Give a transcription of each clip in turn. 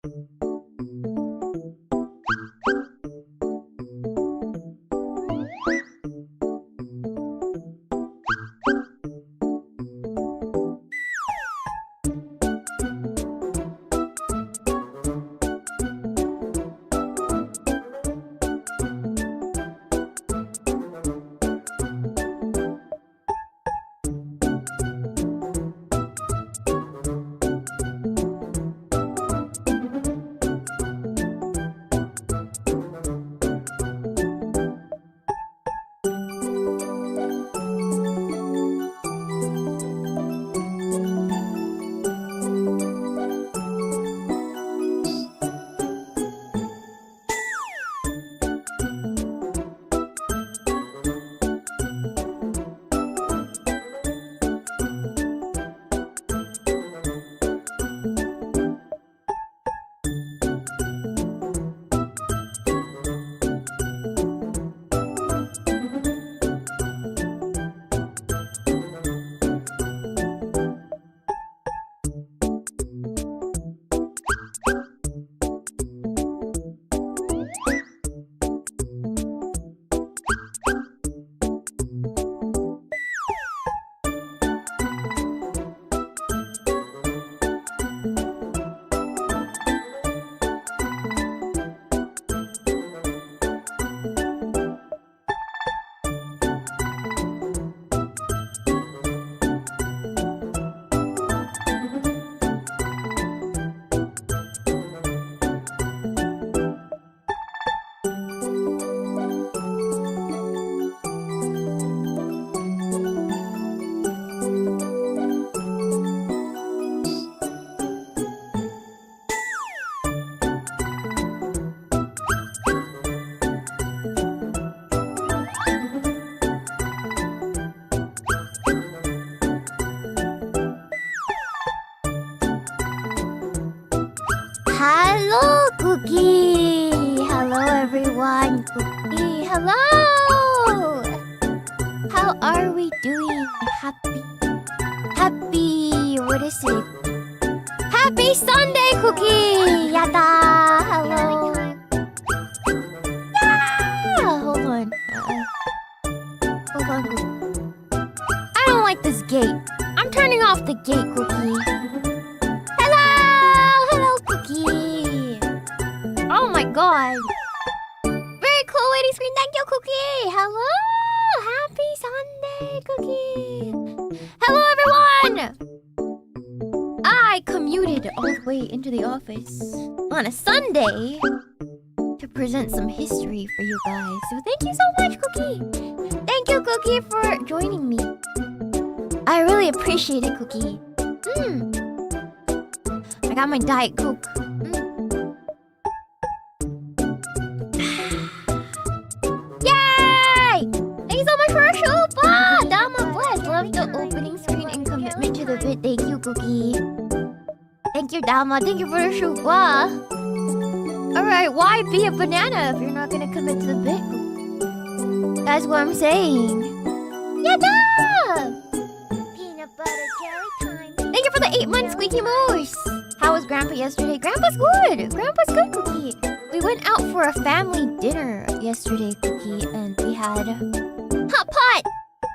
Hello, Cookie! Hello, everyone. Cookie, hello! How are we doing? What is it? Happy Sunday, Cookie! Yada! Hello! Yeah! Hold on. Hold on, Cookie. I don't like this gate. I'm turning off the gate, Cookie. Oh my god. Very cool waiting screen. Thank you, Cookie. Hello. Happy Sunday, Cookie. Hello, everyone. I commuted all the way into the office on a Sunday to present some history for you guys. So thank you so much, Cookie. Thank you, Cookie, for joining me. I really appreciate it, Cookie. I got my Diet Coke. Opening screen and commitment to the bit. Thank you, Cookie. Thank you, Dama. Thank you for the shuba. Alright, why be a banana if you're not gonna commit to the bit? That's what I'm saying. Yada! Peanut butter jelly time. Thank you for the 8-month squeaky moose. How was Grandpa yesterday? Grandpa's good. Grandpa's good, Cookie. We went out for a family dinner yesterday, Cookie, and we had hot pot.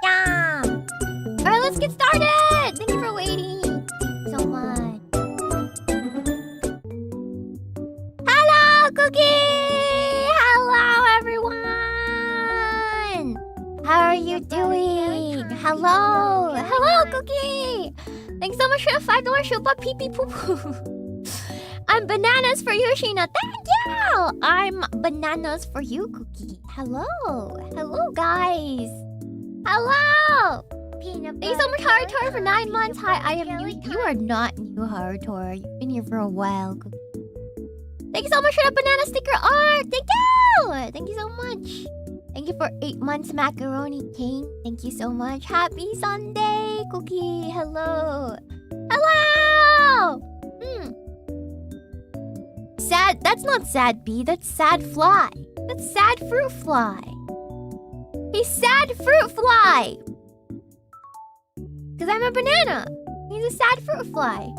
Yum! Alright, let's get started! Thank you for waiting. Thank you so much. Hello, Cookie! Hello, everyone! How are you doing? Hello! Hello, Cookie! Thanks so much for the $5 shupa pee pee poo poo. I'm bananas for you, Shiina. Thank you! I'm bananas for you, Cookie. Hello! Hello, guys! Hello! Thank you so much, Harutor, for 9 months. Hi, I am new. You are not new, Harutor. You've been here for a while. Thank you so much for the banana sticker art. Thank you! Thank you so much. Thank you for 8 months, Macaroni King. Thank you so much. Happy Sunday, Cookie. Hello. Hello! Sad. That's not sad bee. That's sad fly. That's sad fruit fly. He's sad fruit fly. Because I'm a banana. He's a sad fruit fly.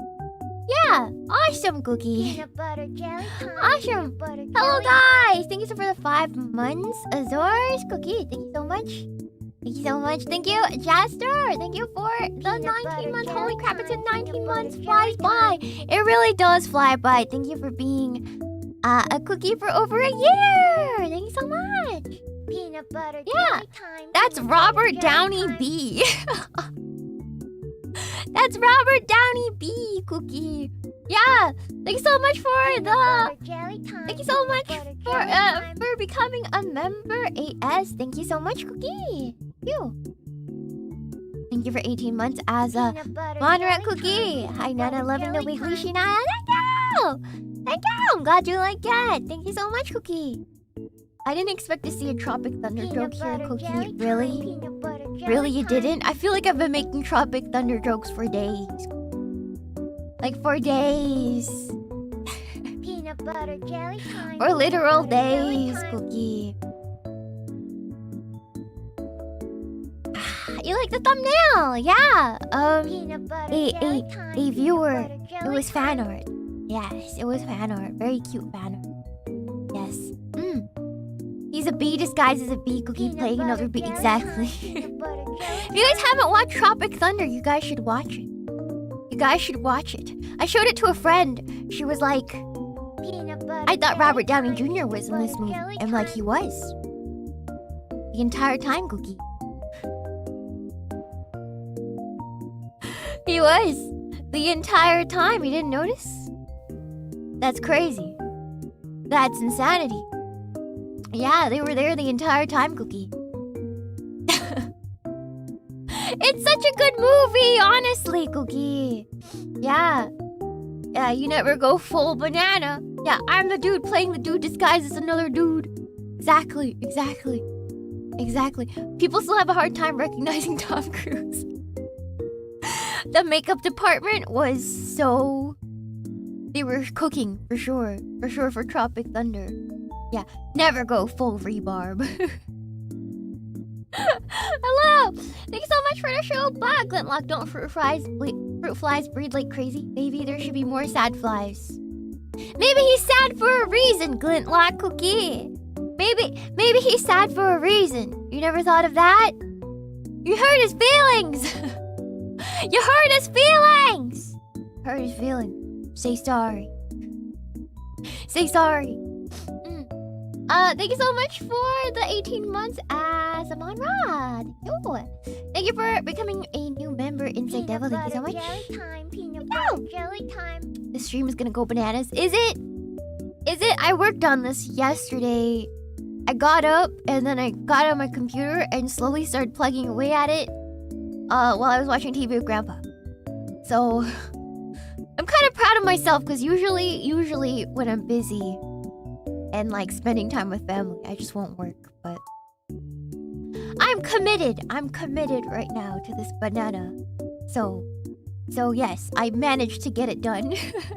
Yeah, awesome, Cookie. Peanut butter jelly time. Awesome. Peanut butter Hello, jelly guys. Thank you so for the 5 months. Azores, Cookie, thank you so much. Thank you so much. Thank you, Jaster. Thank you for the 19 months. Holy crap, it's in 19 months. Flies by. It really does fly by. Thank you for being a Cookie for over a year. Thank you so much. Peanut butter Yeah, jelly time. that's Peanut butter Robert jelly Downey time. B. That's Robert Downey B, Cookie. Yeah, thank you so much for Peanut the... butter jelly time. Thank you so much Peanut butter for jelly time. for becoming a member, AS. Thank you so much, Cookie. Thank you. Thank you for 18 months as a Peanut butter moderate jelly Cookie. time. Hi, Peanut Nana, butter loving the jelly weekly time. Shiina. Thank you. Thank you. I'm glad you like it. Thank you so much, Cookie. I didn't expect to see a Tropic Thunder joke Peanut here, butter Cookie. jelly time. Really? Peanut butter jelly Really, you time. didn't? I feel like I've been making Tropic Thunder jokes for days. Like, for days. Peanut butter jelly time. For literal Peanut butter jelly days, time. Cookie. You like the thumbnail? Yeah. Peanut butter a- jelly time. a Peanut viewer. butter It jelly was fan time. art. Yes, it was fan art. Very cute fan art. Yes. He's a bee disguised as a bee, Cookie Peanut playing another butter bee. jelly Exactly. time. Peanut butter jelly If you guys haven't watched Tropic Thunder, you guys should watch it. You guys should watch it. I showed it to a friend. She was like, Peanut butter I thought jelly Robert Downey time. Jr. was in this Peanut movie. butter jelly I'm like, time. he was. The entire time, Cookie. He was. The entire time. You didn't notice? That's crazy. That's insanity. Yeah, they were there the entire time, Cookie. It's such a good movie, honestly, Cookie. Yeah. Yeah, you never go full banana. Yeah, I'm the dude playing the dude disguised as another dude. Exactly, exactly. Exactly. People still have a hard time recognizing Tom Cruise. The makeup department was so... They were cooking, for sure. For sure, for Tropic Thunder. Yeah, never go full rebarb. Hello! Thank you so much for the show, Bug. Glintlock, don't fruit flies breed like crazy. Maybe there should be more sad flies. Maybe he's sad for a reason, Glintlock Cookie. Maybe he's sad for a reason. You never thought of that? You hurt his feelings! You hurt his feelings! Hurt his feelings. Say sorry. Say sorry. Thank you so much for the 18 months as a Monrad. Thank you for becoming a new member Inside Devil. Thank you so much. Jelly time. Peanut butter jelly time. The stream is gonna go bananas. Is it? I worked on this yesterday. I got up and then I got on my computer and slowly started plugging away at it while I was watching TV with Grandpa. So I'm kind of proud of myself because usually when I'm busy and like spending time with family, I just won't work. But I'm committed right now to this banana. So yes, I managed to get it done.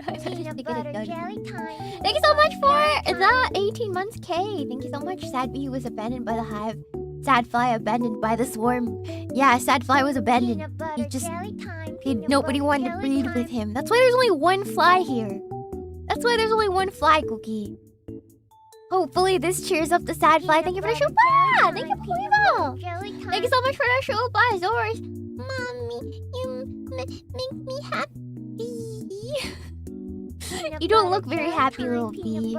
I managed to Peanut get butter it done. jelly time. Thank you so much for the 18 months, K. Thank you so much. Sad bee was abandoned by the hive. Sad fly abandoned by the swarm. Yeah, sad fly was abandoned. Peanut butter He just- jelly time. Nobody wanted to breed with him. That's why there's only one fly here. That's why there's only one fly, Cookie. Hopefully this cheers up the sad fly. Thank you for the show. Thank you, Meemaw. Thank you so much for the show. Bye, Zors. Mommy, you make me happy. You don't look very happy, little bee.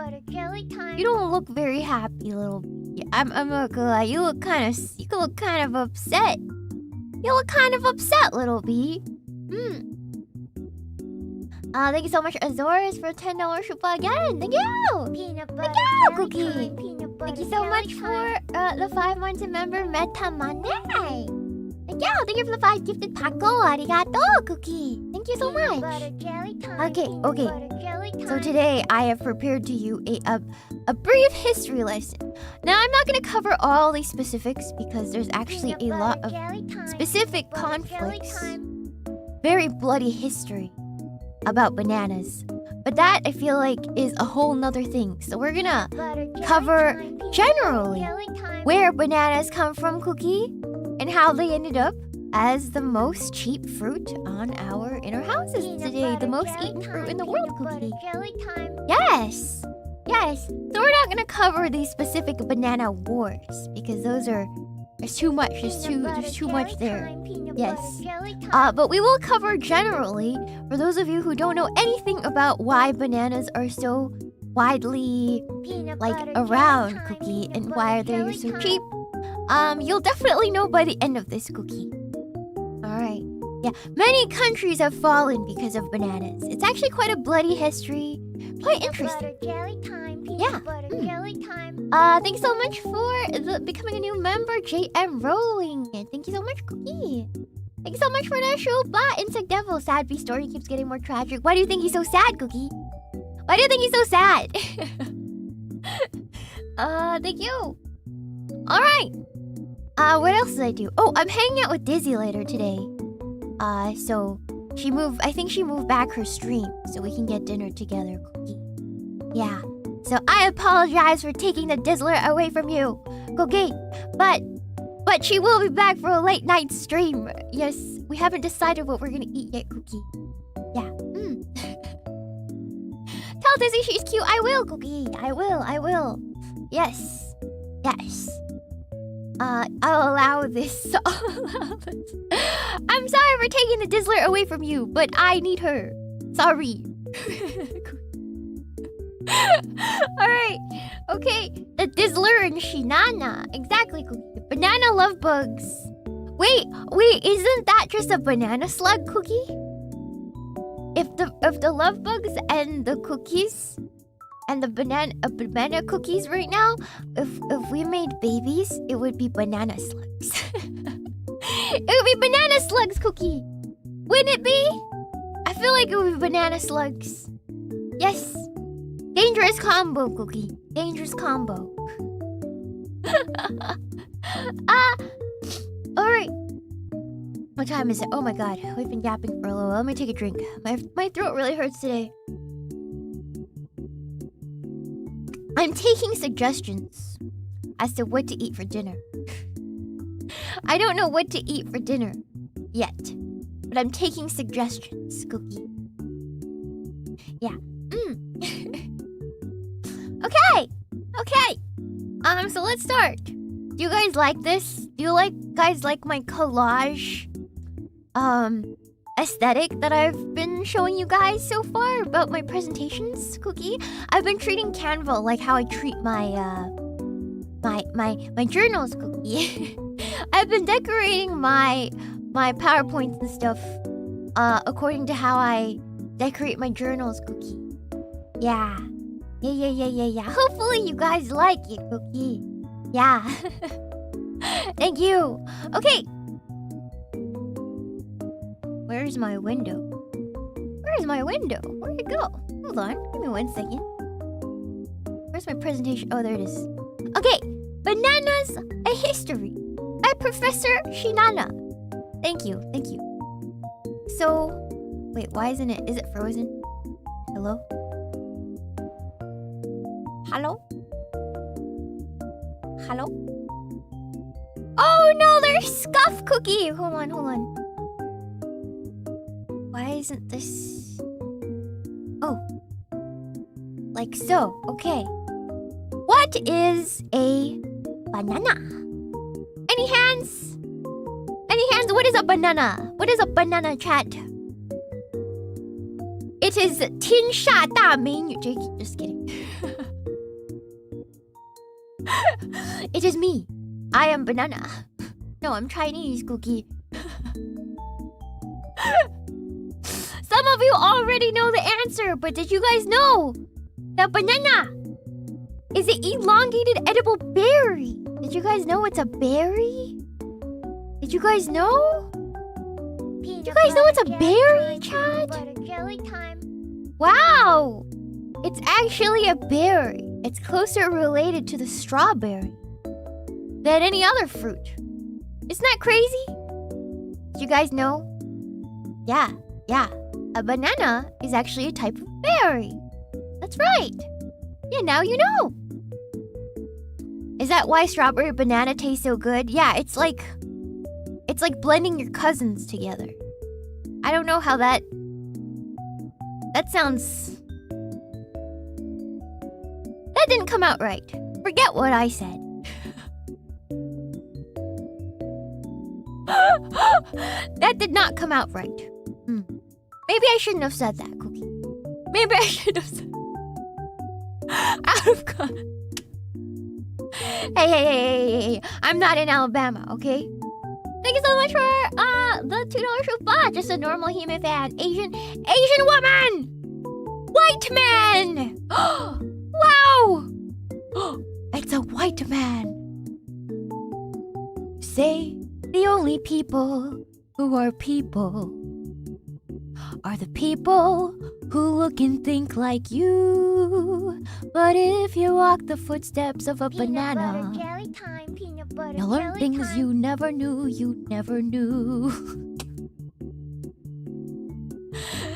You don't look very happy, little bee. I'm not gonna lie. You look kind of upset. You look kind of upset, little bee. Thank you so much, Azores, for $10 Shupa again. Thank you. Peanut Thank butter you, jelly Cookie. time. Peanut butter Thank you so much jelly for time. the 5 months member Metamane. Thank you for the 5 gifted Paco. Arigato, Cookie. Thank you so Peanut much. butter jelly time. Okay, Peanut okay. butter jelly So time. today I have prepared to you a brief history lesson. Now I'm not going to cover all these specifics because there's actually Peanut a lot butter of jelly time. specific Butter jelly conflicts. time. Very bloody history about bananas. But that I feel like is a whole nother thing. So we're gonna Butter jelly cover time. Peanut generally butter jelly time. where bananas come from, Cookie, and how they ended up as the most cheap fruit in our houses today. The most eaten fruit in the world, Cookie. Jelly time. Yes. Yes. So we're not gonna cover these specific banana wars because there's too much. There's too much there. Yes. But we will cover generally for those of you who don't know anything about why bananas are so widely around, Cookie, and why they're so cheap. You'll definitely know by the end of this, Cookie. Alright. Yeah, many countries have fallen because of bananas. It's actually quite a bloody history. Quite interesting. Yeah. Jelly time. Thanks so much for becoming a new member, JM Rowling. Thank you so much, Cookie. Thanks so much for that show, but Insect Devil. Sad B story keeps getting more tragic. Why do you think he's so sad, Cookie? Why do you think he's so sad? Thank you. Alright. What else did I do? Oh, I'm hanging out with Dizzy later today. So I think she moved back her stream so we can get dinner together, Cookie. Yeah. So I apologize for taking the Dizzler away from you, Cookie. But she will be back for a late night stream. Yes, we haven't decided what we're gonna eat yet, Cookie. Yeah. Tell Dizzy she's cute. I will, Cookie. I will. Yes. I'll allow this. I'm sorry for taking the Dizzler away from you, but I need her. Sorry. Alright. Okay. The Dizzler and Shinana. Exactly, Cookie. Banana love bugs. Wait, isn't that just a banana slug, Cookie? If the love bugs and the cookies and the banana cookies right now, if we made babies, it would be banana slugs. It would be banana slugs, Cookie. Wouldn't it be? I feel like it would be banana slugs. Yes. Dangerous combo, Cookie. Dangerous combo. Alright. What time is it? Oh my god. We've been yapping for a little while. Let me take a drink. My throat really hurts today. I'm taking suggestions as to what to eat for dinner. I don't know what to eat for dinner yet, but I'm taking suggestions, Cookie. Yeah. Okay. So let's start. Do you guys like this? Do you guys like my collage aesthetic that I've been showing you guys so far about my presentations, Cookie? I've been treating Canva like how I treat my my journals, Cookie. I've been decorating my PowerPoints and stuff according to how I decorate my journals, Cookie. Yeah. Hopefully you guys like it, Cookie. Yeah. Thank you. Okay. Where's my window? Where'd it go? Hold on. Give me 1 second. Where's my presentation? Oh, there it is. Okay. Bananas, a History by Professor Shinana. Thank you. So, wait, why isn't it? Is it frozen? Hello? Oh no, there's scuff, Cookie! Hold on. Why isn't this... Oh. Like so, okay. What is a banana? Any hands? What is a banana? What is a banana, chat? It is 天下大美女. Just kidding. It is me. I am banana. No, I'm Chinese, Cookie. Some of you already know the answer, but did you guys know that banana is an elongated edible berry? Did you guys know it's a berry? Did you guys know? Did you guys know it's a berry, chat? Wow! It's actually a berry. It's closer related to the strawberry than any other fruit. Isn't that crazy? Did you guys know? Yeah. A banana is actually a type of berry. That's right. Yeah, now you know. Is that why strawberry banana tastes so good? Yeah, it's like It's like blending your cousins together. I don't know how that sounds... That didn't come out right. Forget what I said. That did not come out right. Maybe I shouldn't have said that, Cookie. Maybe I should have said... Out of context. Hey. I'm not in Alabama, okay? Thank you so much for the $2 super. Just a normal human fan. Asian woman! White man! Wow! It's a white man. Say the only people who are people are the people who look and think like you. But if you walk the footsteps of a banana, jelly time, peanut butter, you'll learn jelly things time. you never knew.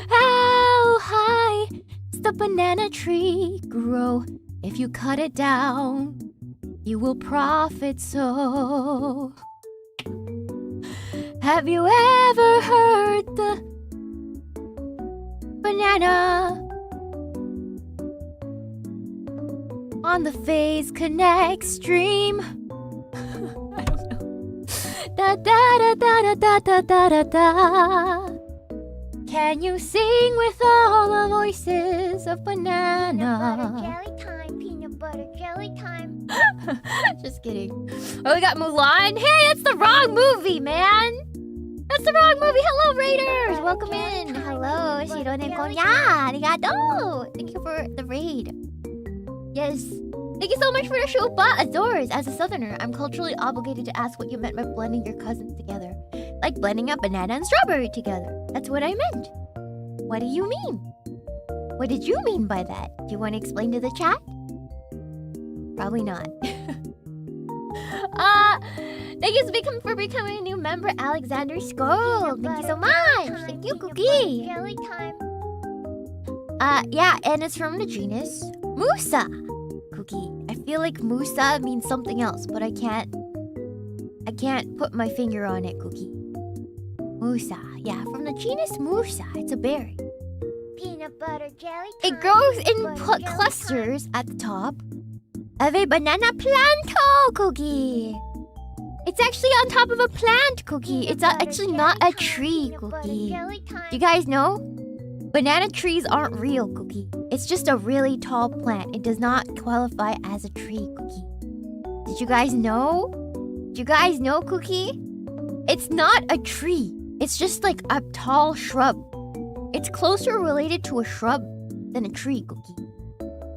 How high does the banana tree grow? If you cut it down, you will profit so. Have you ever heard the banana on the Phase Connect stream? I don't know. Da da da da da da da da da. Can you sing with all the voices of banana? Jelly time, peanut butter, jelly time. Just kidding. Oh, we got Mulan. Hey, that's the wrong movie, man. That's the wrong movie. Hello, Raiders. Welcome in. Hello, Shirone Konya. Arigato. Thank you for the raid. Yes. Thank you so much for the shupa. Azores. As a southerner, I'm culturally obligated to ask what you meant by blending your cousins together. Like blending a banana and strawberry together. That's what I meant. What do you mean? What did you mean by that? Do you want to explain to the chat? Probably not. Thank you for becoming a new member, Alexander Skull. Thank you so much. Thank you, Cookie. Jelly time. Yeah, and it's from the genus Musa. Cookie. I feel like Musa means something else, but I can't put my finger on it, Cookie. Musa. Yeah, from the genus Musa. It's a berry. Peanut butter, jelly time. It grows in Jelly clusters at the top of a banana plant, Cookie. It's actually on top of a plant, Cookie. It's actually not a tree, Cookie. You guys know? Banana trees aren't real, Cookie. It's just a really tall plant. It does not qualify as a tree, Cookie. Did you guys know? Did you guys know, Cookie? It's not a tree. It's just like a tall shrub. It's closer related to a shrub than a tree, Cookie.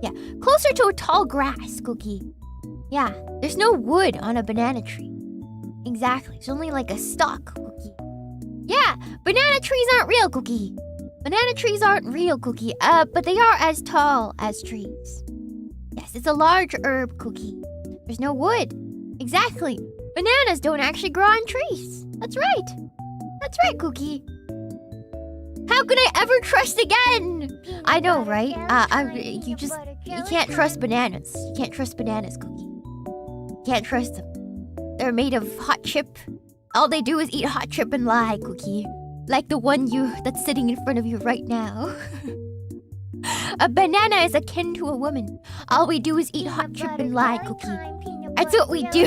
Yeah, closer to a tall grass, Cookie. Yeah, there's no wood on a banana tree. Exactly, it's only like a stalk, Cookie. Yeah, banana trees aren't real, Cookie. Banana trees aren't real, Cookie. But they are as tall as trees. Yes, it's a large herb, Cookie. There's no wood. Exactly. Bananas don't actually grow on trees. That's right. That's right, Cookie. How could I ever trust again? I know, right? You can't trust bananas. You can't trust bananas, Cookie. You can't trust them. They're made of hot chip. All they do is eat hot chip and lie, Cookie. Like the one that's sitting in front of you right now. A banana is akin to a woman. All we do is eat hot chip and lie, Cookie. That's what we do.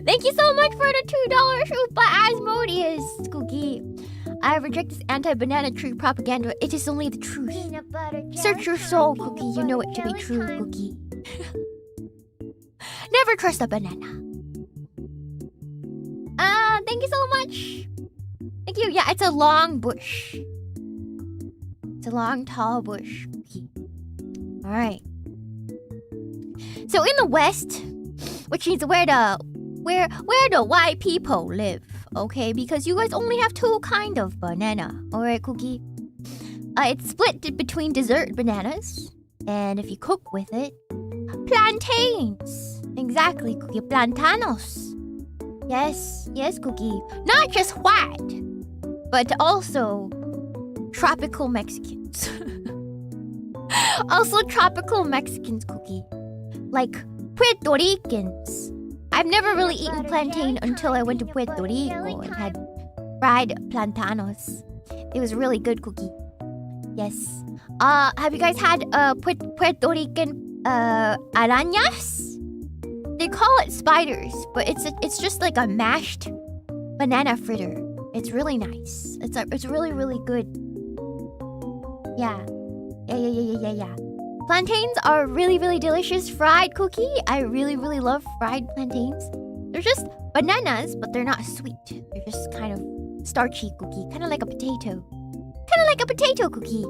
Thank you so much for the $2 shoot by Asmodeus, Cookie. I reject this anti-banana tree propaganda. It is only the truth. Search your soul, Cookie. You know it to be true, Cookie. Never trust a banana. Thank you so much. Thank you. Yeah, it's a long bush. It's a long, tall bush. Cookie. All right. So in the West, which means where the white people live, okay? Because you guys only have two kind of banana, all right, Cookie? It's split between dessert bananas, and if you cook with it, plantains. Exactly, Cookie. Plantanos. Yes, Cookie. Not just white, but also tropical Mexicans. Also tropical Mexicans, Cookie. Like Puerto Ricans, I've never really eaten plantain until I went to Puerto Rico and had fried plantanos. It was really good, Cookie. Yes. Have you guys had Puerto Rican arañas? They call it spiders, but it's just like a mashed banana fritter. It's really nice. It's really, really good. Yeah. Yeah. Plantains are really, really delicious. Fried, Cookie. I really, really love fried plantains. They're just bananas, but they're not sweet. They're just kind of starchy, Cookie. Kind of like a potato. Kind of like a potato, Cookie.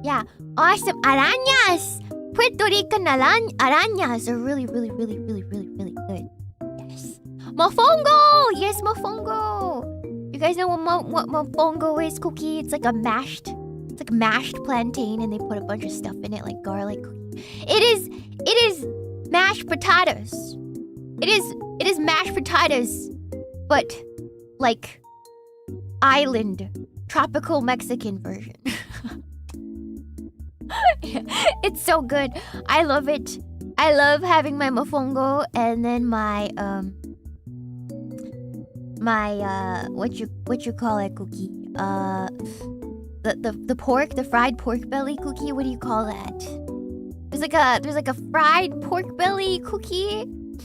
Yeah. Awesome. Arañas. Puerto Rican arañas are really, really, really, really, really, really good. Yes. Mofongo. Yes, mofongo. You guys know what mofongo is, Cookie? It's like a mashed plantain, and they put a bunch of stuff in it, like garlic. It is mashed potatoes. It is mashed potatoes, but like island tropical Mexican version. It's so good. I love it. I love having my mofongo and then my what you call it, Cookie? The pork, the fried pork belly, Cookie. What do you call that? There's like a fried pork belly, Cookie. In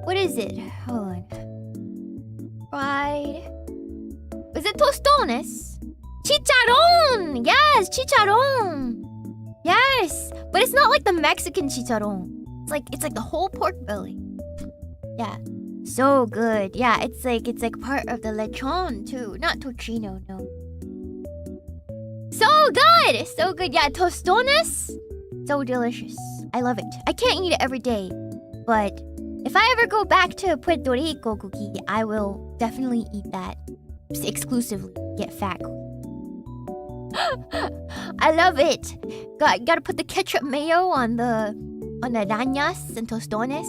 what is it? Hold on. Fried. Is it tostones? Chicharron! Yes, chicharron. Yes, but it's not like the Mexican chicharron. It's like the whole pork belly. Yeah, so good. Yeah, it's like part of the lechon too, not tocino. No. So good. Yeah, tostones, so delicious. I love it. I can't eat it every day, but if I ever go back to Puerto Rico, Cookie, I will definitely eat that. Just exclusively get fat. I love it. Gotta put the ketchup mayo on the arañas and tostones.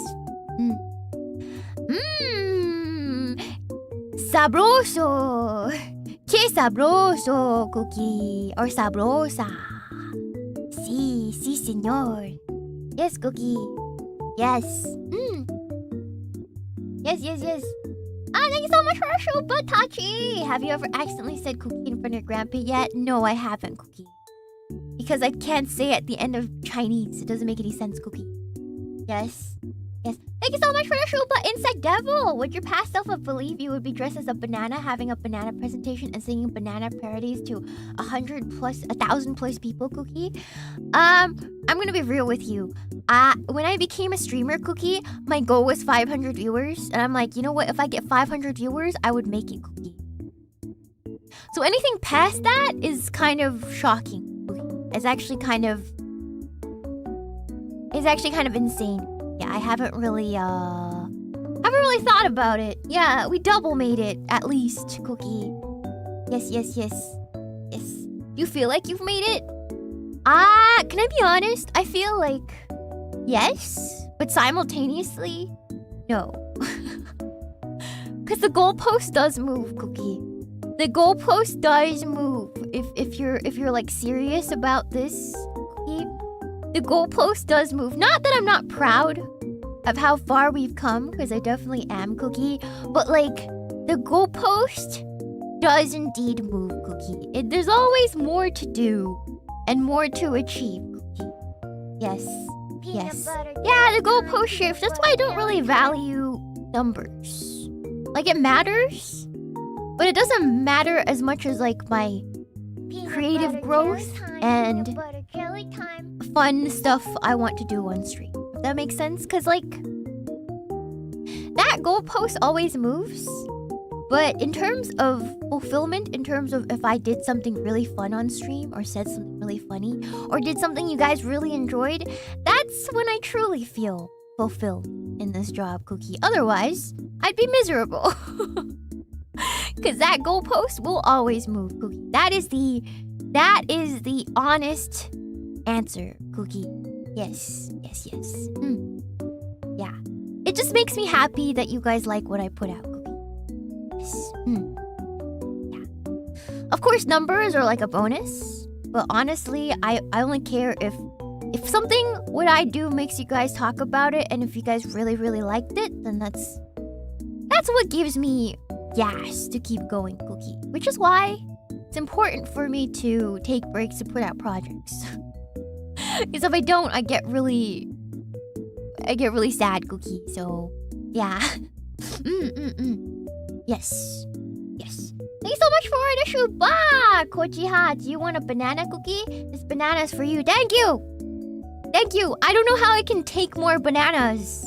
Sabroso. Qué sabroso, Cookie. Or sabrosa. Sí, señor. Yes, Cookie. Yes. Yes. Thank you so much for our show, Butachi. Have you ever accidentally said Cookie in front of your grandpa yet? No, I haven't, Cookie. Because I can't say at the end of Chinese. It doesn't make any sense, Cookie. Yes. Thank you so much for your show, but Insect Devil. Would your past self have believed you would be dressed as a banana, having a banana presentation and singing banana parodies to 1,000 plus people, Cookie? I'm gonna be real with you. When I became a streamer, Cookie, my goal was 500 viewers. And I'm like, you know what? If I get 500 viewers, I would make it, Cookie. So anything past that is kind of shocking, Cookie. It's actually kind of insane. Yeah, I haven't really thought about it. Yeah, we double made it, at least, Cookie. Yes. You feel like you've made it? Can I be honest? I feel like yes, but simultaneously, no. Because the goalpost does move, Cookie. The goalpost does move. If you're like serious about this, Cookie, the goalpost does move. Not that I'm not proud of how far we've come, because I definitely am, Cookie. But like, the goalpost does indeed move, Cookie. There's always more to do and more to achieve, Cookie. Yes. Yeah, the goalpost shifts. That's why I don't really value numbers. Like, it matters, but it doesn't matter as much as like my creative growth and fun stuff I want to do on stream. If that makes sense? Because like, that goalpost always moves. But in terms of fulfillment, in terms of if I did something really fun on stream or said something really funny or did something you guys really enjoyed, that's when I truly feel fulfilled in this job, Cookie. Otherwise, I'd be miserable. Because that goalpost will always move, Cookie. That is the honest answer, Cookie. Yes. Yeah. It just makes me happy that you guys like what I put out, Cookie. Yes. Yeah. Of course, numbers are like a bonus, but honestly, I only care if if something what I do makes you guys talk about it, and if you guys really, really liked it, then that's what gives me gas to keep going, Cookie. Which is why it's important for me to take breaks to put out projects. Because if I don't, I get really sad, Cookie. So, yeah. Yes. Yes. Thanks so much for the shuba! Kochiha, do you want a banana cookie? This banana is for you. Thank you! Thank you! I don't know how I can take more bananas.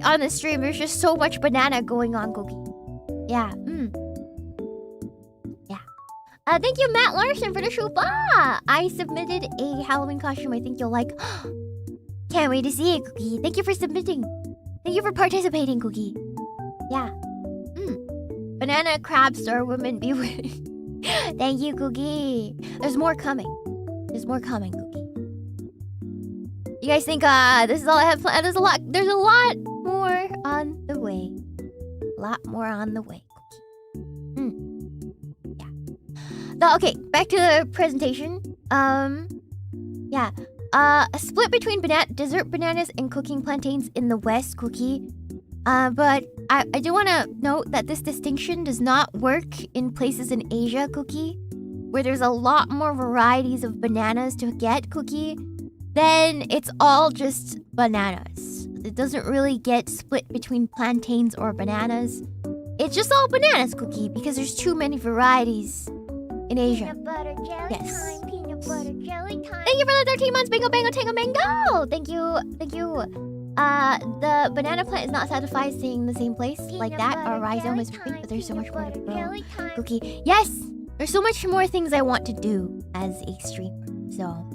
On the stream, there's just so much banana going on, Cookie. Yeah, Yeah. Thank you, Matt Larson, for the shuba! I submitted a Halloween costume I think you'll like. Can't wait to see it, Cookie. Thank you for submitting. Thank you for participating, Cookie. Yeah. Banana crab star woman be winning. Thank you, Cookie. There's more coming. There's more coming, Cookie. You guys think this is all I have planned? There's a lot more on the way. A lot more on the way, Cookie. Yeah. Okay, back to the presentation. Yeah. A split between dessert bananas and cooking plantains in the West, Cookie. But I do want to note that this distinction does not work in places in Asia, Cookie, where there's a lot more varieties of bananas to get, Cookie. Then it's all just bananas. It doesn't really get split between plantains or bananas. It's just all bananas, Cookie, because there's too many varieties in Asia. Peanut butter jelly time. Peanut butter jelly time. Thank you for the 13 months. Bingo, bango, tango, mango. Thank you. The banana plant is not satisfied staying in the same place like that. Our rhizome is big, but there's so much more to grow. Cookie. Yes! There's so much more things I want to do as a streamer. So,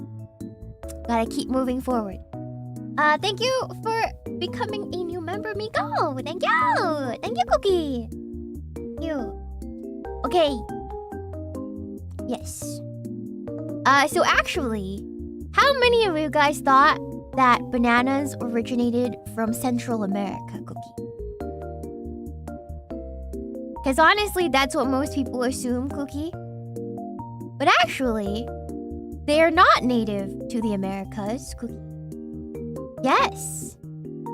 gotta keep moving forward. Thank you for becoming a new member, Miko. Thank you. Thank you, Cookie. Thank you. Okay. Yes. So actually, how many of you guys thought that bananas originated from Central America, Cookie? Because honestly, that's what most people assume, Cookie. But actually, they are not native to the Americas, Cookie. Yes.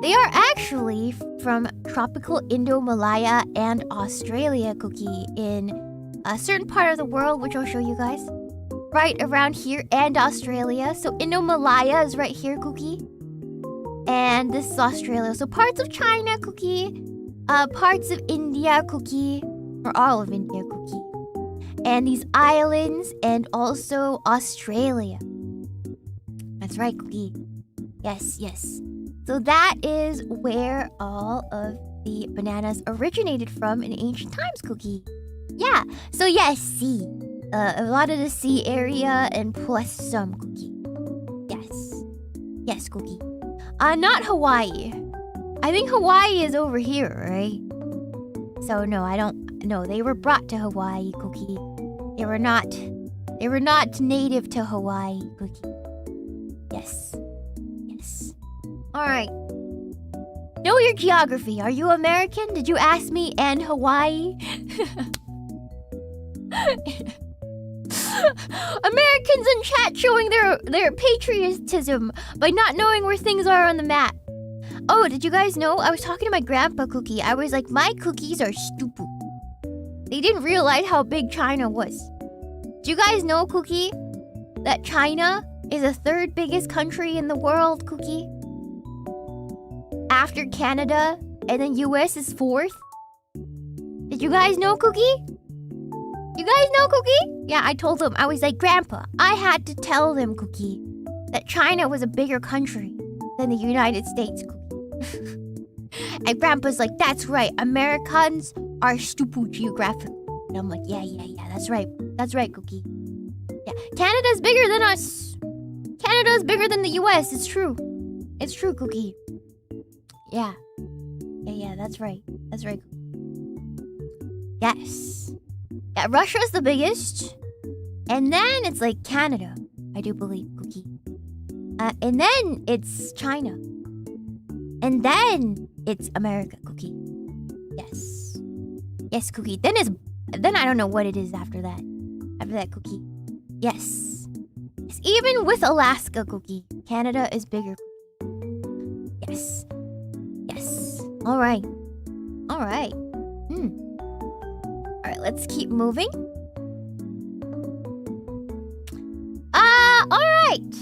They are actually from tropical Indo-Malaya and Australia, Cookie, in a certain part of the world, which I'll show you guys. Right around here, and Australia. So Indo-Malaya is right here, Cookie. And this is Australia. So parts of China, Cookie. Parts of India, Cookie. Or all of India, Cookie. And these islands, and also Australia. That's right, Cookie. Yes. So that is where all of the bananas originated from in ancient times, Cookie. Yeah. So yes, sea. A lot of the sea area and plus some, Cookie. Yes, Cookie. Not Hawaii. I think Hawaii is over here, right? So no, I don't. No, they were brought to Hawaii, Cookie. They were not native to Hawaii, Cookie. Yes. All right. Know your geography. Are you American? Did you ask me? And Hawaii? Americans in chat showing their patriotism by not knowing where things are on the map. Oh, did you guys know? I was talking to my grandpa, Cookie. I was like, my cookies are stupid. They didn't realize how big China was. Do you guys know, Cookie, that China is the third biggest country in the world, Cookie? After Canada, and then US is fourth? Did you guys know, Cookie? You guys know, Cookie? Yeah, I told him. I was like, Grandpa, I had to tell them, Cookie, that China was a bigger country than the United States, Cookie. And Grandpa's like, that's right. Americans are stupid geographically. And I'm like, yeah, that's right. That's right, Cookie. Yeah, Canada's bigger than us. Canada's bigger than the US. It's true. It's true, Cookie. Yeah. Yeah, that's right. That's right. Yes. Yeah, Russia's the biggest. And then it's like Canada, I do believe, Cookie. And then it's China. And then it's America, Cookie. Yes. Yes, Cookie. Then I don't know what it is after that. After that, Cookie. Yes. Even with Alaska, Cookie, Canada is bigger. Yes. Yes. All right. All right. All right, let's keep moving. All right.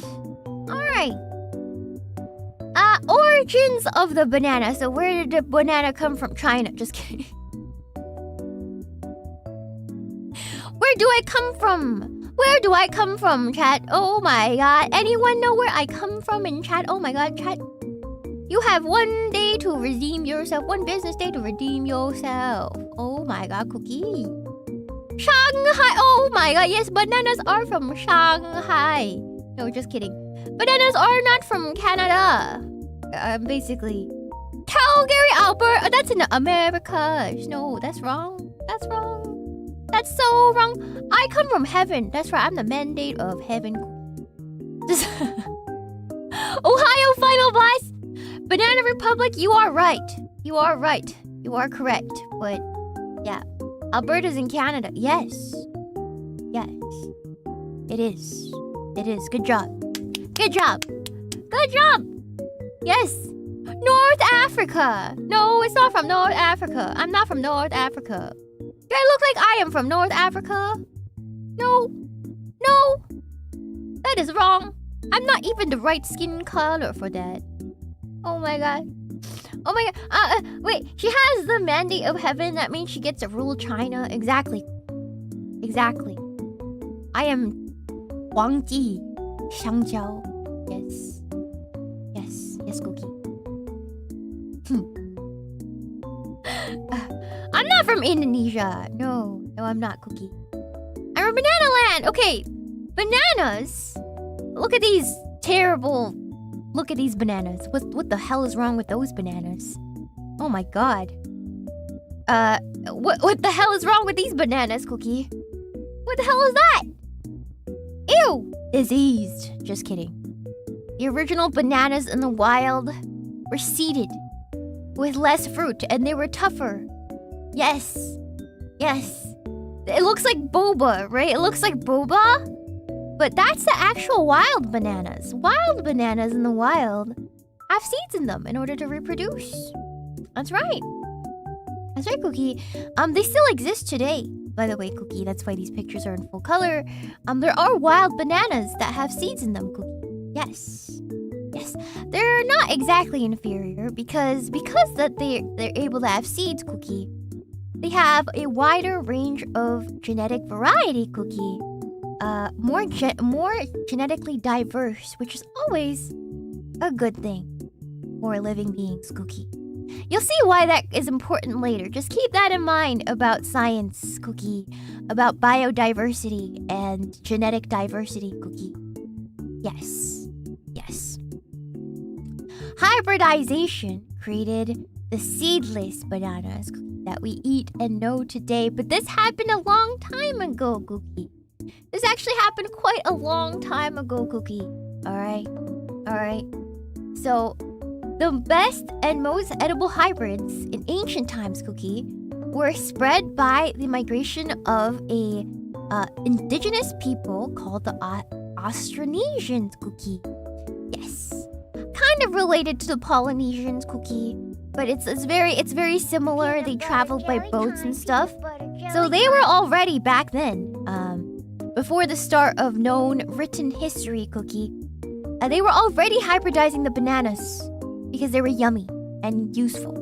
All right. Origins of the banana. So where did the banana come from? China. Just kidding. Where do I come from? Where do I come from, chat? Oh my god. Anyone know where I come from in chat? Oh my god, chat. You have 1 day to redeem yourself. 1 business day to redeem yourself. Oh my god, Cookie. Shanghai. Oh my god. Yes, bananas are from Shanghai. No, just kidding. Bananas are not from Canada. Basically. Calgary, Alberta. That's in America. No, that's wrong. That's wrong. That's so wrong. I come from heaven. That's right. I'm the mandate of heaven. Just Ohio final boss. Banana Republic, you are right. You are right. You are correct. But yeah. Alberta's in Canada. Yes. Yes. It is. It is. Good job. Good job. Good job. Yes. North Africa. No, it's not from North Africa. I'm not from North Africa. Do I look like I am from North Africa? No. No. That is wrong. I'm not even the right skin color for that. Oh my god. Oh my god. Wait. She has the mandate of heaven. That means she gets to rule China. Exactly. Exactly. I am Huangji Shangjiao. Yes. Yes. Yes, Cookie. I'm not from Indonesia. No. No, I'm not, Cookie. I'm from Banana Land. Okay. Bananas. Look at these terrible... Look at these bananas. What the hell is wrong with those bananas? Oh my god. What the hell is wrong with these bananas, Cookie? What the hell is that? Ew! Diseased. Just kidding. The original bananas in the wild were seeded with less fruit and they were tougher. Yes. Yes. It looks like boba, right? It looks like boba. But that's the actual wild bananas. Wild bananas in the wild have seeds in them in order to reproduce. That's right. That's right, Cookie. They still exist today. By the way, Cookie, that's why these pictures are in full color. There are wild bananas that have seeds in them, Cookie. Yes. Yes. They're not exactly inferior because that they're able to have seeds, Cookie. They have a wider range of genetic variety, Cookie. More genetically diverse, which is always a good thing for living beings, Cookie. You'll see why that is important later. Just keep that in mind about science, Cookie. About biodiversity and genetic diversity, Cookie. Yes. Yes. Hybridization created the seedless bananas, Cookie, that we eat and know today. But this happened a long time ago, Cookie. This actually happened quite a long time ago, Cookie. Alright? Alright? So, the best and most edible hybrids in ancient times, Cookie, were spread by the migration of a indigenous people called the Austronesians, Cookie. Yes. Kind of related to the Polynesians, Cookie. But it's very similar. They traveled by boats and stuff. So they were already back then. Before the start of known written history, Cookie, they were already hybridizing the bananas because they were yummy and useful.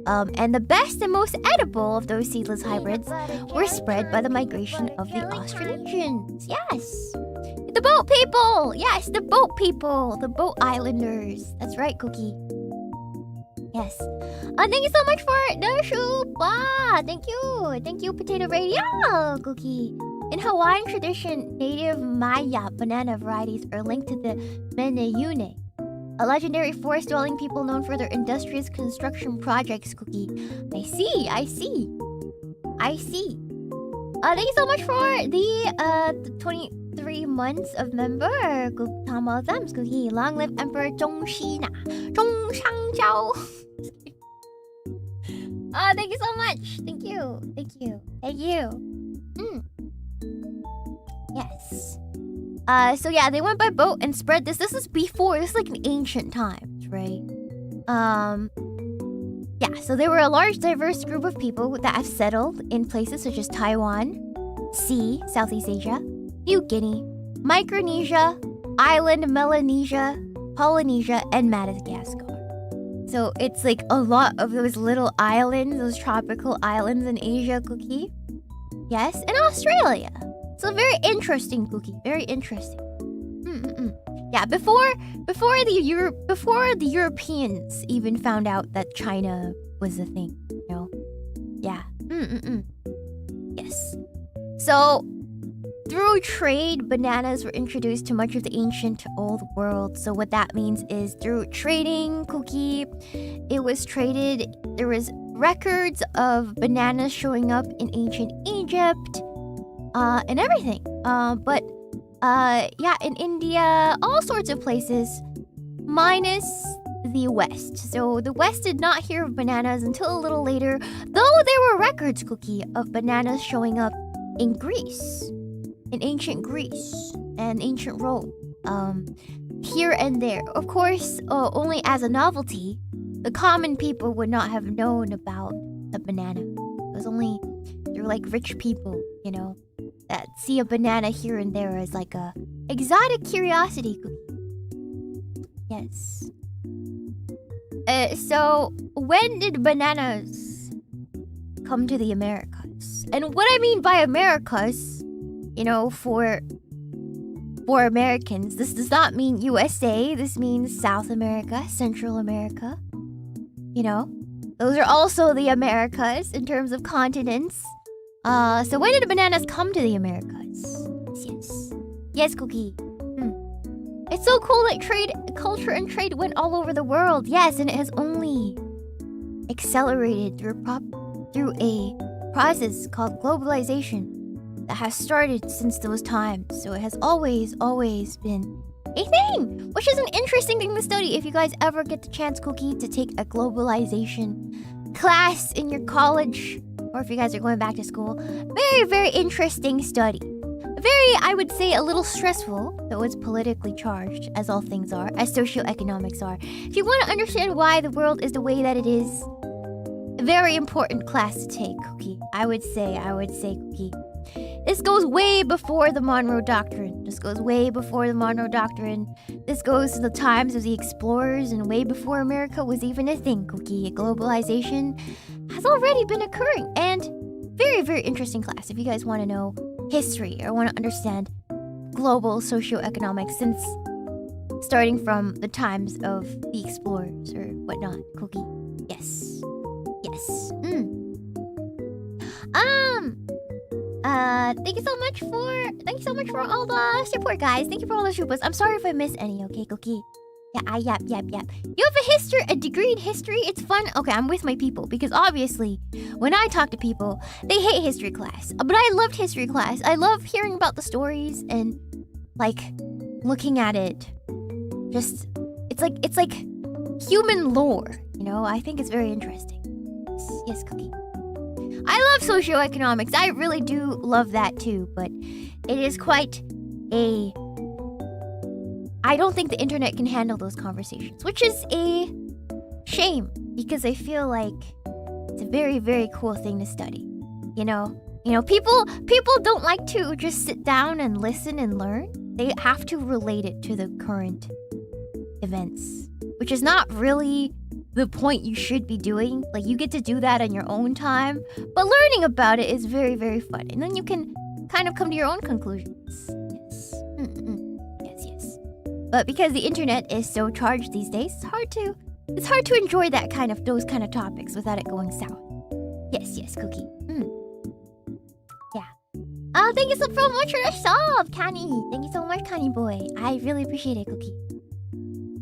And the best and most edible of those seedless hybrids were spread by the migration of the Austronesians. Yes! The boat people! Yes, the boat people! The boat islanders. That's right, Cookie. Yes. Thank you so much for the shupa! Thank you! Thank you, Potato Radio, Cookie. In Hawaiian tradition, native Maya banana varieties are linked to the Meneyune, a legendary forest-dwelling people known for their industrious construction projects, Cookie. I see. Thank you so much for the 23 months of member. Tamal thumbs, Cookie. Long live Emperor Zhongxina. Zhongshangjiao. Thank you so much. Thank you. Yes. So yeah, they went by boat and spread this. This is before. This is like in ancient times, right? Yeah. So there were a large, diverse group of people that have settled in places such as Taiwan, Sea, Southeast Asia, New Guinea, Micronesia, Island Melanesia, Polynesia, and Madagascar. So it's like a lot of those little islands, those tropical islands in Asia, Cookie. Yes, and Australia. So very interesting, Cookie. Very interesting. Yeah, before the Europeans even found out that China was a thing, you know. Yeah. Yes. So through trade, bananas were introduced to much of the ancient old world. So what that means is through trading, Cookie, it was traded. There was records of bananas showing up in ancient Egypt, and everything. Yeah, in India, all sorts of places, minus the West. So the West did not hear of bananas until a little later, though there were records, Cookie, of bananas showing up in Greece. In ancient Greece and ancient Rome, here and there. Of course, only as a novelty, the common people would not have known about the banana. It was only through like rich people, you know, that see a banana here and there as like a exotic curiosity. Yes. So when did bananas come to the Americas? And what I mean by Americas, you know, for Americans, this does not mean USA. This means South America, Central America. You know, those are also the Americas in terms of continents. So when did bananas come to the Americas? Yes, Cookie. It's so cool that culture and trade went all over the world. Yes, and it has only accelerated through a process called globalization that has started since those times. So it has always been a thing, which is an interesting thing to study if you guys ever get the chance, Cookie, to take a globalization class in your college, or if you guys are going back to school. Very, very interesting study. Very, I would say, a little stressful, though it's politically charged, as all things are, as socioeconomics are. If you want to understand why the world is the way that it is, a very important class to take, Cookie. I would say, Cookie. This goes way before the Monroe Doctrine. This goes way before the Monroe Doctrine. This goes to the times of the explorers and way before America was even a thing, Cookie. Globalization has already been occurring, and very, very interesting class if you guys want to know history or want to understand global socioeconomics since starting from the times of the explorers or whatnot, Cookie. Yes. Thank you so much for all the support, guys. Thank you for all the supers. I'm sorry if I miss any, okay, Cookie? Yeah, yep. You have a degree in history? It's fun? Okay, I'm with my people because obviously when I talk to people, they hate history class. But I loved history class. I love hearing about the stories and like looking at it. Just it's like human lore, you know? I think it's very interesting. Yes, Cookie. I love socioeconomics. I really do love that too, but it is quite a... I don't think the internet can handle those conversations, which is a shame because I feel like it's a very, very cool thing to study. You know, people don't like to just sit down and listen and learn. They have to relate it to the current events, which is not really the point you should be doing. Like, you get to do that on your own time, but learning about it is very, very fun. And then you can kind of come to your own conclusions. Yes. Yes. But because the internet is so charged these days, it's hard to enjoy those kind of topics without it going south. Yes, Cookie. Yeah. Oh, thank you so much for the sub, Canny. Thank you so much, Canny boy. I really appreciate it, Cookie.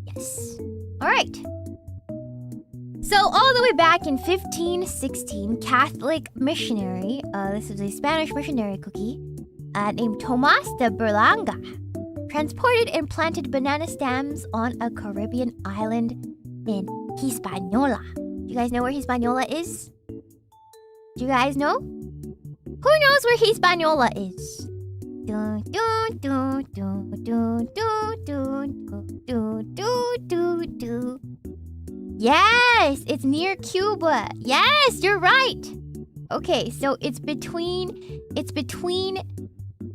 Yes. All right. So all the way back in 1516, Catholic missionary, this is a Spanish missionary, Cookie, named Tomas de Berlanga, transported and planted banana stems on a Caribbean island in Hispaniola. Do you guys know where Hispaniola is? Do you guys know? Who knows where Hispaniola is? Do, do, do, do, do, do, do, do, do, do. Yes, it's near Cuba. Yes, you're right. Okay, so it's between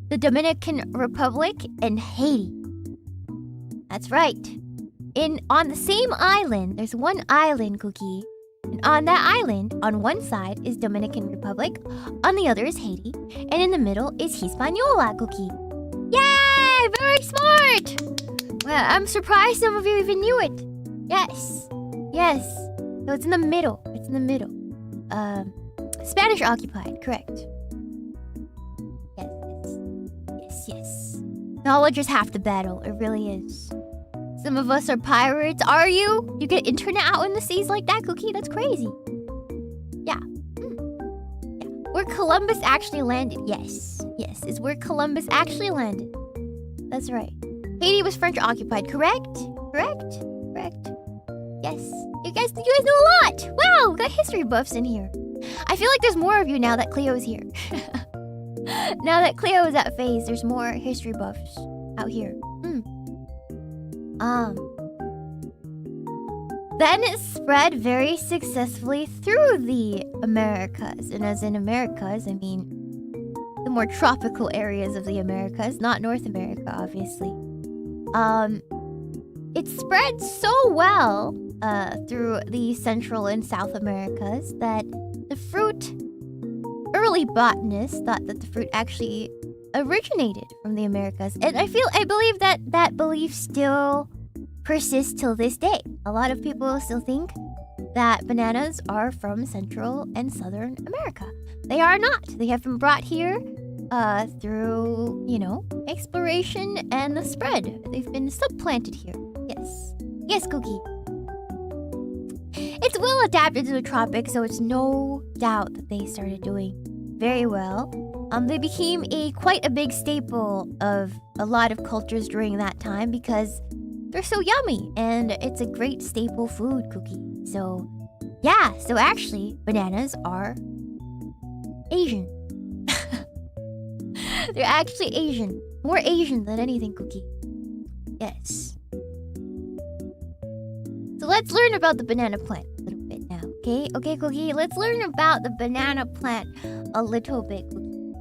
the Dominican Republic and Haiti. That's right. On the same island, there's one island, Cookie. And on that island, on one side is Dominican Republic, on the other is Haiti, and in the middle is Hispaniola, Cookie. Yay! Very smart! Well, I'm surprised some of you even knew it. Yes. Yes. So it's in the middle. It's in the middle. Spanish occupied, correct. Yes. Knowledge is half the battle. It really is. Some of us are pirates. Are you? You get internet out in the seas like that, Cookie? That's crazy. Yeah. Yeah. Where Columbus actually landed. Yes. It's where Columbus actually landed. That's right. Haiti was French occupied, correct? Yes. You guys know a lot. Wow, we got history buffs in here. I feel like there's more of you now that Cleo's here. Now that Cleo is at FaZe, there's more history buffs out here. Then it spread very successfully through the Americas. And as in Americas, I mean the more tropical areas of the Americas, not North America, obviously. It spread so well through the Central and South Americas that early botanists thought that the fruit actually originated from the Americas. And I believe that belief still persists till this day. A lot of people still think that bananas are from Central and Southern America. They are not. They have been brought here through, exploration and the spread. They've been supplanted here. Yes, Cookie. It's well adapted to the tropics, so it's no doubt that they started doing very well. They became quite a big staple of a lot of cultures during that time because they're so yummy and it's a great staple food, Cookie. So actually, bananas are Asian. They're actually Asian. More Asian than anything, Cookie. Yes. So let's learn about the banana plant a little bit now, okay? Okay, Cookie, let's learn about the banana plant a little bit, Cookie.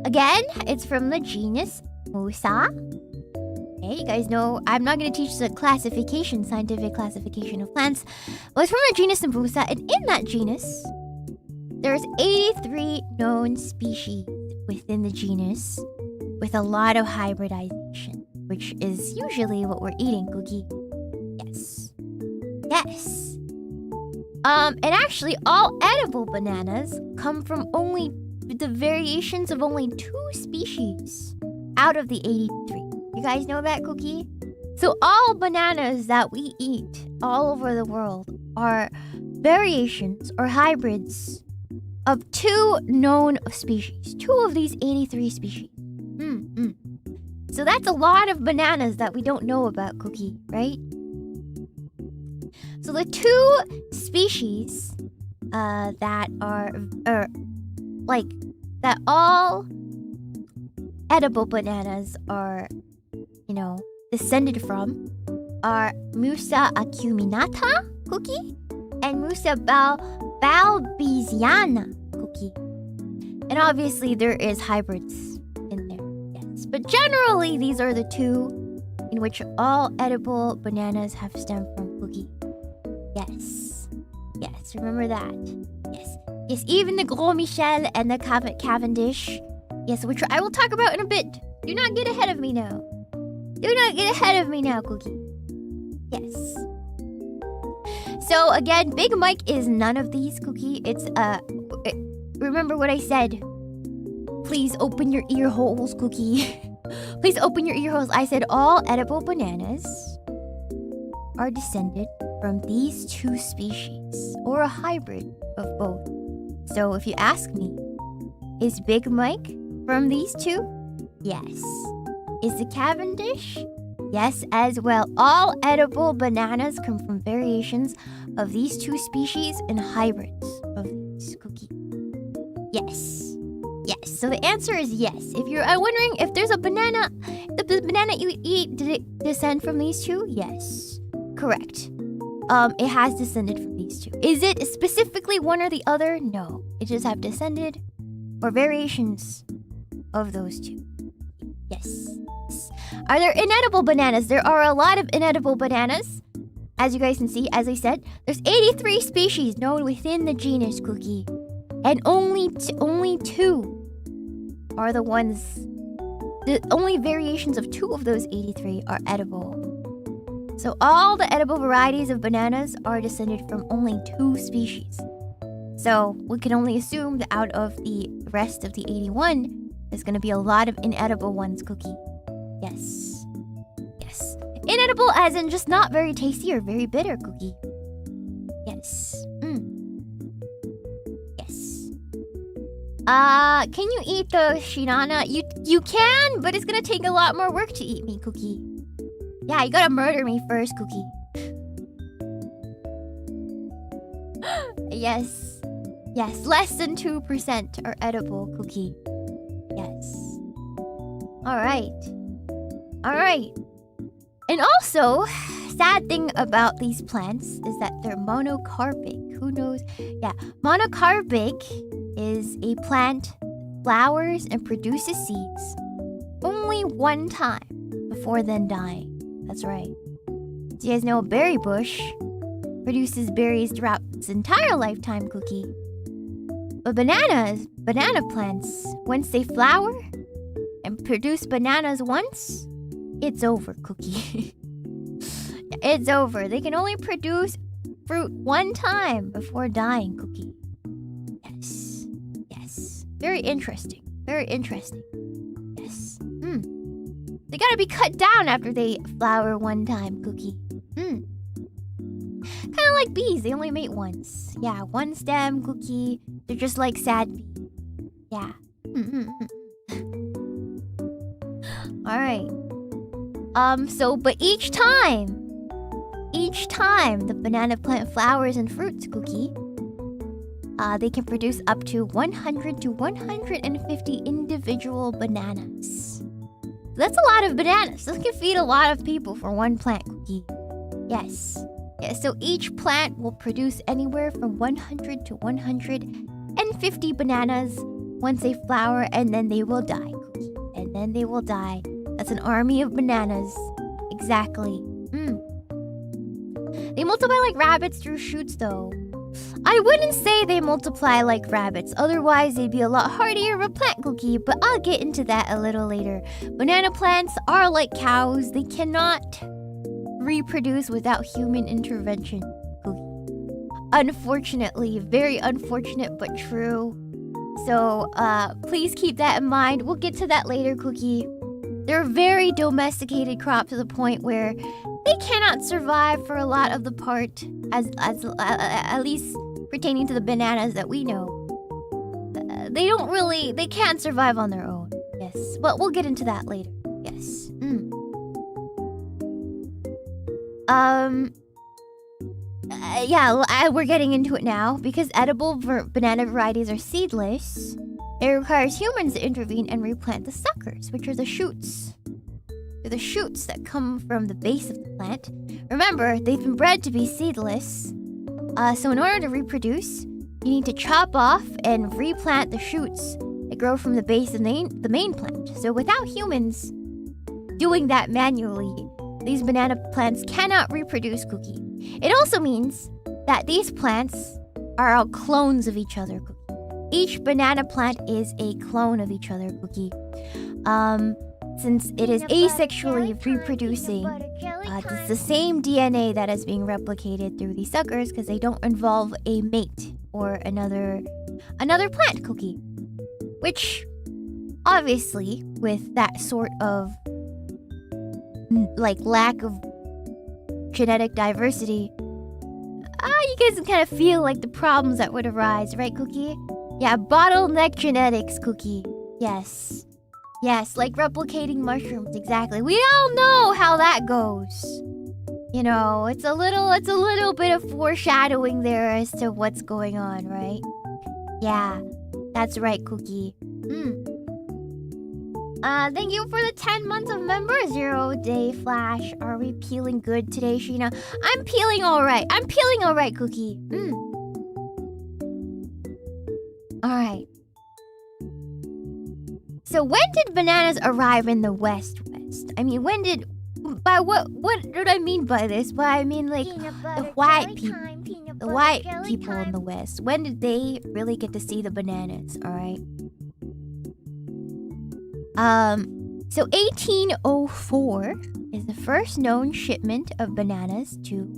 Again, it's from the genus Musa. Okay, you guys know I'm not going to teach the scientific classification of plants, but it's from the genus Musa, and in that genus, there's 83 known species within the genus with a lot of hybridization, which is usually what we're eating, Cookie. Yes. And actually, all edible bananas come from only the variations of only 2 species out of the 83. You guys know that, Cookie? So all bananas that we eat all over the world are variations or hybrids of 2 known species. 2 of these 83 species. So that's a lot of bananas that we don't know about, Cookie, right? So the 2 species that all edible bananas are, descended from are Musa acuminata, Cookie, and Musa balbisiana, Cookie. And obviously there is hybrids in there, yes. But generally these are the 2 in which all edible bananas have stemmed from, Cookie. Yes, remember that. Yes, even the Gros Michel and the Cavendish. Yes, which I will talk about in a bit. Do not get ahead of me now. Cookie. Yes. So again, Big Mike is none of these, Cookie. It's remember what I said. Please open your ear holes, Cookie. Please open your ear holes. I said all edible bananas are descended from these 2 species, or a hybrid of both. So if you ask me, is Big Mike from these 2? Yes. Is the Cavendish? Yes, as well. All edible bananas come from variations of these 2 species and hybrids of these, Cookie. Yes. Yes. So the answer is yes. If you're wondering if there's a banana, the banana you eat, did it descend from these two? Yes. Correct. It has descended from these two. Is it specifically one or the other? No. It just have descended or variations of those two. Yes. Are there inedible bananas? There are a lot of inedible bananas. As you guys can see, as I said, there's 83 species known within the genus Cookie. And only two are the ones... The only variations of 2 of those 83 are edible. So all the edible varieties of bananas are descended from only 2 species. So we can only assume that out of the rest of the 81, there's going to be a lot of inedible ones, Cookie. Yes. Yes. Inedible as in just not very tasty or very bitter, Cookie. Yes. Yes. Can you eat the Shinana? You can, but it's going to take a lot more work to eat me, Cookie. Yeah, you gotta murder me first, Cookie. Yes. Yes, less than 2% are edible, Cookie. Yes. Alright. Alright. And also, sad thing about these plants is that they're monocarpic. Who knows? Yeah, monocarpic is a plant flowers and produces seeds only one time before then dying. That's right. Do you guys know a berry bush produces berries throughout its entire lifetime, Cookie? But banana plants, once they flower and produce bananas once, it's over, Cookie. It's over. They can only produce fruit one time before dying, Cookie. Yes. Yes. Very interesting. Very interesting. Yes. They gotta be cut down after they flower one time, Cookie. Kinda like bees, they only mate once. Yeah, one stem, Cookie. They're just like sad bee. Yeah. Alright. But each time the banana plant flowers and fruits, Cookie, they can produce up to 100 to 150 individual bananas. That's a lot of bananas. This can feed a lot of people for one plant, Cookie. Yes. Yeah, so each plant will produce anywhere from 100 to 150 bananas once they flower, and then they will die, Cookie. And then they will die. That's an army of bananas. Exactly. They multiply like rabbits through shoots, though. I wouldn't say they multiply like rabbits, otherwise they'd be a lot hardier of a plant, Cookie, but I'll get into that a little later. Banana plants are like cows. They cannot reproduce without human intervention, Cookie. Unfortunately, very unfortunate but true. So, please keep that in mind. We'll get to that later, Cookie. They're very domesticated crop to the point where they cannot survive for a lot of the part, at least pertaining to the bananas that we know. They can't survive on their own. Yes, but we'll get into that later. Yes. We're getting into it now. Because edible banana varieties are seedless, it requires humans to intervene and replant the suckers, which are the shoots. They're the shoots that come from the base of the plant. Remember, they've been bred to be seedless. So in order to reproduce, you need to chop off and replant the shoots that grow from the base of the main plant. So without humans doing that manually, these banana plants cannot reproduce, Cookie. It also means that these plants are all clones of each other, Cookie. Each banana plant is a clone of each other, Cookie. Since it is asexually reproducing, it's the same DNA that is being replicated through these suckers because they don't involve a mate or another plant, Cookie. Which, obviously, with that sort of lack of genetic diversity, you guys can kind of feel like the problems that would arise, right, Cookie? Yeah, bottleneck genetics, Cookie. Yes. Yes, like replicating mushrooms, exactly. We all know how that goes. You know, it's a little bit of foreshadowing there as to what's going on, right? Yeah, that's right, Cookie. Thank you for the 10 months of member. 0-day flash. Are we peeling good today, Shiina? I'm peeling alright. Cookie. Alright. So when did bananas arrive in the West? I mean, when did... By what did I mean by this? Well, I mean, like, the white people. The white people in the West. When did they really get to see the bananas? Alright. So 1804 is the first known shipment of bananas to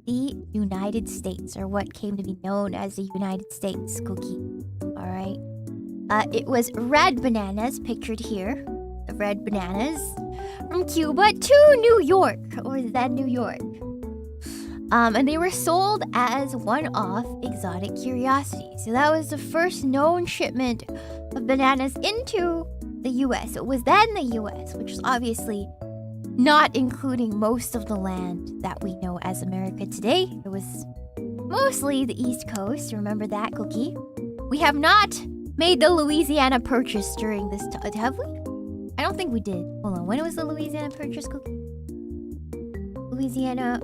the United States, or what came to be known as the United States, Cookie. Alright. It was red bananas, pictured here. The red bananas from Cuba to New York, or then New York. And they were sold as one-off exotic curiosities. So that was the first known shipment of bananas into the US. It was then the US, which is obviously not including most of the land that we know as America today. It was mostly the East Coast. Remember that, Cookie? We have not made the Louisiana Purchase during this time. Have we? I don't think we did. Hold on. When was the Louisiana Purchase, Cookie? Louisiana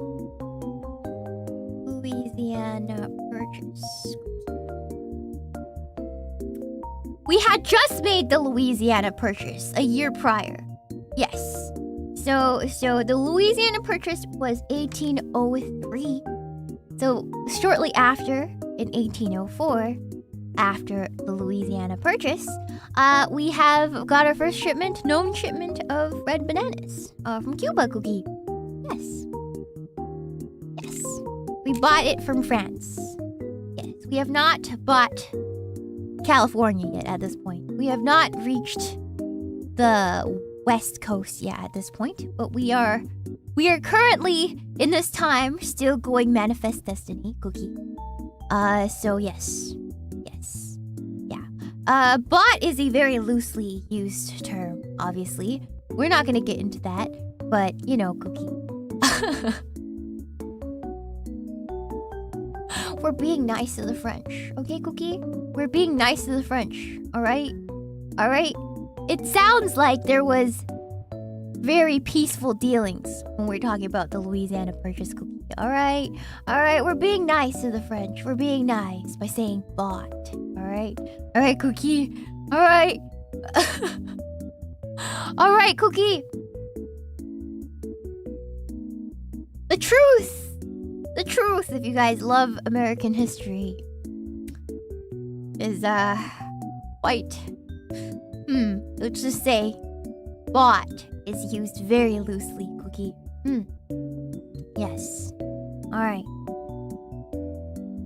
Purchase. We had just made the Louisiana Purchase a year prior. Yes. So the Louisiana Purchase was 1803. So shortly after, in 1804, after the Louisiana Purchase, we have got our first known shipment of red bananas from Cuba, Cookie. Yes. We bought it from France. Yes. We have not bought California yet at this point. We have not reached the West Coast yet at this point, but we are currently in this time still going manifest destiny, Cookie. So yes. Yeah. Bought is a very loosely used term, obviously. We're not gonna get into that, but you know, Cookie. We're being nice to the French, okay, Cookie? We're being nice to the French, alright? Alright? It sounds like there was very peaceful dealings when we're talking about the Louisiana Purchase, Cookie. Alright? Alright, we're being nice to the French. We're being nice by saying bought. Alright? Alright, Cookie. Alright. Alright, Cookie. The truth, if you guys love American history, is, white. Let's just say, bought is used very loosely, Cookie. Yes. Alright.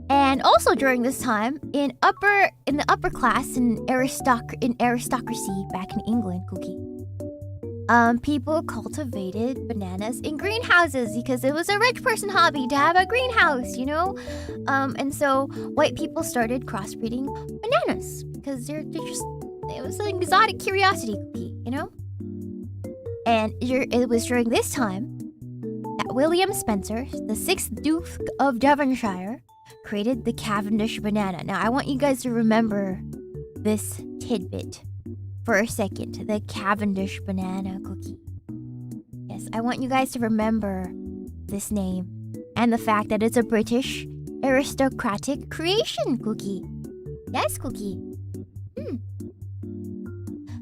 And also during this time, in the upper class, in aristocracy back in England, Cookie, people cultivated bananas in greenhouses because it was a rich person hobby to have a greenhouse, you know? And so white people started crossbreeding bananas because it was an exotic curiosity, Cookie, you know? And it was during this time that William Spencer, the 6th Duke of Devonshire, created the Cavendish banana. Now, I want you guys to remember this tidbit for a second. The Cavendish banana, Cookie. Yes, I want you guys to remember this name and the fact that it's a British aristocratic creation, Cookie. Yes, Cookie.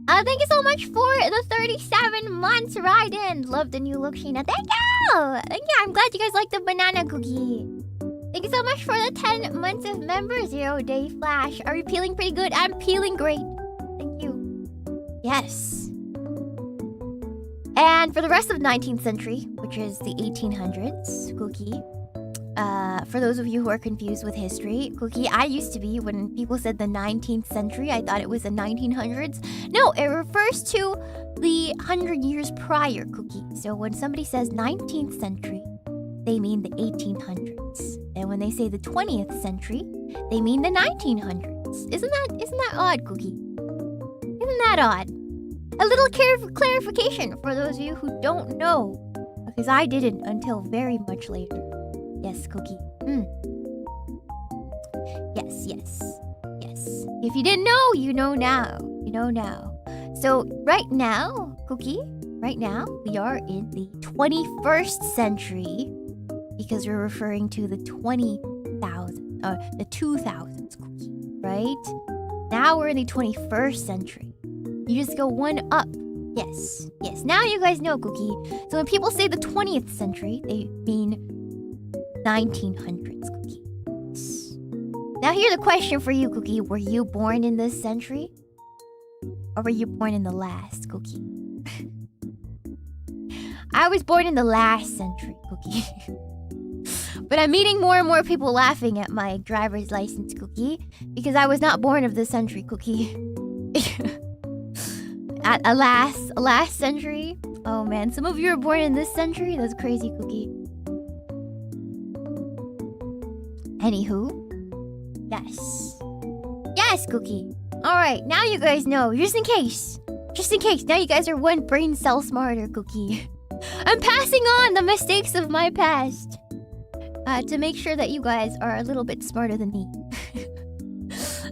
Thank you so much for the 37 months ride-in. Love the new look, Shiina. Thank you! I'm glad you guys like the banana, Cookie. Thank you so much for the 10 months of member. 0-day flash. Are you peeling pretty good? I'm peeling great. Thank you. Yes. And for the rest of the 19th century, which is the 1800s, Cookie, for those of you who are confused with history, Cookie, I used to be, when people said the 19th century, I thought it was the 1900s. No, it refers to the 100 years prior, Cookie. So when somebody says 19th century, they mean the 1800s. And when they say the 20th century, they mean the 1900s. Isn't that odd, Cookie? Isn't that odd? A little clarification for those of you who don't know, because I didn't until very much later. Yes, Cookie. Yes. If you didn't know, you know now. You know now. So right now, Cookie, right now we are in the 21st century because we're referring to the 20,000 or the 2000s, Cookie, right? Now we're in the 21st century. You just go one up. Yes, yes. Now you guys know, Cookie. So when people say the 20th century, they mean 1900s, Cookie. Yes. Now here's a question for you, Cookie. Were you born in this century? Or were you born in the last, Cookie? I was born in the last century, Cookie. But I'm meeting more and more people laughing at my driver's license, Cookie, because I was not born of this century, Cookie. At a last century? Oh man, some of you are born in this century? That's crazy, Cookie. Anywho. Yes. Yes, Cookie. Alright, now you guys know. Just in case. Just in case. Now you guys are one brain cell smarter, Cookie. I'm passing on the mistakes of my past. To make sure that you guys are a little bit smarter than me.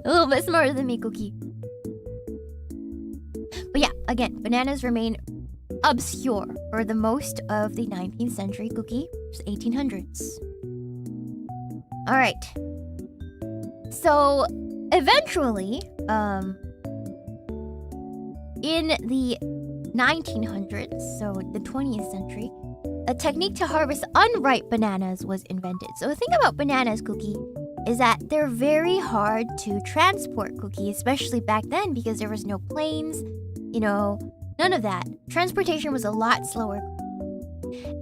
A little bit smarter than me, Cookie. But yeah, again, bananas remain obscure for the most of the 19th century, Cookie. It's 1800s. Alright. So, eventually, in the 1900s, so the 20th century, a technique to harvest unripe bananas was invented. So the thing about bananas, Cookie, is that they're very hard to transport, Cookie, especially back then because there was no planes, you know, none of that. Transportation was a lot slower.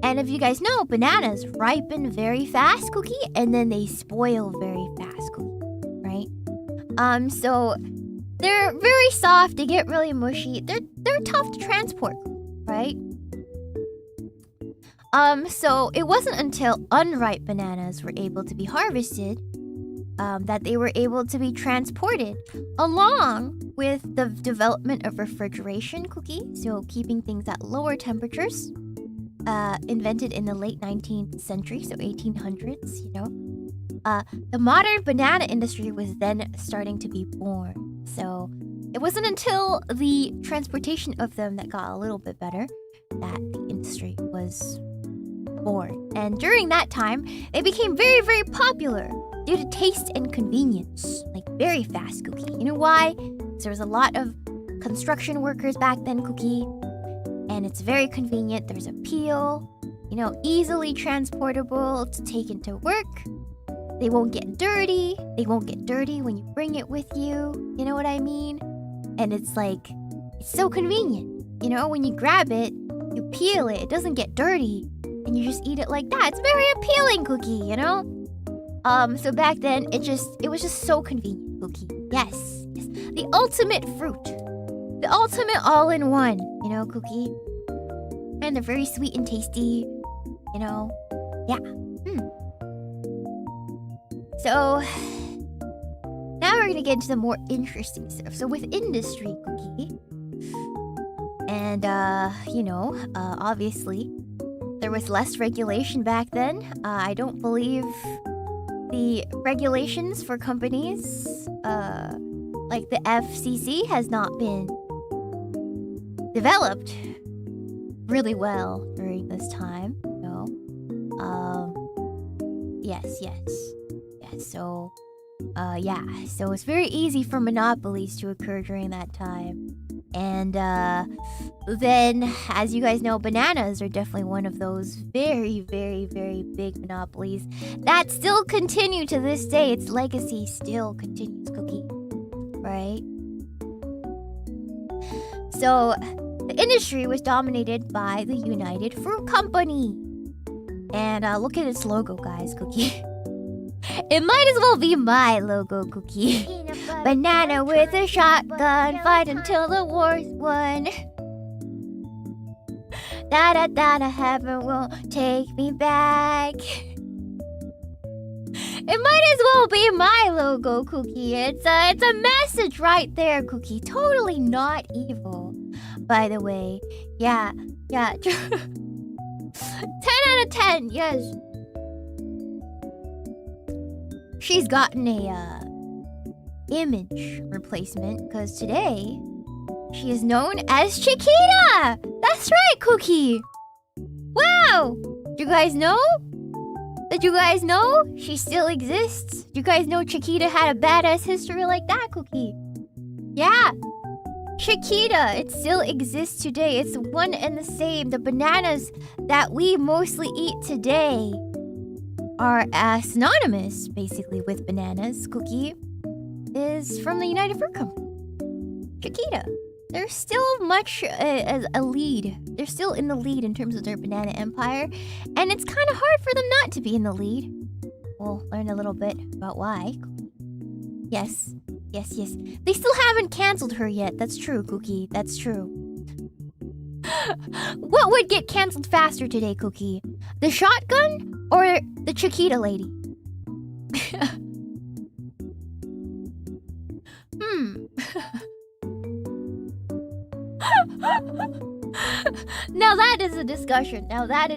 And if you guys know, bananas ripen very fast, Cookie, and then they spoil very fast, Cookie, right? So they're very soft, they get really mushy. They're tough to transport, right? So it wasn't until unripe bananas were able to be harvested that they were able to be transported, along with the development of refrigeration, Cookie, so keeping things at lower temperatures, invented in the late 19th century, so 1800s, you know. The modern banana industry was then starting to be born. So it wasn't until the transportation of them that got a little bit better that the industry was born. And during that time, they became very, very popular due to taste and convenience. Like, very fast, Cookie. You know why? Because there was a lot of construction workers back then, Cookie. And it's very convenient. There's a peel, you know, easily transportable to take into work. They won't get dirty. They won't get dirty when you bring it with you. You know what I mean? And it's like, it's so convenient. You know, when you grab it, you peel it. It doesn't get dirty. And you just eat it like that. It's very appealing, Cookie, you know? So back then, it was just so convenient, Cookie. Yes, yes. The ultimate fruit. The ultimate all-in-one, you know, Cookie? And they're very sweet and tasty, you know? Yeah. So, now we're gonna get into the more interesting stuff. So with industry, Cookie, and, you know, obviously, there was less regulation back then. I don't believe the regulations for companies, like the FCC, has not been developed really well during this time, you know. Yes. So, yeah. So it's very easy for monopolies to occur during that time. And then, as you guys know, bananas are definitely one of those very, very, very big monopolies that still continue to this day. Its legacy still continues, Cookie. Right? So, the industry was dominated by the United Fruit Company. And look at its logo, guys, Cookie. It might as well be my logo, Cookie. Banana with a shotgun, fight until the war's won. Da-da-da-da, heaven won't take me back. It might as well be my logo, Cookie. It's a message right there, Cookie. Totally not evil, by the way. Yeah. 10 out of 10, yes. She's gotten a image replacement because today She is known as Chiquita! That's right, Cookie! Wow! Do you guys know? Did you guys know she still exists? Do you guys know Chiquita had a badass history like that, Cookie? Yeah! Chiquita, it still exists today. It's one and the same. The bananas that we mostly eat today are synonymous, basically, with bananas. Cookie is from the United Fruit Company. Chiquita. They're still much as a lead. They're still in the lead in terms of their banana empire. And it's kind of hard for them not to be in the lead. We'll learn a little bit about why. Yes. Yes, yes. They still haven't canceled her yet. That's true, Cookie. That's true. What would get canceled faster today, Cookie? The shotgun or the Chiquita lady? Now that is a discussion. That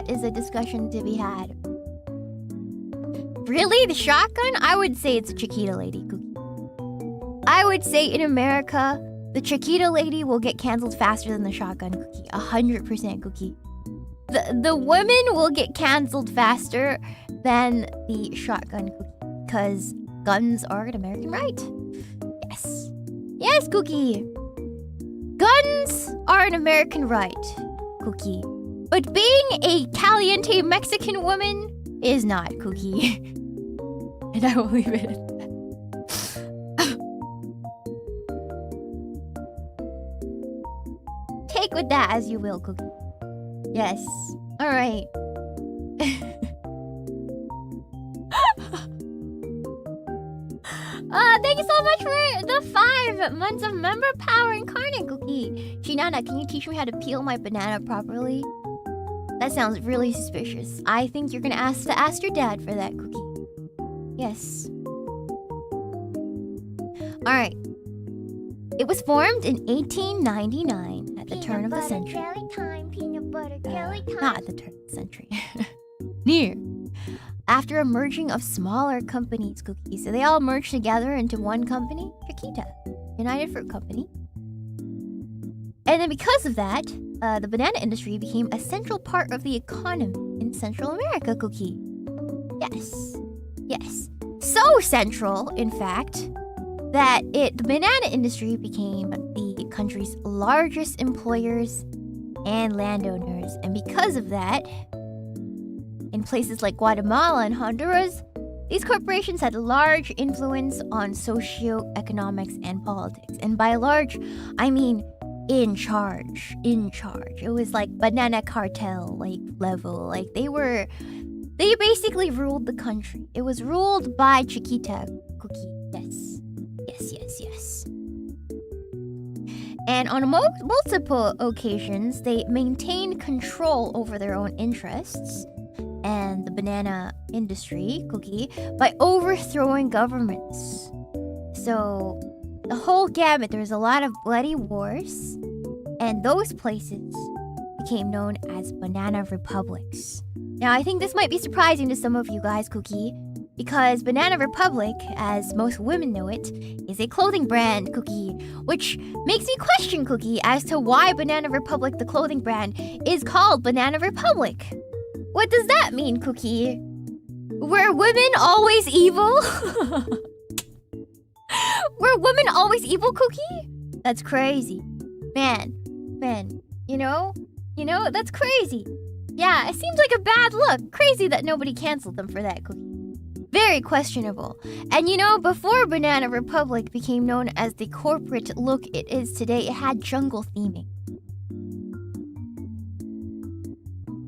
is a discussion to be had. Really? The shotgun? I would say it's a Chiquita lady, Cookie. I would say in America, the Chiquita lady will get canceled faster than the shotgun, Cookie. 100%, Cookie. The women will get canceled faster than the shotgun, Cookie. Because guns are an American right. Yes. Yes, Cookie. Guns are an American right, Cookie. But being a caliente Mexican woman is not, Cookie. And I will leave it at that. Take with that as you will, Cookie. Yes. Alright. Thank you so much for the 5 months of member power incarnate, Cookie. Shinana, can you teach me how to peel my banana properly? That sounds really suspicious. I think you're gonna ask your dad for that, Cookie. Yes. Alright. It was formed in 1899 at the turn of the century. Jelly time, peanut butter jelly time. Not at the turn of the century. Near. After a merging of smaller companies, Cookie. So they all merged together into one company, Chiquita, United Fruit Company. And then because of that, the banana industry became a central part of the economy in Central America, Cookie. Yes. Yes. So central, in fact, that the banana industry became the country's largest employers and landowners. And because of that, in places like Guatemala and Honduras, these corporations had large influence on socio-economics and politics. And by large, I mean in charge. It was like banana cartel level. Like they basically ruled the country. It was ruled by Chiquita, Cookie. Yes. Yes. And on multiple occasions, they maintained control over their own interests and the banana industry, Cookie, by overthrowing governments. So the whole gamut, there was a lot of bloody wars, and those places became known as banana republics. Now, I think this might be surprising to some of you guys, Cookie, because Banana Republic, as most women know it, is a clothing brand, Cookie, which makes me question, Cookie, as to why Banana Republic, the clothing brand, is called Banana Republic. What does that mean, Cookie? Were women always evil? Were women always evil, Cookie? That's crazy. Man, you know, that's crazy. Yeah, it seems like a bad look. Crazy that nobody canceled them for that, Cookie. Very questionable. And before Banana Republic became known as the corporate look it is today, it had jungle theming.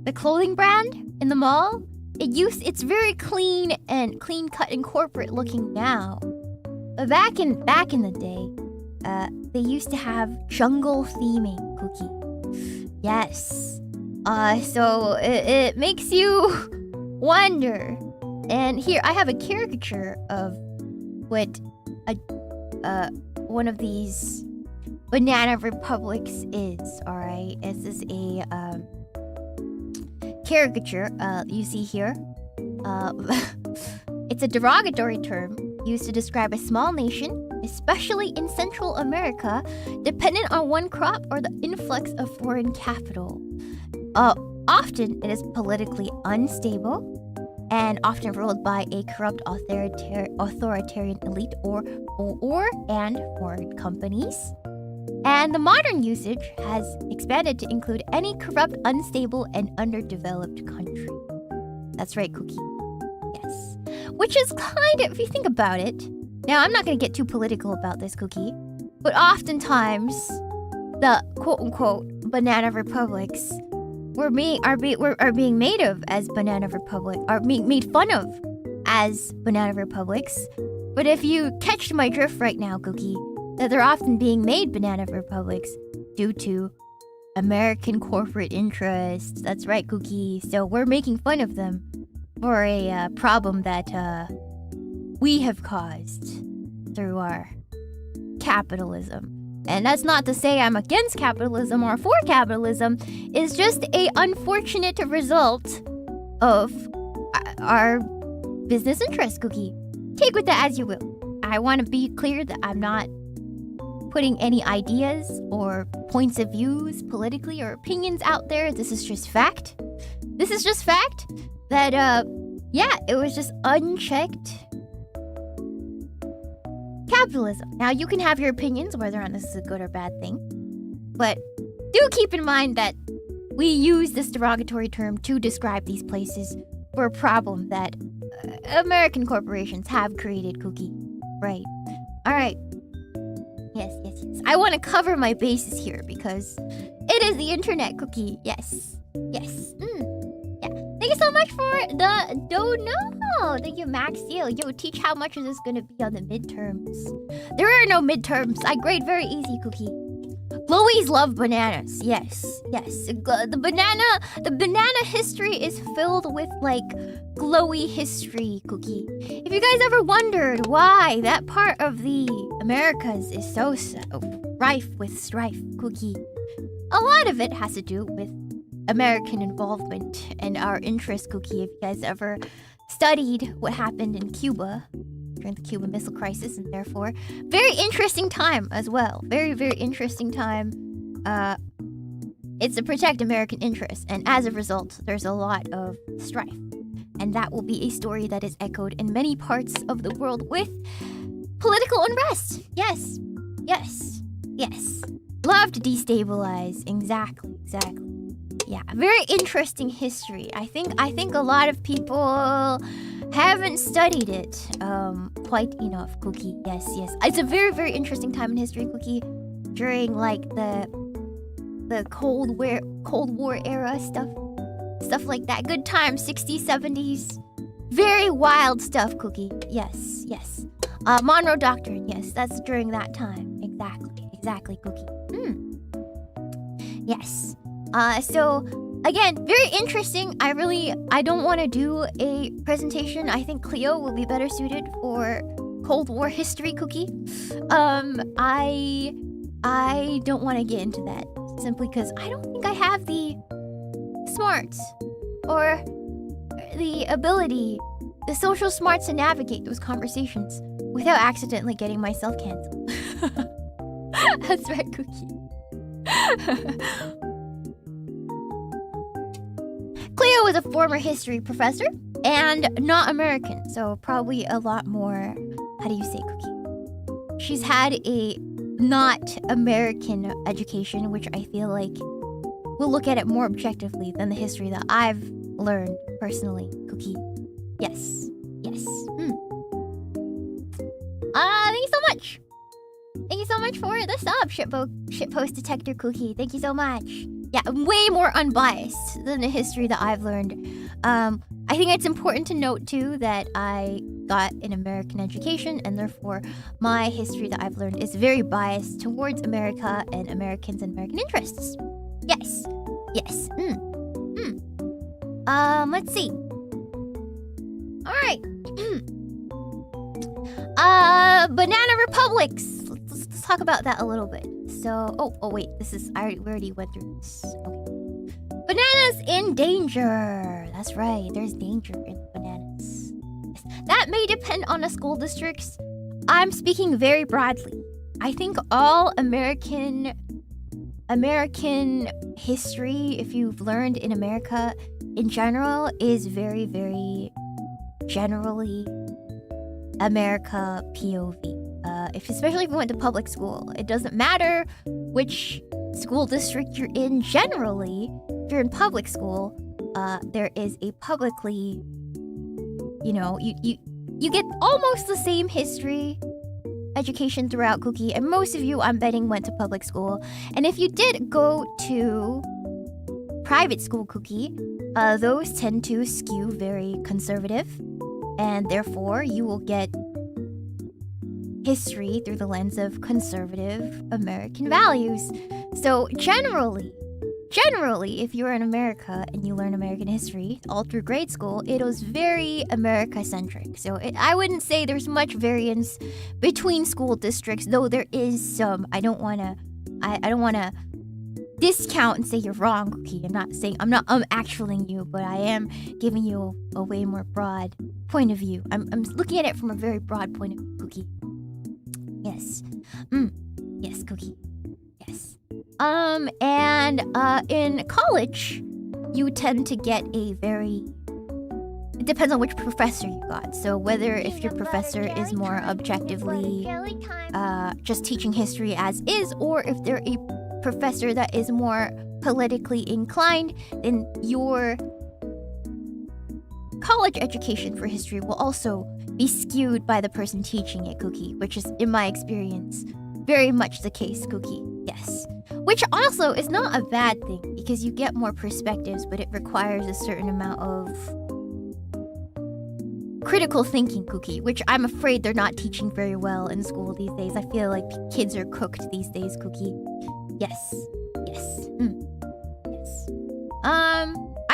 The clothing brand in the mall, it's very clean cut and corporate looking now. But back in the day, they used to have jungle theming, Cookie. Yes. So it makes you wonder. And here I have a caricature of what one of these Banana Republics is. All right, this is a caricature. You see here. It's a derogatory term used to describe a small nation especially in Central America, dependent on one crop or the influx of foreign capital. Often it is politically unstable and often ruled by a corrupt authoritarian elite or foreign companies. And the modern usage has expanded to include any corrupt, unstable, and underdeveloped country. That's right, Cookie. Yes. Which is kind of, if you think about it, now I'm not going to get too political about this, Cookie, but oftentimes the quote-unquote banana republics are being made of as banana republic, are being made fun of as banana republics. But if you catch my drift right now, Cookie, that they're often being made banana republics due to American corporate interests. That's right, Cookie. So we're making fun of them for a problem that we have caused through our capitalism. And that's not to say I'm against capitalism or for capitalism. It's just a unfortunate result of our business interest, Cookie. Take with that as you will. I want to be clear that I'm not putting any ideas or points of views politically or opinions out there. This is just fact. This is just fact that, it was just unchecked capitalism. Now, you can have your opinions whether or not this is a good or bad thing, but do keep in mind that we use this derogatory term to describe these places for a problem that American corporations have created, Cookie. Right. All right. Yes. I want to cover my bases here because it is the internet, Cookie. Yes. Yeah. Thank you so much for the dono. Thank you, Max Seal. Yo, teach how much is this going to be on the midterms? There are no midterms. I grade very easy, Cookie. Glowies love bananas. Yes. The banana history is filled with, like, glowy history, Cookie. If you guys ever wondered why that part of the Americas is so rife with strife, Cookie, a lot of it has to do with American involvement and our interest, Cookie. If you guys ever studied what happened in Cuba during the Cuban Missile Crisis, and therefore, very interesting time as well. Very, very interesting time. It's to protect American interests, and as a result, there's a lot of strife. And that will be a story that is echoed in many parts of the world with political unrest. Yes. Love to destabilize. Exactly. Yeah, very interesting history. I think a lot of people haven't studied it quite enough, Cookie. Yes. It's a very, very interesting time in history, Cookie. During like the Cold War era stuff like that. Good times, 60s, 70s. Very wild stuff, Cookie. Yes. Monroe Doctrine. Yes, that's during that time. Exactly, Cookie. Yes. So again, very interesting. I don't want to do a presentation. I think Cleo will be better suited for Cold War history, Cookie. I don't want to get into that simply because I don't think I have the smarts or the ability, the social smarts to navigate those conversations without accidentally getting myself canceled. That's right, Cookie. Cleo is a former history professor and not American, so probably a lot more, how do you say, Cookie? She's had a not American education, which I feel like will look at it more objectively than the history that I've learned personally, Cookie. Yes. Thank you so much. Thank you so much for the sub, shitpost detector, Cookie. Thank you so much. Yeah, I'm way more unbiased than the history that I've learned. I think it's important to note, too, that I got an American education, and therefore my history that I've learned is very biased towards America and Americans and American interests. Yes. Let's see. All right. Banana republics. Let's talk about that a little bit. So, oh wait, we already went through this. Okay. Bananas in danger. That's right, there's danger in bananas. That may depend on the school districts. I'm speaking very broadly. I think all American history, if you've learned in America in general, is very, very generally America POV. Especially if you went to public school, it doesn't matter which school district you're in. Generally, if you're in public school, there is a publicly, you get almost the same history education throughout, Cookie, and most of you, I'm betting, went to public school. And if you did go to private school, Cookie, those tend to skew very conservative, and therefore you will get history through the lens of conservative American values. So generally, if you're in America and you learn American history all through grade school, it was very America-centric. So I wouldn't say there's much variance between school districts, though there is some. I don't want to discount and say you're wrong, Cookie. I'm not actualing you, but I am giving you a way more broad point of view. I'm looking at it from a very broad point of view, Cookie. Yes. Yes, Cookie. Yes. And in college, you tend to get it depends on which professor you got. So whether if your professor is more objectively just teaching history as is, or if they're a professor that is more politically inclined, then your college education for history will also be skewed by the person teaching it, Cookie, which is, in my experience, very much the case, Cookie. Yes. Which also is not a bad thing, because you get more perspectives, but it requires a certain amount of critical thinking, Cookie, which I'm afraid they're not teaching very well in school these days. I feel like kids are cooked these days, Cookie. Yes. Yes. Yes.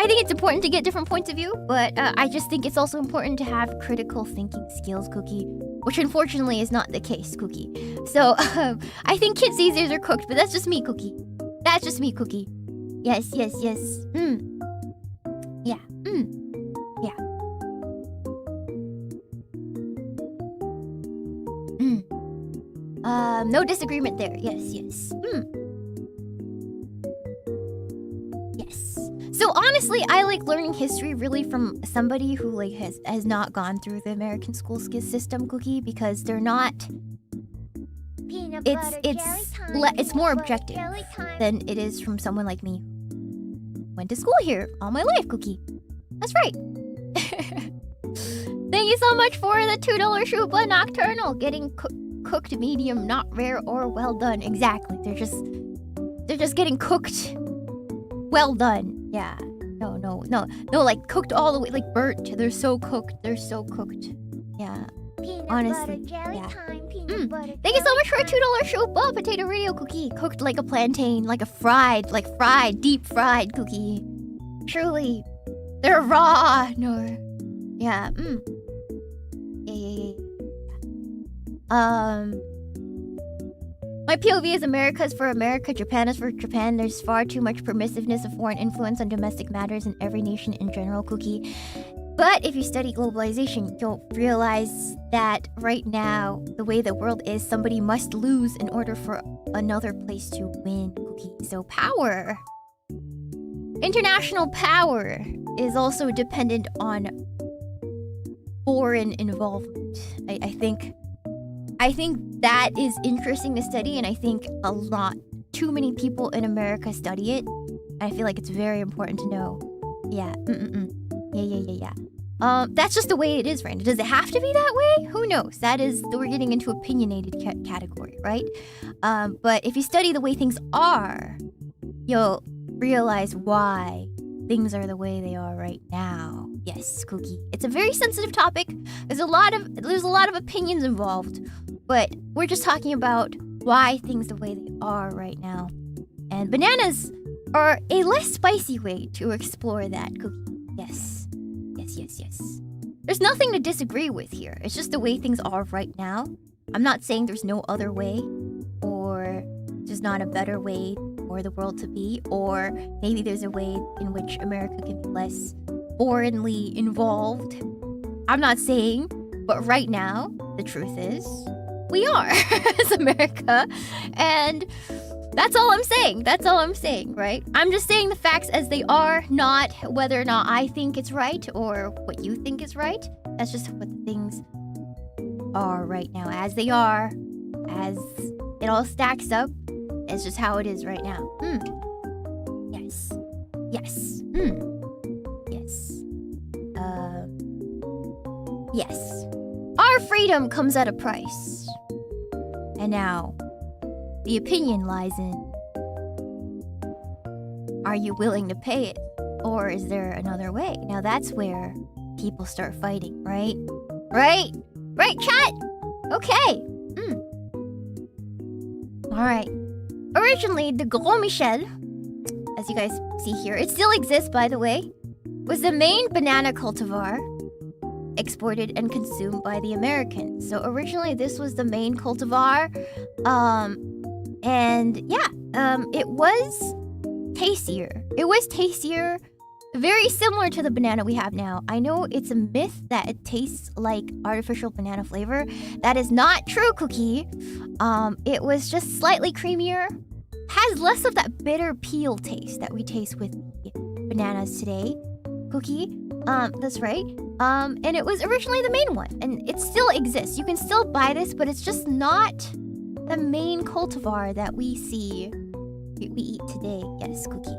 I think it's important to get different points of view, but I just think it's also important to have critical thinking skills, Cookie, which unfortunately is not the case, Cookie. So I think kids these days are cooked, but that's just me, Cookie. That's just me, Cookie. Yes, yes, yes. Yeah. Yeah. No disagreement there. Yes, yes. Yes. So honestly, I like learning history really from somebody who like has not gone through the American school system, Cookie, because they're not. It's more objective than it is from someone like me. Went to school here all my life, Cookie. That's right. Thank you so much for the $2 Shupa Nocturnal. Getting cooked medium, not rare or well done. Exactly. They're just getting cooked well done. Yeah. No, like cooked all the way, like burnt. They're so cooked. Yeah. Honestly. Yeah. Thank you so much for a $2 Shupa Potato Radio Cookie. Cooked like a plantain, like deep fried cookie. Truly. They're raw. No. Yeah. Yeah. My POV is America is for America, Japan is for Japan. There's far too much permissiveness of foreign influence on domestic matters in every nation in general, Cookie. But if you study globalization, you'll realize that right now, the way the world is, somebody must lose in order for another place to win, Cookie. So power. International power is also dependent on foreign involvement. I think that is interesting to study, and I think too many people in America study it. I feel like it's very important to know. Yeah. Yeah. That's just the way it is right now. Does it have to be that way? Who knows? We're getting into opinionated category, right? But if you study the way things are, you'll realize why things are the way they are right now. Yes, Cookie. It's a very sensitive topic. There's a lot of opinions involved, but we're just talking about why things the way they are right now. And bananas are a less spicy way to explore that, Cookie. Yes. There's nothing to disagree with here. It's just the way things are right now. I'm not saying there's no other way, or there's not a better way for the world to be, or maybe there's a way in which America can be less foreignly involved. I'm not saying, but right now, the truth is, we are as America. And that's all I'm saying. That's all I'm saying, right? I'm just saying the facts as they are, not whether or not I think it's right or what you think is right. That's just what the things are right now, as they are, as it all stacks up. It's just how it is right now. Yes. Yes. Yes. Yes. Our freedom comes at a price. And now, the opinion lies in, are you willing to pay it? Or is there another way? Now that's where people start fighting, right? Right? Right, chat? Okay. Alright. Originally, the Gros Michel, as you guys see here, it still exists by the way, was the main banana cultivar exported and consumed by the Americans. So originally this was the main cultivar. It was tastier. It was tastier, very similar to the banana we have now. I know it's a myth that it tastes like artificial banana flavor. That is not true, Cookie. It was just slightly creamier. Has less of that bitter peel taste that we taste with bananas today, Cookie. That's right. And it was originally the main one, and it still exists. You can still buy this, but it's just not the main cultivar that we eat today. Yes, Cookie.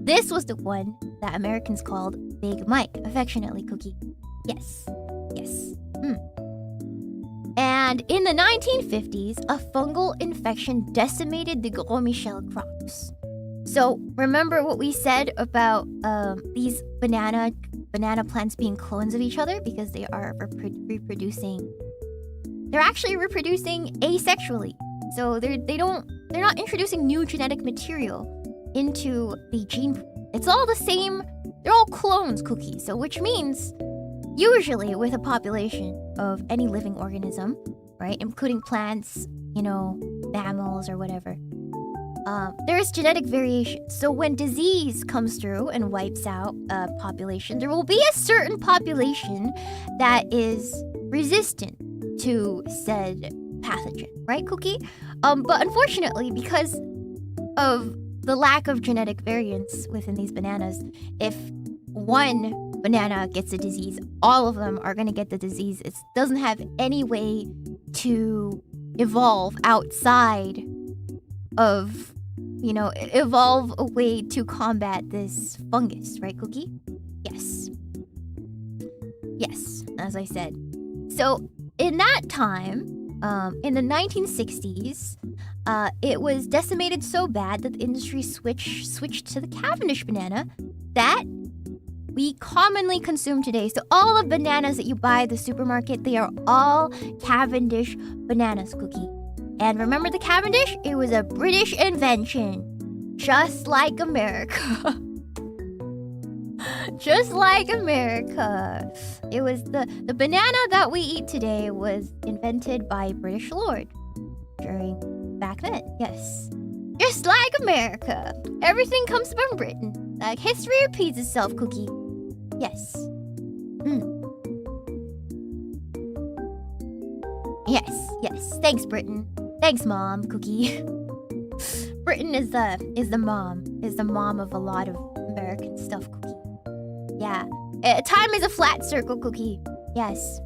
This was the one that Americans called Big Mike, affectionately, Cookie. Yes. Yes. And in the 1950s, a fungal infection decimated the Gros Michel crops. So remember what we said about these banana plants being clones of each other because they are reproducing. They're actually reproducing asexually. So they're not introducing new genetic material into the gene pool. It's all the same. They're all clones, Cookie. So which means usually with a population of any living organism, right, including plants, mammals or whatever, there is genetic variation. So when disease comes through and wipes out a population, there will be a certain population that is resistant to said pathogen, right, Cookie? But unfortunately, because of the lack of genetic variance within these bananas, if one banana gets a disease, all of them are going to get the disease. It doesn't have any way to evolve outside of, evolve a way to combat this fungus, right, Cookie? Yes. Yes, as I said. So in that time, in the 1960s, it was decimated so bad that the industry switched to the Cavendish banana that we commonly consume today. So all the bananas that you buy at the supermarket, they are all Cavendish bananas, Cookie. And remember the Cavendish? It was a British invention, just like America. Just like America. It was the banana that we eat today was invented by a British lord back then. Yes. Just like America. Everything comes from Britain. Like history repeats itself, Cookie. Yes. Yes. Thanks, Britain. Thanks, Mom, Cookie. Britain is the mom of a lot of American stuff, Cookie. Yeah. Time is a flat circle, Cookie. Yes.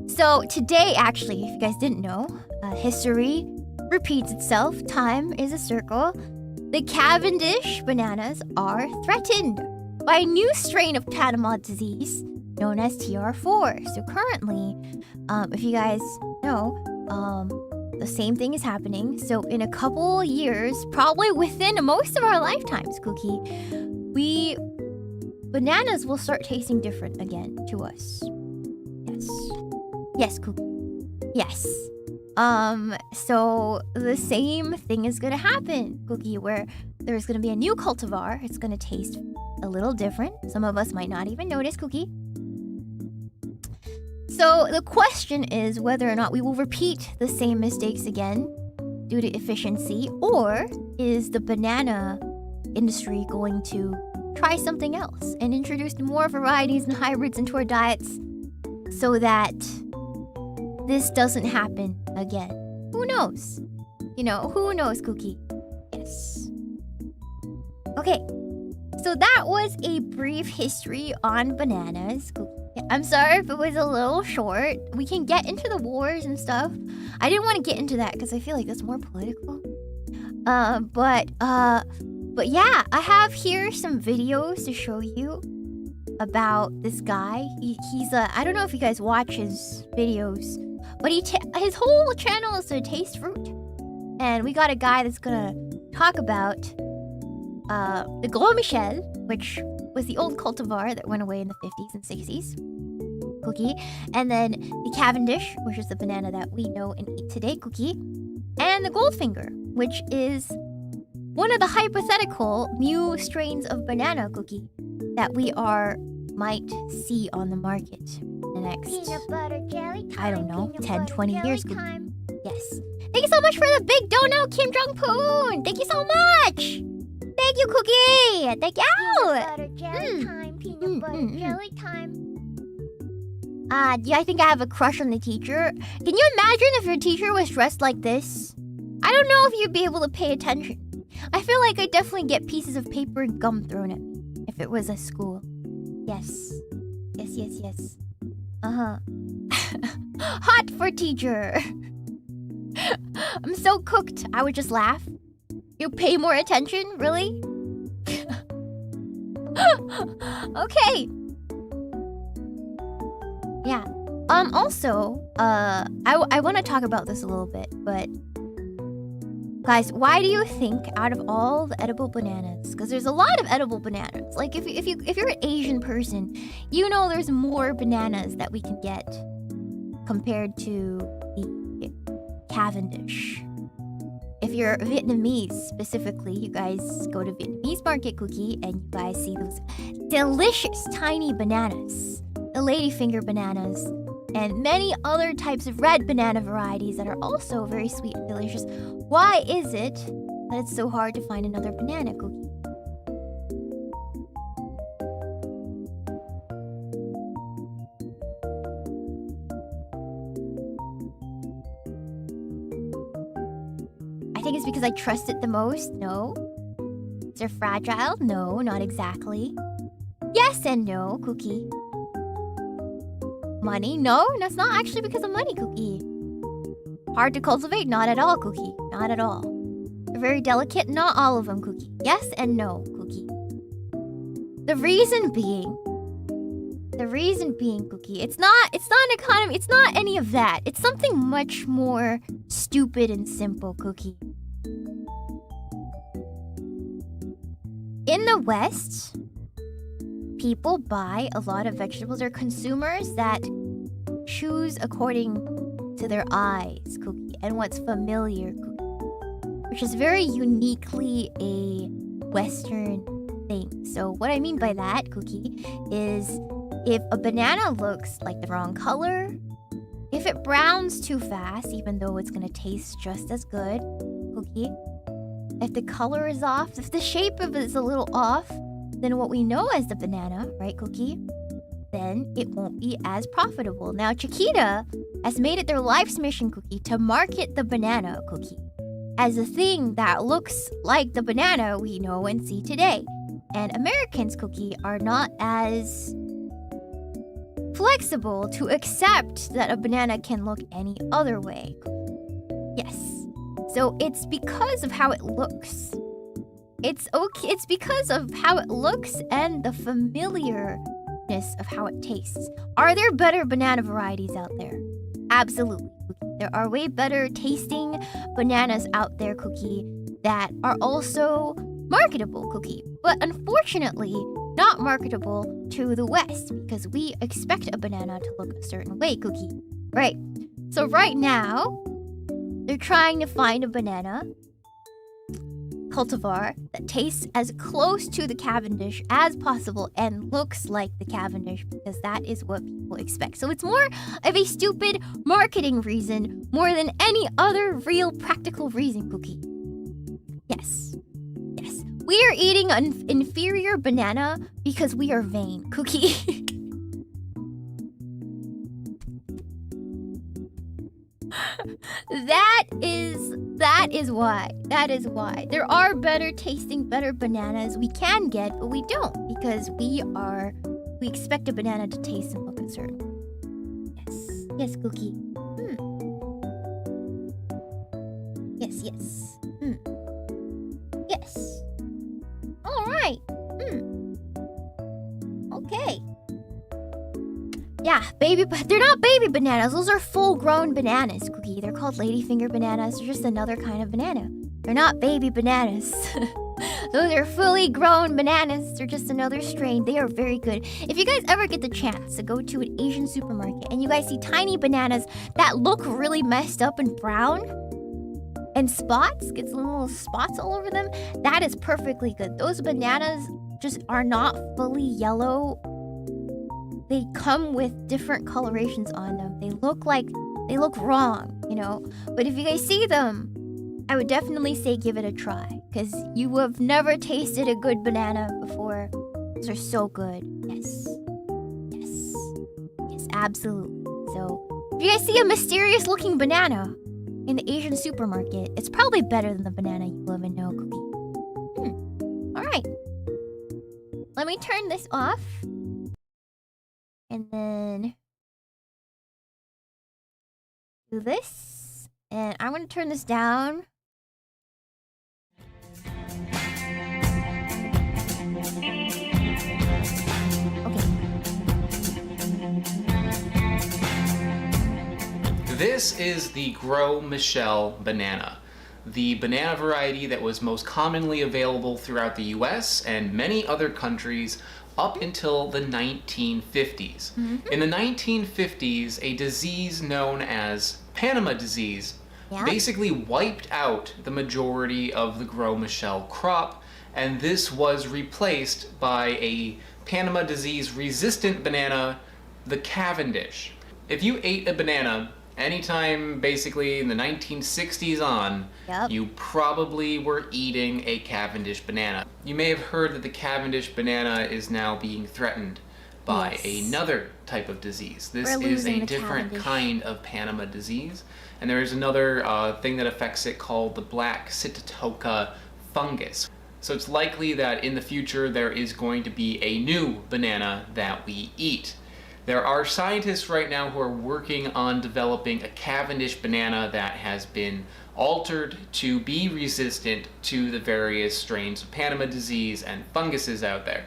So today, actually, if you guys didn't know, history repeats itself. Time is a circle. The Cavendish bananas are threatened by a new strain of Panama disease known as TR4. So currently, if you guys know, the same thing is happening. So in a couple years, probably within most of our lifetimes, Cookie, bananas will start tasting different again to us. Yes, Cookie. Yes. So the same thing is gonna happen, Cookie, where there's gonna be a new cultivar. It's gonna taste a little different. Some of us might not even notice, Cookie. So the question is whether or not we will repeat the same mistakes again due to efficiency, or is the banana industry going to try something else and introduce more varieties and hybrids into our diets so that this doesn't happen again. Who knows? You know, who knows, Cookie? Yes. Okay, so that was a brief history on bananas. I'm sorry if it was a little short. We can get into the wars and stuff. I didn't want to get into that because I feel like that's more political. But yeah, I have here some videos to show you about this guy. He's I don't know if you guys watch his videos, but his whole channel is to taste fruit. And we got a guy that's gonna talk about the Gros Michel, which was the old cultivar that went away in the 50s and 60s. Cookie. And then the Cavendish, which is the banana that we know and eat today, Cookie. And the Goldfinger, which is one of the hypothetical new strains of banana, Cookie, that we might see on the market in the next, Peanut butter jelly time. I don't know, Peanut 10, butter 20 jelly years, Cookie. time. Yes. Thank you so much for the big dono, Kim Jong-poon. Thank you so much. Thank you, Cookie. Thank you. Peanut butter jelly time. Peanut butter jelly time. Yeah, I think I have a crush on the teacher. Can you imagine if your teacher was dressed like this? I don't know if you'd be able to pay attention. I feel like I'd definitely get pieces of paper and gum thrown at me if it was a school. Yes. Yes. Uh-huh. Hot for teacher. I'm so cooked. I would just laugh. You pay more attention? Really? Okay. Yeah. Also, I want to talk about this a little bit, but guys, why do you think out of all the edible bananas, because there's a lot of edible bananas. Like if you're an Asian person, you know there's more bananas that we can get compared to the Cavendish. If you're Vietnamese specifically, you guys go to Vietnamese market, Cookie, and you guys see those delicious tiny bananas, the ladyfinger bananas, and many other types of red banana varieties that are also very sweet and delicious. Why is it that it's so hard to find another banana, Cookie? I think it's because I trust it the most. No. Is it fragile? No, not exactly. Yes and no, Cookie. Money? No, that's not actually because of money, Cookie. Hard to cultivate? Not at all, Cookie. Not at all. They're very delicate? Not all of them, Cookie. Yes and no, Cookie. The reason being, Cookie, it's not an economy, it's not any of that. It's something much more stupid and simple, Cookie. In the West, people buy a lot of vegetables, or consumers that choose according to their eyes, Cookie, and what's familiar, Cookie, which is very uniquely a Western thing. So what I mean by that, Cookie, is if a banana looks like the wrong color, if it browns too fast, even though it's gonna taste just as good, Cookie, if the color is off, if the shape of it is a little off than what we know as the banana, right, Cookie, then it won't be as profitable. Now, Chiquita has made it their life's mission, Cookie, to market the banana, Cookie, as a thing that looks like the banana we know and see today. And Americans, Cookie, are not as flexible to accept that a banana can look any other way. Yes. So it's because of how it looks. It's because of how it looks and the familiarness of how it tastes. Are there better banana varieties out there? Absolutely, Cookie. There are way better tasting bananas out there, Cookie, that are also marketable, Cookie. But unfortunately, not marketable to the West, because we expect a banana to look a certain way, Cookie. Right. So right now, they're trying to find a banana cultivar that tastes as close to the Cavendish as possible and looks like the Cavendish, because that is what people expect. So it's more of a stupid marketing reason more than any other real practical reason, Cookie. Yes. Yes. We are eating an inferior banana because we are vain, Cookie. That is why. That is why. There are better tasting, better bananas we can get, but we don't because we expect a banana to taste and look a certain. Yes. Yes, Cookie. Yes, yes. Yes. All right. Okay. Yeah, but they're not baby bananas. Those are full-grown bananas, Cookie. They're called ladyfinger bananas. They're just another kind of banana. They're not baby bananas. Those are fully grown bananas. They're just another strain. They are very good. If you guys ever get the chance to go to an Asian supermarket and you guys see tiny bananas that look really messed up and brown and spots, gets little spots all over them, that is perfectly good. Those bananas just are not fully yellow. They come with different colorations on them. They look wrong, you know? But if you guys see them, I would definitely say give it a try. Because you have never tasted a good banana before. Those are so good. Yes. Yes. Yes, absolutely. So, if you guys see a mysterious looking banana in the Asian supermarket, it's probably better than the banana you love and know, Cookie. Alright. Let me turn this off. And then do this. And I'm going to turn this down. Okay. This is the Gros Michel banana, the banana variety that was most commonly available throughout the US and many other countries up until the 1950s. In the 1950s, a disease known as Panama disease basically wiped out the majority of the Gros Michel crop, and this was replaced by a Panama disease resistant banana, the Cavendish. If you ate a banana anytime basically in the 1960s on, you probably were eating a Cavendish banana. You may have heard that the Cavendish banana is now being threatened by another type of disease. This is a different kind of Panama disease, and there is another thing that affects it called the backseating fungus. So it's likely that in the future there is going to be a new banana that we eat. There are scientists right now who are working on developing a Cavendish banana that has been altered to be resistant to the various strains of Panama disease and funguses out there.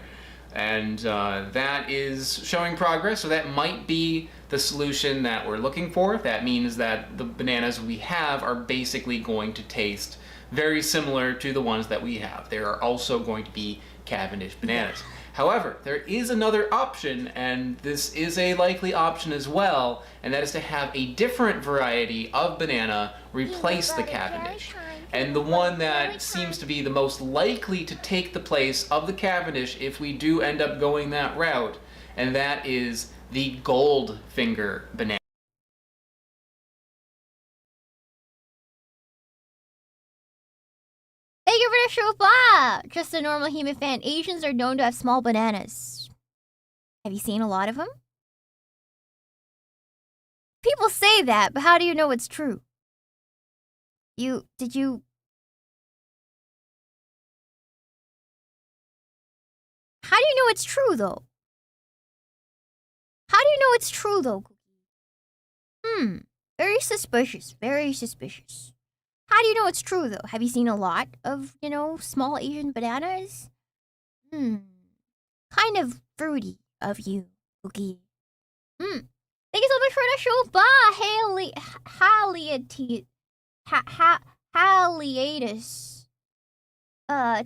And that is showing progress, so that might be the solution that we're looking for. That means that the bananas we have are basically going to taste very similar to the ones that we have. There are also going to be Cavendish bananas. However, there is another option, and this is a likely option as well, and that is to have a different variety of banana replace the Cavendish. And the one that seems to be the most likely to take the place of the Cavendish if we do end up going that route, and that is the Goldfinger banana. Thank you for the show, Bob! Just a normal human fan. Asians are known to have small bananas. Have you seen a lot of them? People say that, but how do you know it's true? Did you... How do you know it's true, though? How do you know it's true, though? Very suspicious. Very suspicious. How do you know it's true, though? Have you seen a lot of, small Asian bananas? Kind of fruity of you, Cookie. Thank you so much for the show. Bye, Haliatus.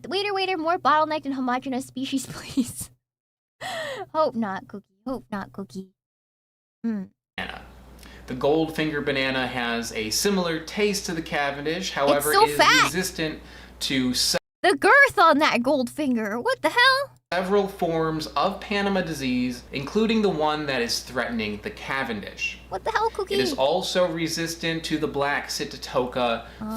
Waiter, more bottlenecked and homogeneous species, please. Hope not, Cookie. Hope not, Cookie. The Goldfinger banana has a similar taste to the Cavendish, however, so it is fat. resistant to the girth on that Goldfinger. What the hell? Several forms of Panama disease, including the one that is threatening the Cavendish. What the hell, Cookie? It is also resistant to the backseating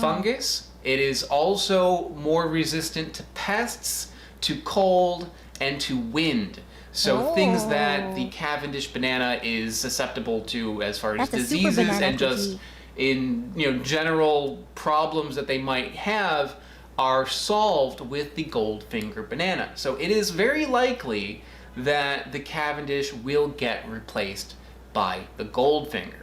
fungus. It is also more resistant to pests, to cold, and to wind. So things that the Cavendish banana is susceptible to as far as diseases and just in general problems that they might have are solved with the Goldfinger banana. So it is very likely that the Cavendish will get replaced by the Goldfinger.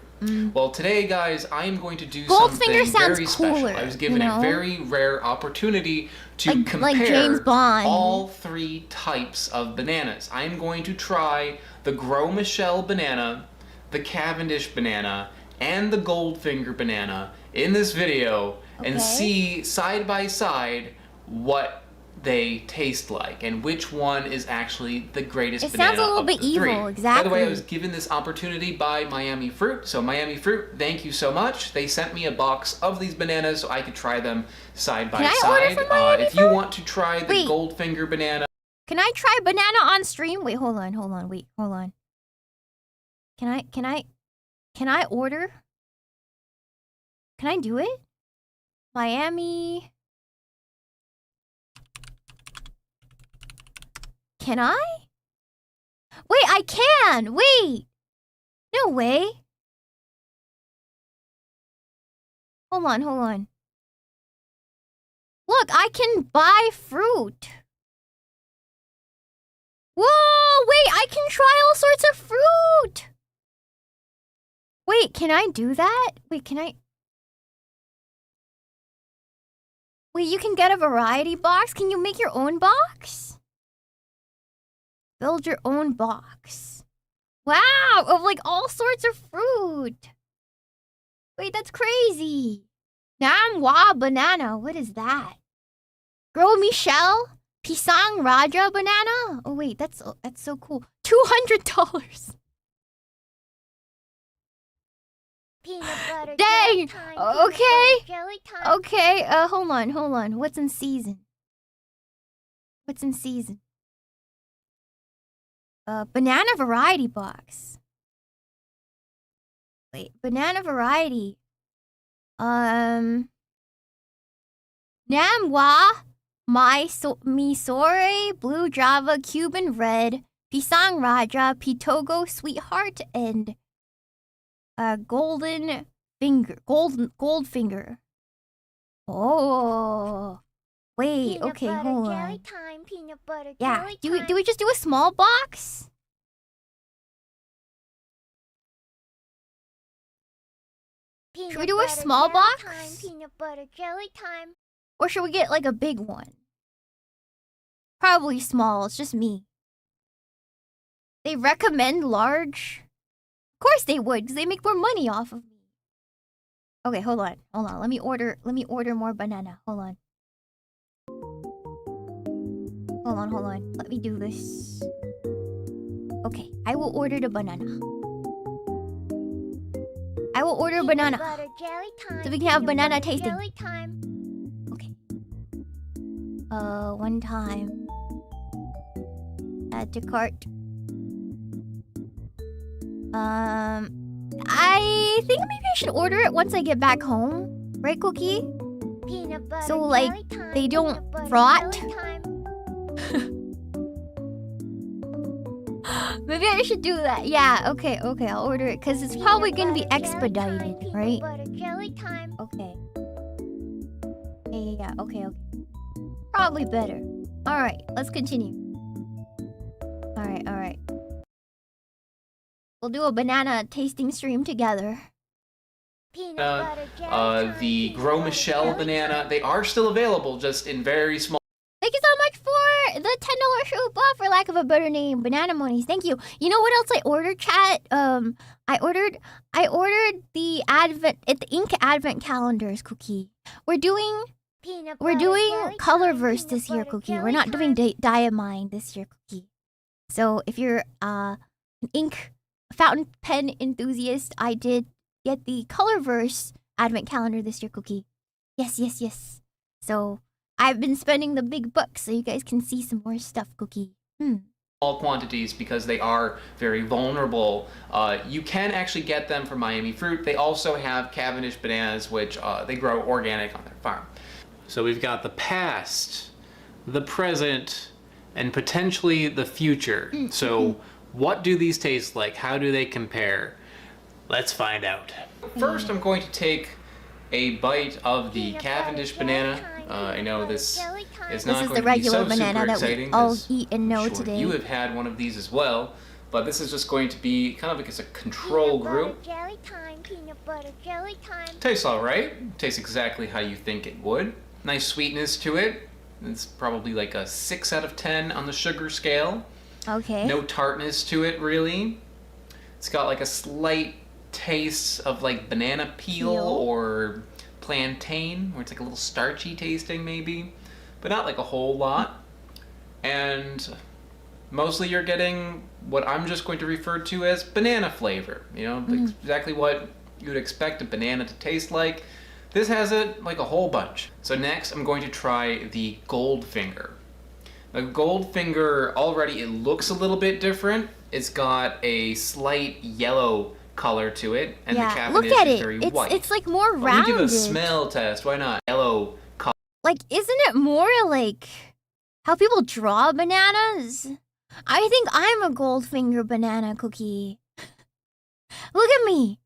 Well, today, guys, I am going to do something very special. I was given a very rare opportunity to compare James Bond. all three types of bananas. I am going to try the Gros Michel banana, the Cavendish banana, and the Goldfinger banana in this video and see side by side what they taste like and which one is actually the greatest banana sounds a little bit evil, three. exactly. By the way, I was given this opportunity by Miami Fruit. So Miami Fruit, thank you so much. They sent me a box of these bananas so I could try them side by side. Order from Miami if Fruit? you want to try the Goldfinger banana, Can I try banana on stream? Wait, hold on. Wait, hold on. Can I order? Can I do it? Miami. Can I? Wait, I can! Wait! No way. Hold on. Look, I can buy fruit. Whoa, wait, I can try all sorts of fruit! Wait, can I do that? Wait, can I? Wait, you can get a variety box? Can you make your own box? Build your own box. Wow, of like all sorts of fruit. Wait, that's crazy. Namwa banana, what is that? Gros Michel Pisang Raja banana? Oh wait, that's so cool. $200. Peanut butter Dang! jelly time, Okay. peanut butter jelly time. Okay, hold on. What's in season? Banana variety box. Wait, banana variety. Namwa Misore, Blue Java, Cuban Red, Pisang Raja, Pitogo Sweetheart, and Goldfinger. Oh. Wait, Peanut okay, butter hold jelly on. time, peanut butter Yeah, jelly do time. we just do a small box? Peanut Should we do a butter small jelly box? Time, peanut butter jelly time. Or should we get like a big one? Probably small, it's just me. They recommend large? Of course they would, because they make more money off of me. Okay, hold on. Let me order more banana. Hold on. Let me do this. Okay, I will order the banana. Peanut butter jelly time. So we can have peanut banana butter tasting. Jelly time. Okay. One time. Add to cart. I think maybe I should order it once I get back home. Right, Cookie? Peanut butter So, like, jelly time, they don't peanut butter rot? jelly time. Maybe I should do that. Yeah, okay, I'll order it. Because it's probably going to be Peanut butter jelly expedited, time, right? Peanut butter jelly time. Okay. Yeah, okay. Probably better. Alright, let's continue. Alright. We'll do a banana tasting stream together. Peanut butter jelly time, the peanut Gros butter Michel jelly banana, time. they are still available, just in very small. Thank you so much for the $10 Shupa, for lack of a better name. Banana monies. Thank you. You know what else I ordered, chat? I ordered the ink advent calendars, Cookie. We're doing Peanut butter doing jelly Colorverse time, this year, peanut butter Cookie. We're jelly not doing time. Diamine this year, Cookie. So if you're an ink fountain pen enthusiast, I did get the Colorverse advent calendar this year, Cookie. Yes. So I've been spending the big bucks so you guys can see some more stuff, Cookie. Small quantities because they are very vulnerable. You can actually get them from Miami Fruit. They also have Cavendish bananas, which they grow organic on their farm. So we've got the past, the present, and potentially the future. So what do these taste like? How do they compare? Let's find out. First, I'm going to take a bite of the Cavendish banana. I know this is not This is going the to be regular so banana super that exciting. we all 'cause eat and know I'm sure today. you have had one of these as well, but this is just going to be kind of like it's a control group. Jelly time, peanut butter jelly time. Tastes all right. Tastes exactly how you think it would. Nice sweetness to it. It's probably like a 6 out of 10 on the sugar scale. Okay. No tartness to it, really. It's got like a slight taste of like banana peel or plantain, where it's like a little starchy tasting maybe, but not like a whole lot. And mostly you're getting what I'm just going to refer to as banana flavor. You know, exactly what you would expect a banana to taste like. This has it like a whole bunch. So next I'm going to try the Goldfinger. The Goldfinger, already it looks a little bit different. It's got a slight yellow color to it, and the Cavendish look at is it. very It's white. it's like more Let rounded. me give a smell test. Why not? Yellow color. Like, isn't it more like how people draw bananas? I think I'm a Goldfinger banana cookie. Look at me.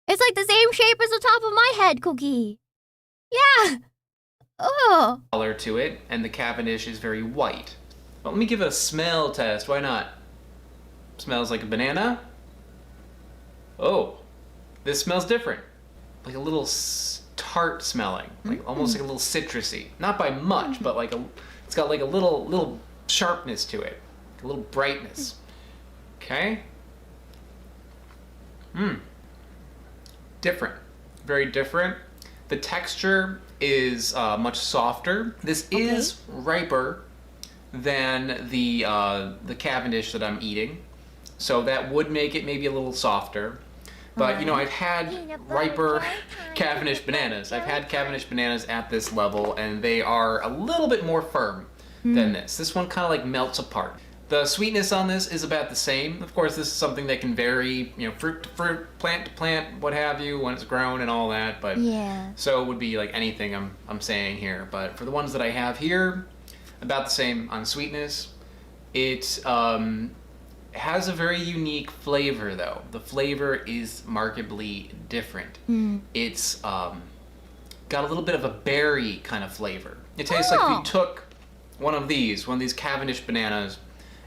It's like the same shape as the top of my head, Cookie. Yeah. Oh. Color to it, and the Cavendish is very white. But let me give it a smell test. Why not? Smells like a banana. Oh, this smells different. Like a little tart smelling, like almost like a little citrusy. Not by much, but like it's got like a little sharpness to it, a little brightness. Okay. Different, very different. The texture is much softer. This is riper than the Cavendish that I'm eating, so that would make it maybe a little softer. But you know, I've had riper Cavendish bananas. I've had Cavendish bananas at this level, and they are a little bit more firm than this. This one kind of like melts apart. The sweetness on this is about the same. Of course, this is something that can vary, you know, fruit to fruit, plant to plant, what have you, when it's grown and all that. But Yeah. so it would be like anything I'm saying here. But for the ones that I have here, about the same on sweetness. It has a very unique flavor, though. The flavor is markedly different. It's got a little bit of a berry kind of flavor. It tastes like if you took one of these Cavendish bananas,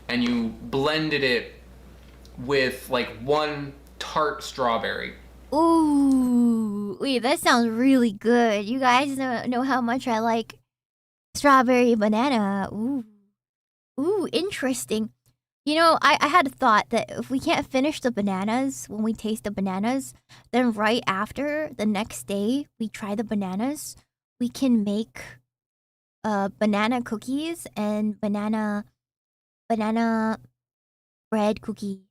and you blended it with like one tart strawberry. Ooh. Wait, that sounds really good. You guys know how much I like strawberry banana. Ooh. Ooh, interesting. You know, I had a thought that if we can't finish the bananas when we taste the bananas, then right after, the next day, we try the bananas, we can make banana cookies and banana bread cookie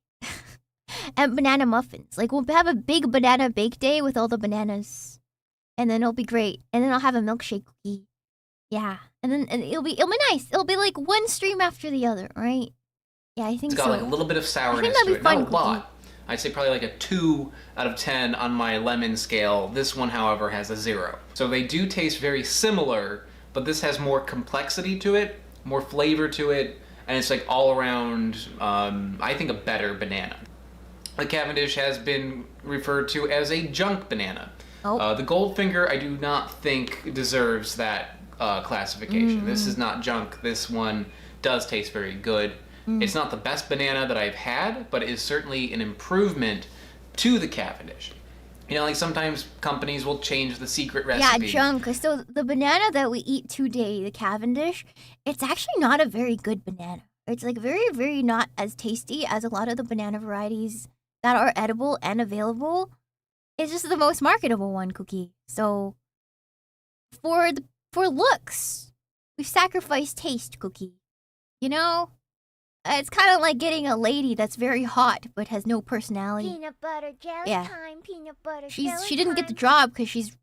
and banana muffins. Like, we'll have a big banana bake day with all the bananas, and then it'll be great. And then I'll have a milkshake cookie. Yeah, and it'll be nice. It'll be like one stream after the other, right? Yeah, I think It's got so. like a little bit of sourness that'd to be it. fun, Not a lot. Cookie. I'd say probably like a 2 out of 10 on my lemon scale. This one, however, has a 0. So they do taste very similar, but this has more complexity to it, more flavor to it, and it's like all around, I think, a better banana. The Cavendish has been referred to as a junk banana. The Goldfinger, I do not think deserves that classification. This is not junk. This one does taste very good. It's not the best banana that I've had, but it is certainly an improvement to the Cavendish. You know, like sometimes companies will change the secret recipe. Yeah, junk. So the banana that we eat today, the Cavendish, it's actually not a very good banana. It's like very, very not as tasty as a lot of the banana varieties that are edible and available. It's just the most marketable one, Cookie. So for looks, we've sacrificed taste, Cookie. You know? It's kind of like getting a lady that's very hot but has no personality. Peanut butter jelly Yeah. time, peanut butter jelly She didn't get the time. job because she's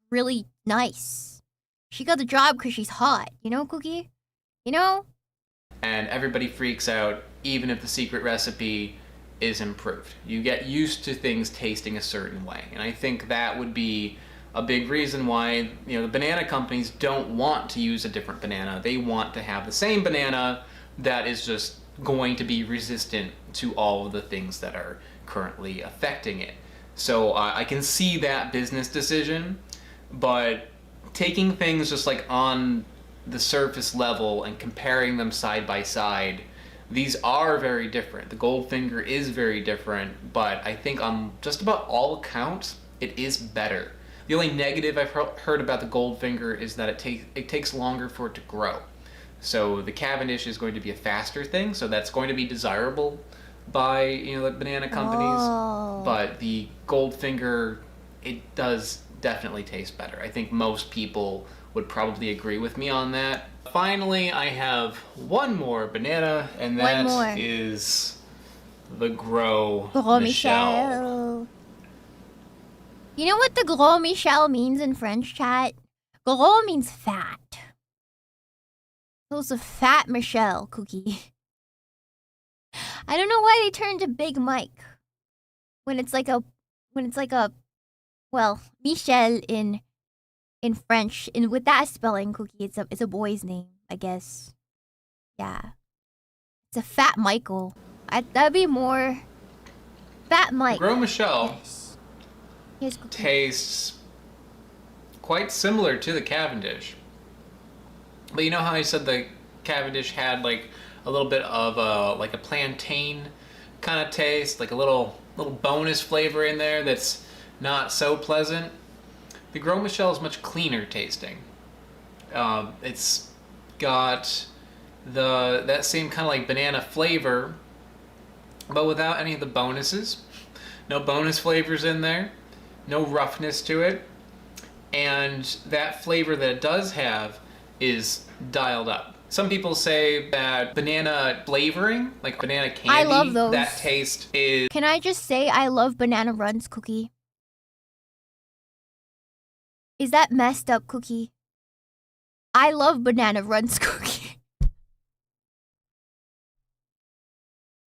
really nice. She got the job because she's hot. You know, Cookie? You know? And everybody freaks out even if the secret recipe is improved. You get used to things tasting a certain way. And I think that would be a big reason why, you know, the banana companies don't want to use a different banana. They want to have the same banana that is just going to be resistant to all of the things that are currently affecting it. So I can see that business decision, but taking things just like on the surface level and comparing them side by side, these are very different. The Goldfinger is very different, but I think on just about all accounts, it is better. The only negative I've heard about the Goldfinger is that it takes longer for it to grow. So the Cavendish is going to be a faster thing, so that's going to be desirable by the banana companies. Oh. But the Goldfinger, it does definitely taste better. I think most people would probably agree with me on that. Finally, I have one more banana, and that is the Gros Michel. Michel. You know what the Gros Michel means in French, chat? Gros means fat. So it's a fat Michel cookie. I don't know why they turned to Big Mike when it's like a well, Michel in French, and with that spelling cookie, it's a boy's name, I guess. Yeah. It's a fat Michael. That'd be more fat Mike. Gros Michel Yes. tastes quite similar to the Cavendish. But you know how I said the Cavendish had like a little bit of a plantain kind of taste, like a little bonus flavor in there that's not so pleasant? The Gros Michel is much cleaner tasting. It's got that same kind of like banana flavor, but without any of the bonuses. No bonus flavors in there. No roughness to it. And that flavor that it does have is dialed up. Some people say that banana flavoring, like banana candy, I love those. that taste is... Can I just say I love Banana Runs cookie? Is that messed up cookie? I love Banana Runs cookie.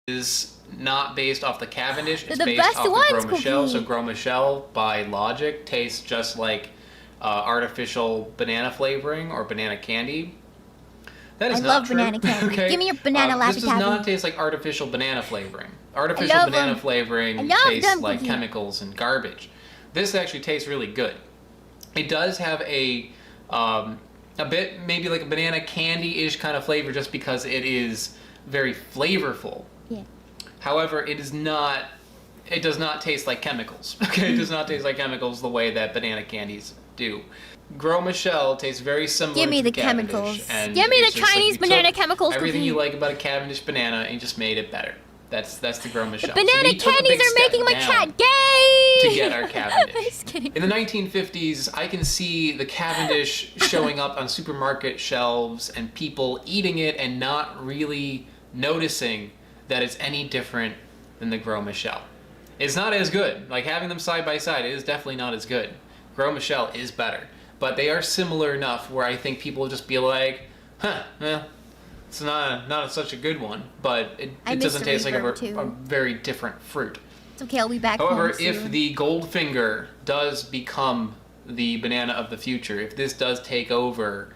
Is not based off the Cavendish, it's the based best off the ones, Gros Michel. cookie. So Gros Michel, by logic, tastes just like artificial banana flavoring or banana candy. That is I not love true. banana candy. Okay? Give me your banana Laffy This does Taffy. not taste like artificial banana flavoring. Artificial love banana them. flavoring I love tastes them, like cookie. chemicals and garbage. This actually tastes really good. It does have a bit maybe like a banana candy-ish kind of flavor just because it is very flavorful. Yeah. However, it does not taste like chemicals. Okay, it does not taste like chemicals the way that banana candies do. Gros Michel tastes very similar Give me to the Cavendish, chemicals. and Give me the it's just like Chinese you banana took chemicals everything cookie. you like about a Cavendish banana and you just made it better. That's the Gros Michel. Banana we took a candies big are step making my down chat gay! to get our Cavendish. Just kidding. In the 1950s, I can see the Cavendish showing up on supermarket shelves and people eating it and not really noticing that it's any different than the Gros Michel. It's not as good. Like, having them side by side, it is definitely not as good. Gros Michel is better. But they are similar enough where I think people will just be like, it's not such a good one, but it doesn't taste like a very different fruit. It's okay, I'll be back However, home if soon. the Goldfinger does become the banana of the future, if this does take over,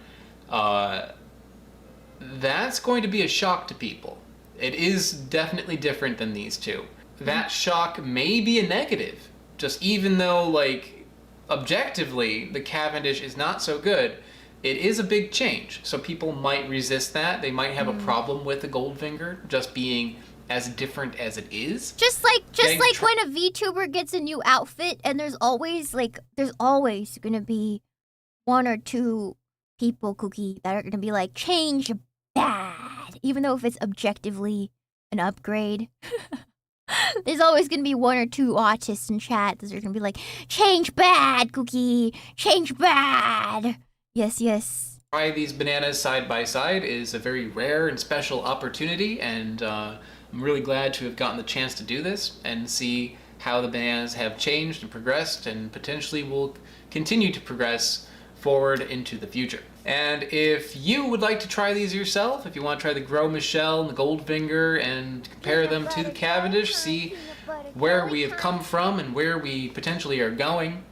that's going to be a shock to people. It is definitely different than these two. That shock may be a negative, just even though, like, objectively, the Cavendish is not so good, it is a big change. So people might resist that. They might have a problem with the Goldfinger just being as different as it is. Just like when a VTuber gets a new outfit and there's always gonna be one or two people, cookie, that are gonna be like, change bad. Even though if it's objectively an upgrade. There's always gonna be one or two autists in chat that are gonna be like, change bad, cookie, change bad. Yes. Try these bananas side by side is a very rare and special opportunity, and I'm really glad to have gotten the chance to do this and see how the bananas have changed and progressed and potentially will continue to progress forward into the future. And if you would like to try these yourself, if you want to try the Gros Michel and the Goldfinger and compare them to the Cavendish, see where we have come from and where we potentially are going,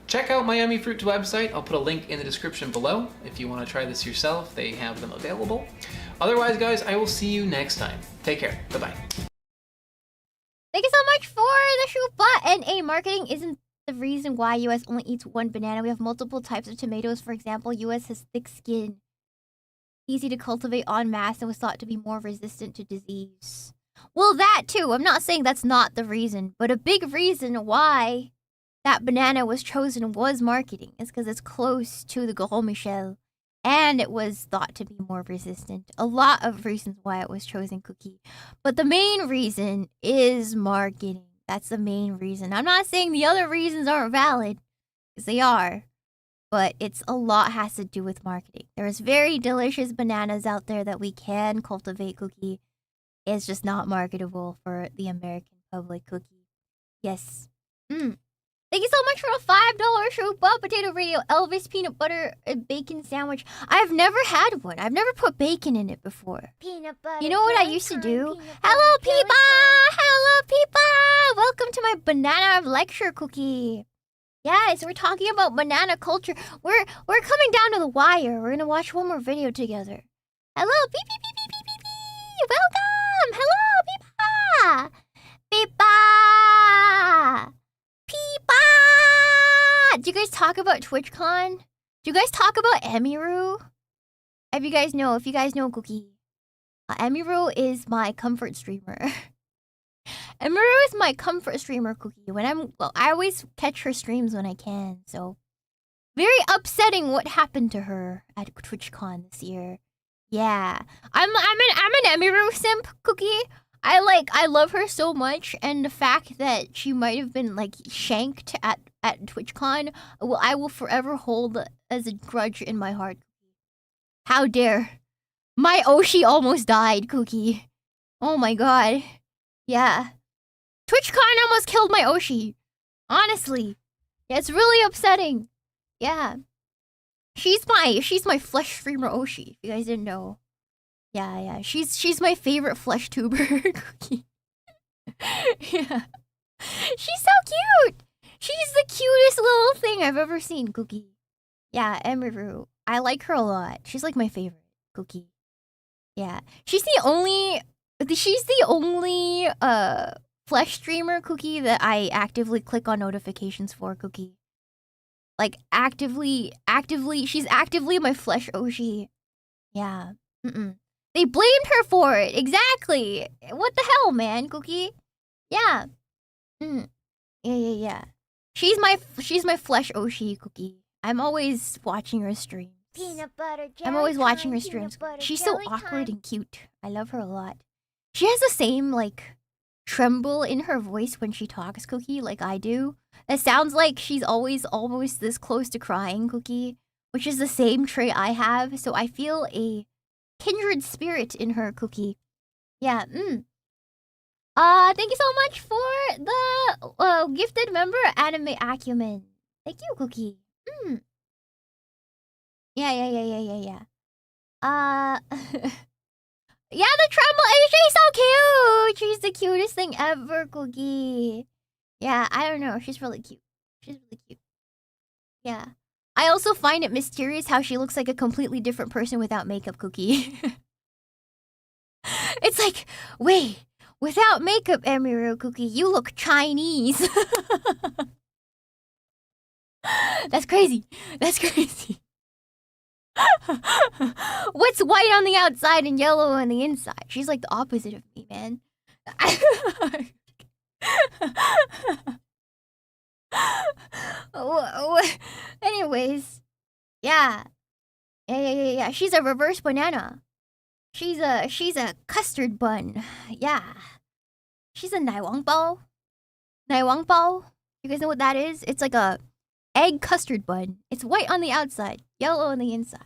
check out Miami Fruit's website. I'll put a link in the description below. If you want to try this yourself, they have them available. Otherwise, guys, I will see you next time. Take care. Bye-bye. Thank you so much for the shoe, but NA marketing isn't the reason why US only eats one banana. We have multiple types of tomatoes. For example, US has thick skin, easy to cultivate en masse, and was thought to be more resistant to disease. Well, that too. I'm not saying that's not the reason, but a big reason why that banana was chosen was marketing. It's because it's close to the Gros Michel, and it was thought to be more resistant. A lot of reasons why it was chosen, Cookie. But the main reason is marketing. That's the main reason. I'm not saying the other reasons aren't valid, because they are. But it's a lot has to do with marketing. There's very delicious bananas out there that we can cultivate, Cookie. It's just not marketable for the American public, Cookie. Yes. Thank you so much for a $5 Shrupa Potato Radio Elvis peanut butter and bacon sandwich. I've never had one. I've never put bacon in it before. Peanut butter. You know what I used to do? Hello, Peepa! Hello, Peepa! Welcome to my banana lecture, Cookie. Yes, we're talking about banana culture. We're coming down to the wire. We're gonna watch one more video together. Hello, Pee Pee Pee Pee Pee Pee Pee! Welcome! Hello, Peepa! Peepa! Peepa! Do you guys talk about TwitchCon? Do you guys talk about Emiru? If you guys know Cookie. Emiru is my comfort streamer. Emiru is my comfort streamer, Cookie. I always catch her streams when I can, so very upsetting what happened to her at TwitchCon this year. Yeah. I'm an Emiru simp, Cookie. I love her so much, and the fact that she might have been like shanked at TwitchCon, I will forever hold as a grudge in my heart. How dare. My Oshi almost died, Cookie. Oh my god. Yeah. TwitchCon almost killed my Oshi. Honestly. Yeah, it's really upsetting. Yeah. She's my flesh streamer Oshi, if you guys didn't know. Yeah. She's my favorite flesh tuber, Cookie. Yeah. She's so cute. She's the cutest little thing I've ever seen, Cookie. Yeah, Emiru. I like her a lot. She's like my favorite, Cookie. Yeah. She's the only flesh streamer, Cookie, that I actively click on notifications for, Cookie. Like actively, she's actively my flesh Oshi. Yeah. They blamed her for it. Exactly. What the hell, man, Cookie? Yeah. Yeah. She's my flesh Oshi, Cookie. I'm always watching her streams. Peanut butter jelly I'm always watching her time, streams. peanut butter She's so jelly awkward time. and cute. I love her a lot. She has the same, like, tremble in her voice when she talks, Cookie, like I do. It sounds like she's always almost this close to crying, Cookie, which is the same trait I have, so I feel a kindred spirit in her, Cookie. Yeah, thank you so much for the gifted member, Anime Acumen. Thank you, Cookie. Yeah. Yeah, the tremble. She's so cute. She's the cutest thing ever, Cookie. Yeah, I don't know. She's really cute. Yeah. I also find it mysterious how she looks like a completely different person without makeup, Cookie. It's like, wait, without makeup, Emiru, Cookie, you look Chinese. That's crazy. What's white on the outside and yellow on the inside? She's like the opposite of me, man. Anyways, yeah. She's a reverse banana. She's a custard bun. Yeah. She's a naiwangbao. You guys know what that is? It's like a egg custard bun. It's white on the outside, yellow on the inside.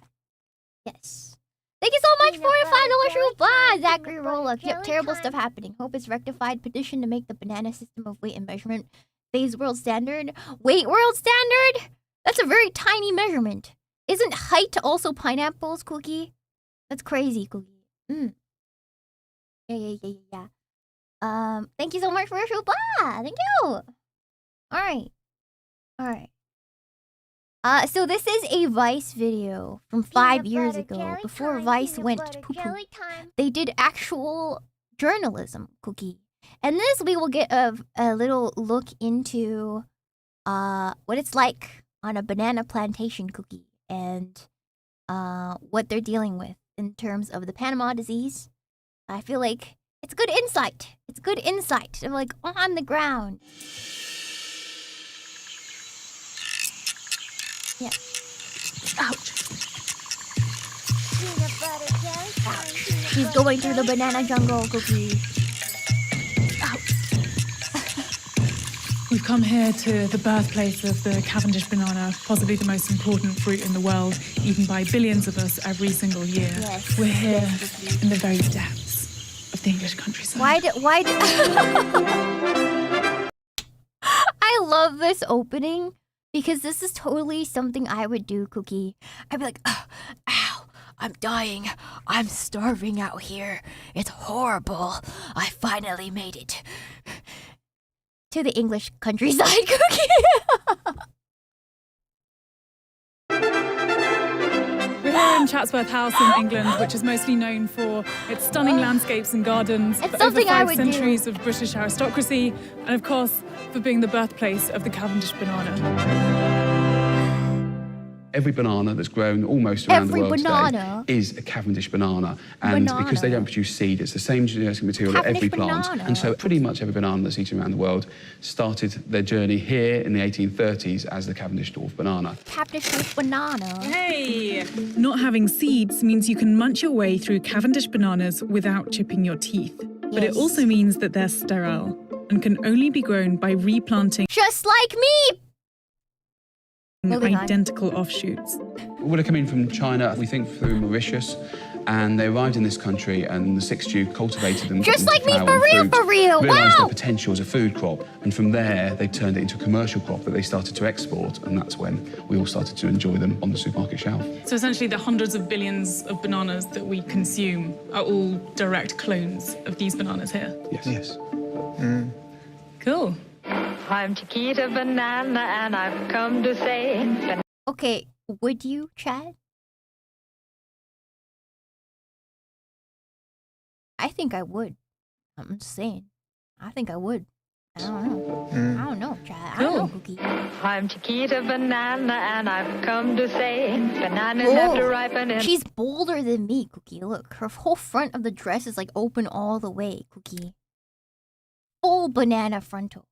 Yes. Thank you so much for your $5 Bye, Zachary Rolla. Yep, terrible stuff happening. Hope it's rectified. Petition to make the banana system of weight and measurement phase world standard. Weight world standard? That's a very tiny measurement. Isn't height also pineapples, Cookie? That's crazy, Cookie. Yeah. Thank you so much for your Bye. Thank you. Alright. So this is a Vice video from 5 years ago, before Vice went poo-poo. They did actual journalism, Cookie. And this we will get a little look into what it's like on a banana plantation, Cookie, and what they're dealing with in terms of the Panama disease. I feel like it's good insight. It's good insight. I'm like on the ground. Yeah. Ouch. Peanut butter jelly time. Peanut She's butter going through the jelly banana jungle, Cookie. Ouch. We've come here to the birthplace of the Cavendish banana, possibly the most important fruit in the world, eaten by billions of us every single year. Yes. We're here Yes, in the very depths of the English countryside. Why did I love this opening because this is totally something I would do, Cookie. I'd be like, ow, I'm dying. I'm starving out here. It's horrible. I finally made it to the English countryside, Cookie. We're here in Chatsworth House in England, which is mostly known for its stunning landscapes and gardens, It's for something over I 5 would centuries of British aristocracy, and of course, for being the birthplace of the Cavendish banana. Every banana that's grown almost around Every the world banana? today is a Cavendish banana. And because they don't produce seed, it's the same genetic material that every Cavendish plant. banana. And so pretty much every banana that's eaten around the world started their journey here in the 1830s as the Cavendish dwarf banana. Cavendish fruit banana. Hey! Not having seeds means you can munch your way through Cavendish bananas without chipping your teeth. But it Yes. also means that they're sterile and can only be grown by replanting Just like me. Moving on. identical offshoots. Would have come in from China, we think through Mauritius, and they arrived in this country and the 6th Duke cultivated them. Just got them like to me, flower for and real, fruit, for real. realised Wow. their potential as a food crop. And from there, they turned it into a commercial crop that they started to export. And that's when we all started to enjoy them on the supermarket shelf. So essentially the hundreds of billions of bananas that we consume are all direct clones of these bananas here. Yes. Yes. Cool. I'm Chiquita Banana and I've come to say Okay, would you, Chad? I think I would. I'm just saying. I think I would. I don't know. I don't know, Chad. I don't know, Cool. Cookie. I'm Chiquita Banana and I've come to say bananas have to ripen in. She's bolder than me, Cookie. Look, her whole front of the dress is like open all the way, Cookie. Full banana frontal.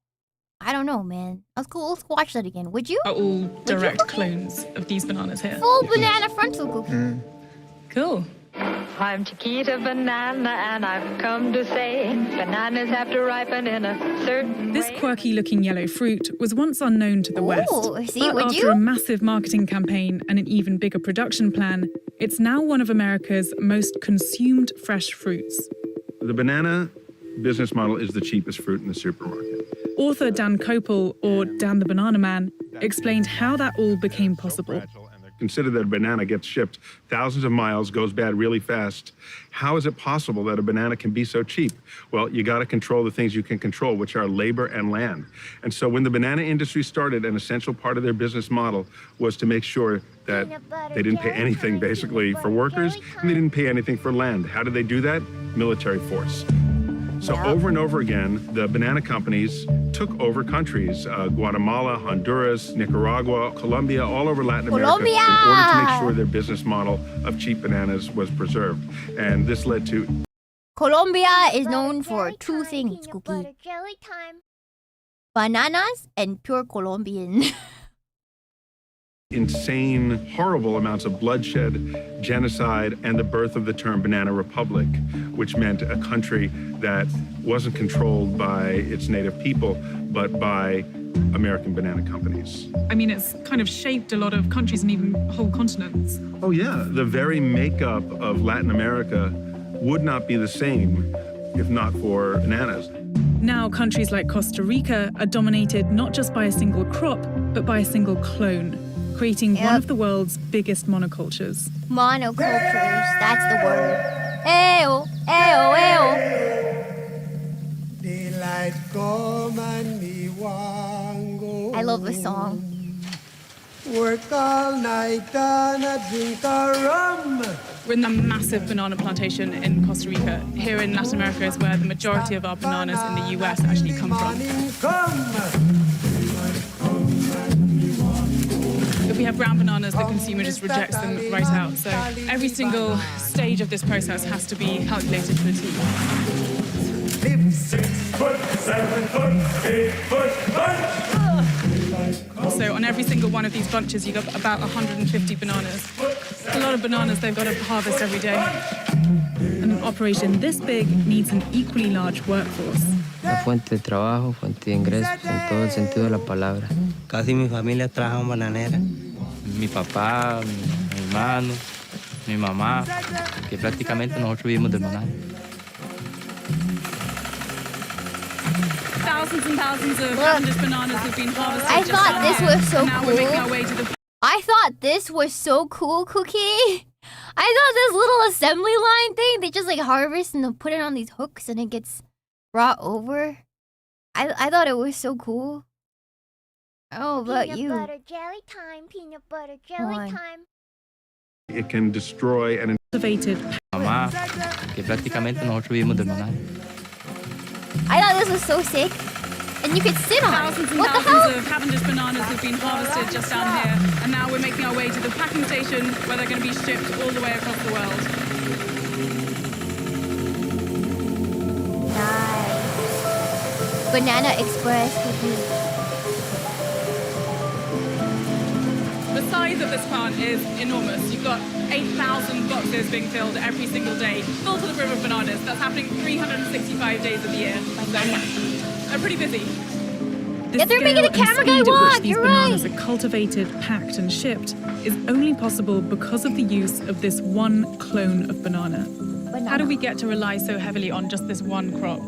I don't know, man. Let's go watch that again. Would you? Are all direct Cookie? clones of these bananas here. Full banana frontal, Cookie. Cool. I'm Chiquita Banana and I've come to say bananas have to ripen in a certain This way. quirky-looking yellow fruit was once unknown to the West. see, But would after you? a massive marketing campaign and an even bigger production plan, it's now one of America's most consumed fresh fruits. The banana business model is the cheapest fruit in the supermarket. Author Dan Kopel, or Dan the Banana Man, explained how that all became possible. Consider that a banana gets shipped thousands of miles, goes bad really fast. How is it possible that a banana can be so cheap? Well, you got to control the things you can control, which are labor and land. And so when the banana industry started, an essential part of their business model was to make sure that Peanut butter they didn't pay jelly anything time, basically peanut for butter workers, jelly and they didn't pay anything for land. How did they do that? Military force. So Yeah. over and over again, the banana companies took over countries, Guatemala, Honduras, Nicaragua, Colombia, all over Latin America, Colombia! in order to make sure their business model of cheap bananas was preserved. And this led to Colombia is Butter known for jelly two time, things, peanut Cookie. butter jelly time. Bananas and pure Colombian. insane, horrible amounts of bloodshed, genocide, and the birth of the term Banana Republic, which meant a country that wasn't controlled by its native people, but by American banana companies. I mean, it's kind of shaped a lot of countries and even whole continents. Oh yeah, the very makeup of Latin America would not be the same if not for bananas. Now, countries like Costa Rica are dominated not just by a single crop, but by a single clone, creating one Yep. of the world's biggest monocultures. Monocultures, that's the word. Ayo, ayo, ayo. Daylight come and me want go. I love this song. Work all night and I drink a rum. We're in a massive banana plantation in Costa Rica. Here in Latin America is where the majority of our bananas in the US actually come from. If we have brown bananas, the consumer just rejects them right out. So every single stage of this process has to be calculated to a T. 6 foot, 7 foot, 8 foot bunch. So on every single one of these bunches, you got about 150 bananas. A lot of bananas they've got to harvest every day. And an operation this big needs an equally large workforce. La fuente de trabajo, fuente de ingresos, en todo el sentido de la palabra. Casi mi familia trabaja en bananera. Mi papá, mi hermano, mi mamá, que prácticamente nosotros vivimos de banana. Thousands and thousands of Cavendish bananas have been harvested. I thought this was so now cool. We're making our way to the... I thought this was so cool, Cookie. I thought this little assembly line thing, they just like harvest and they'll put it on these hooks and it gets brought over. I thought it was so cool. Oh, about Peanut you. butter jelly time, peanut butter jelly Why? time. It can destroy and Cultivated. Mamá, que prácticamente nosotros vivimos de banana. I thought this was so sick. And you could sit on it. Thousands and What the thousands hell? of Cavendish bananas have been harvested just down here. And now we're making our way to the packing station where they're going to be shipped all the way across the world. Nice. Banana Express Cookie. The size of this plant is enormous. You've got 8,000 boxes being filled every single day, full to the brim of bananas. That's happening 365 days of the year. So they're pretty busy. Yeah, they're making the camera guy walk, These you're bananas right. are cultivated, packed and shipped is only possible because of the use of this one clone of banana. How do we get to rely so heavily on just this one crop?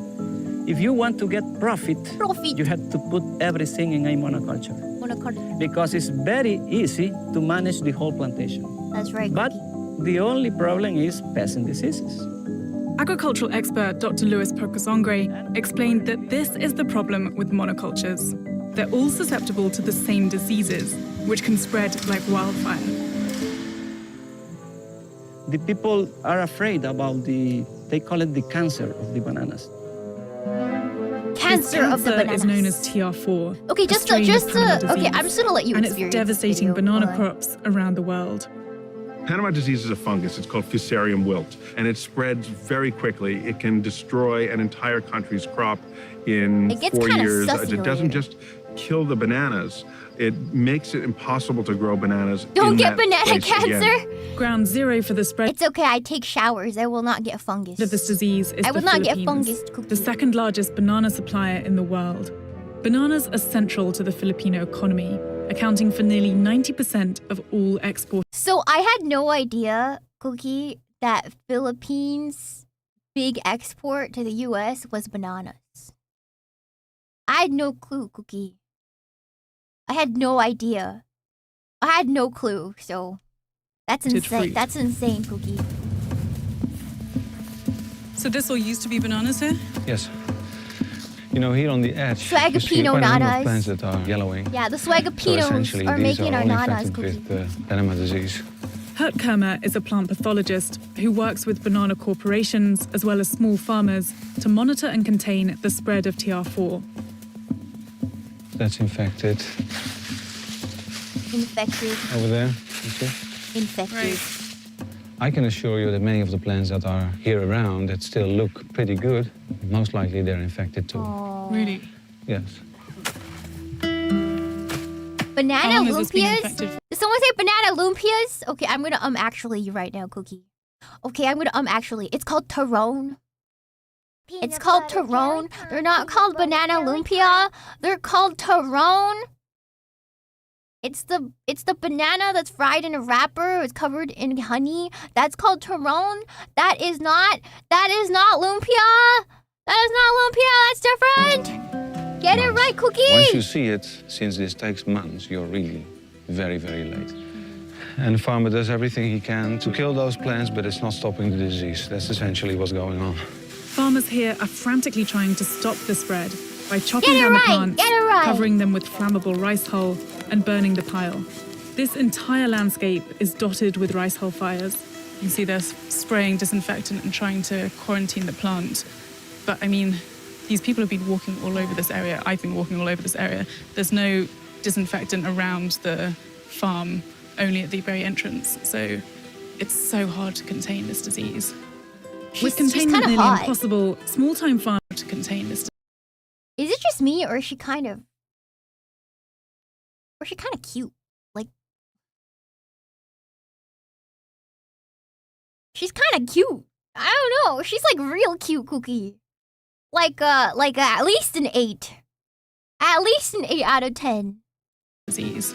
If you want to get profit, Profit. you have to put everything in a monoculture Monoculture. because it's very easy to manage the whole plantation. That's right, But Cookie. the only problem is pest and diseases. Agricultural expert Dr. Luis Pocosongre explained that this is the problem with monocultures. They're all susceptible to the same diseases, which can spread like wildfire. The people are afraid about they call it the cancer of the bananas. Cancer of the Cancer bananas. is known as TR4. Okay, a just strain of Panama okay, disease, I'm just gonna let you and it's experience devastating this video. banana Hold on. crops around the world. Panama disease is a fungus. It's called Fusarium wilt, and it spreads very quickly. It can destroy an entire country's crop in It gets 4 kinda years. sussy It doesn't later. just kill the bananas. It makes it impossible to grow bananas. Don't in get that banana place cancer. again. Ground zero for the spread It's okay, I take showers. I will not get fungus. of this disease is I the will not get Philippines, fungus, Cookie. the second largest banana supplier in the world. Bananas are central to the Filipino economy, accounting for nearly 90% of all exports. So I had no idea, Cookie, that Philippines' big export to the US was bananas. I had no clue, Cookie. I had no idea. I had no clue, so that's Did insane. fruit. That's insane, Cookie. So this all used to be bananas here? Yes. You know, here on the edge, you see Swagapino quite a number nanas. of plants that are yellowing. Yeah, the So swagapinos essentially, are these making are our all nanas, infected Cookie. with Panama disease. Hert Kermer is a plant pathologist who works with banana corporations as well as small farmers to monitor and contain the spread of TR4. That's infected Infected. over there, you see? Infected. I can assure you that many of the plants that are here around that still look pretty good, most likely they're infected too. Really? Yes. Banana How long has this been lumpias? infected for? Did someone say banana lumpias? Okay, I'm gonna actually you right now, Cookie. Okay, I'm gonna actually. It's called Tyrone. It's called Tyrone. They're not called banana lumpia. They're called Tyrone. It's the banana that's fried in a wrapper. It's covered in honey. That's called Tyrone. That is not lumpia. That is not lumpia. That's different. Get it right, Cookie. Once you see it, since this takes months, you're really very, very late. And the farmer does everything he can to kill those plants, but it's not stopping the disease. That's essentially what's going on. Farmers here are frantically trying to stop the spread by chopping Get it down the right, plants, get it right. covering them with flammable rice hull, and burning the pile. This entire landscape is dotted with rice hull fires. can see they're spraying disinfectant and trying to quarantine the plant. But I mean, these people have been walking all over this area. I've been walking all over this area. There's no disinfectant around the farm, only at the very entrance. So it's so hard to contain this disease. With containment nearly impossible, small-time farmers to contain this disease. Is it just me, or is she kind of cute? Like, she's kind of cute. I don't know. She's like real cute, Cookie. Like at least an 8. At least an 8 out of 10. Disease.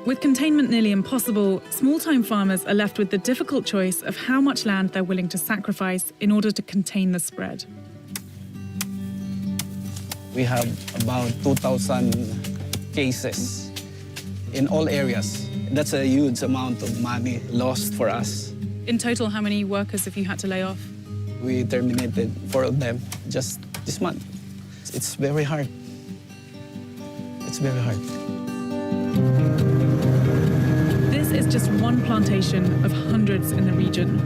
With containment nearly impossible, small-time farmers are left with the difficult choice of how much land they're willing to sacrifice in order to contain the spread. We have about 2,000 cases in all areas. That's a huge amount of money lost for us. In total, how many workers have you had to lay off? We terminated 4 of them just this month. It's very hard. It's very hard. This is just one plantation of hundreds in the region.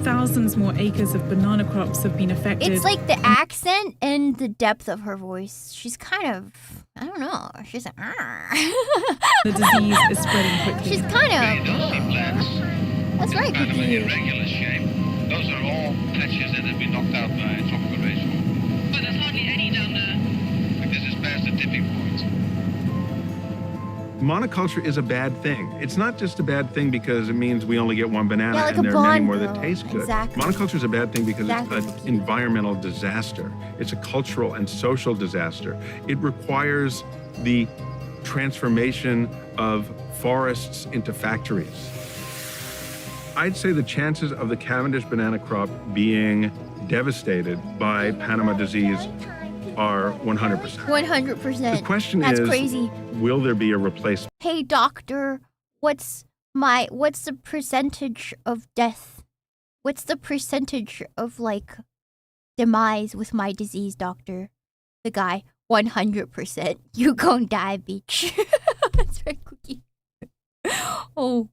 Thousands more acres of banana crops have been affected. It's like the accent and the depth of her voice. She's kind of, I don't know. She's like, The disease is spreading quickly. She's kind of. That's right, kind of Cookie. an irregular shape. Those are all patches that have been knocked out by tropical rainfall. But there's hardly any down there. Like this is past the tipping point. Monoculture is a bad thing. It's not just a bad thing because it means we only get one banana Yeah, like and a there are many more bond, that taste good. exactly. Monoculture is a bad thing because Exactly. it's an environmental disaster. It's a cultural and social disaster. It requires the transformation of forests into factories. I'd say the chances of the Cavendish banana crop being devastated by Panama disease are 100%. 100%. The question That's is, crazy. will there be a replacement? Hey, doctor, what's the percentage of death? What's the percentage of, like, demise with my disease, doctor? The guy, 100%. You gon' die, bitch. That's right, Cookie. Oh.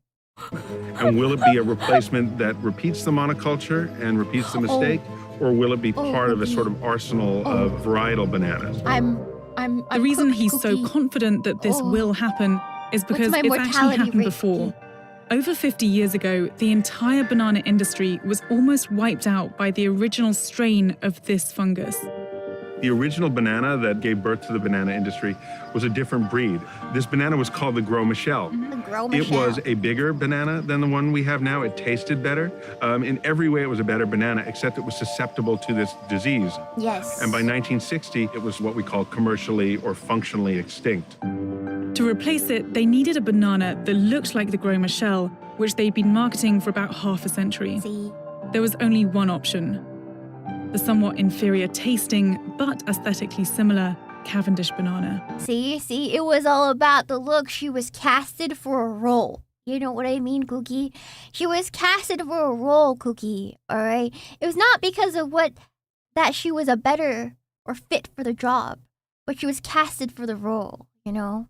And will it be a replacement that repeats the monoculture and repeats the mistake? Or will it be part of a sort of arsenal of varietal bananas? I'm The reason he's Cookie. so confident that this will happen is because my it's actually mortality happened rate, before. Over 50 years ago, the entire banana industry was almost wiped out by the original strain of this fungus. The original banana that gave birth to the banana industry was a different breed. This banana was called the Gros Michel. The Gros It Michel. was a bigger banana than the one we have now. It tasted better. In every way, it was a better banana, except it was susceptible to this disease. Yes. And by 1960, it was what we call commercially or functionally extinct. To replace it, they needed a banana that looked like the Gros Michel, which they'd been marketing for about half a century. See? There was only one option: the somewhat inferior tasting, but aesthetically similar Cavendish banana. See, it was all about the look. She was casted for a role. You know what I mean, Cookie? She was casted for a role, Cookie, all right? It was not because of that she was a better or fit for the job, but she was casted for the role, you know?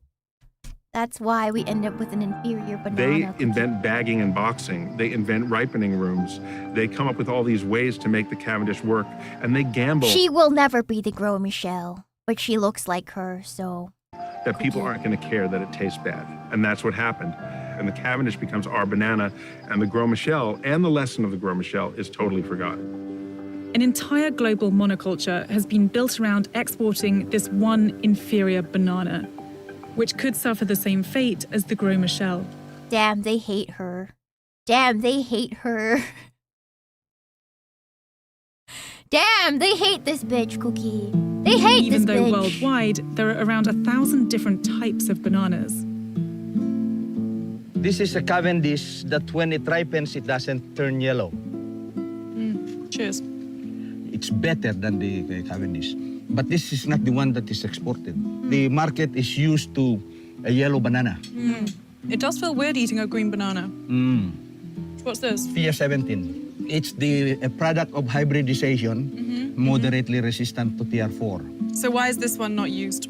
That's why we end up with an inferior banana. They Cookie. invent bagging and boxing. They invent ripening rooms. They come up with all these ways to make the Cavendish work, and they gamble She will never be the Gros Michel, but she looks like her, so... that people aren't going to care that it tastes bad. And that's what happened. And the Cavendish becomes our banana, and the Gros Michel and the lesson of the Gros Michel is totally forgotten. An entire global monoculture has been built around exporting this one inferior banana, which could suffer the same fate as the Gros Michel. Damn, they hate her. Damn, they hate her. Damn, they hate this bitch, Cookie. They hate Even this though bitch. worldwide, there are around 1,000 different types of bananas. This is a Cavendish that when it ripens, it doesn't turn yellow. Cheers. It's better than the Cavendish. But this is not the one that is exported. The market is used to a yellow banana. It does feel weird eating a green banana. What's this? Fia 17. It's a product of hybridization, moderately resistant to TR4. So why is this one not used?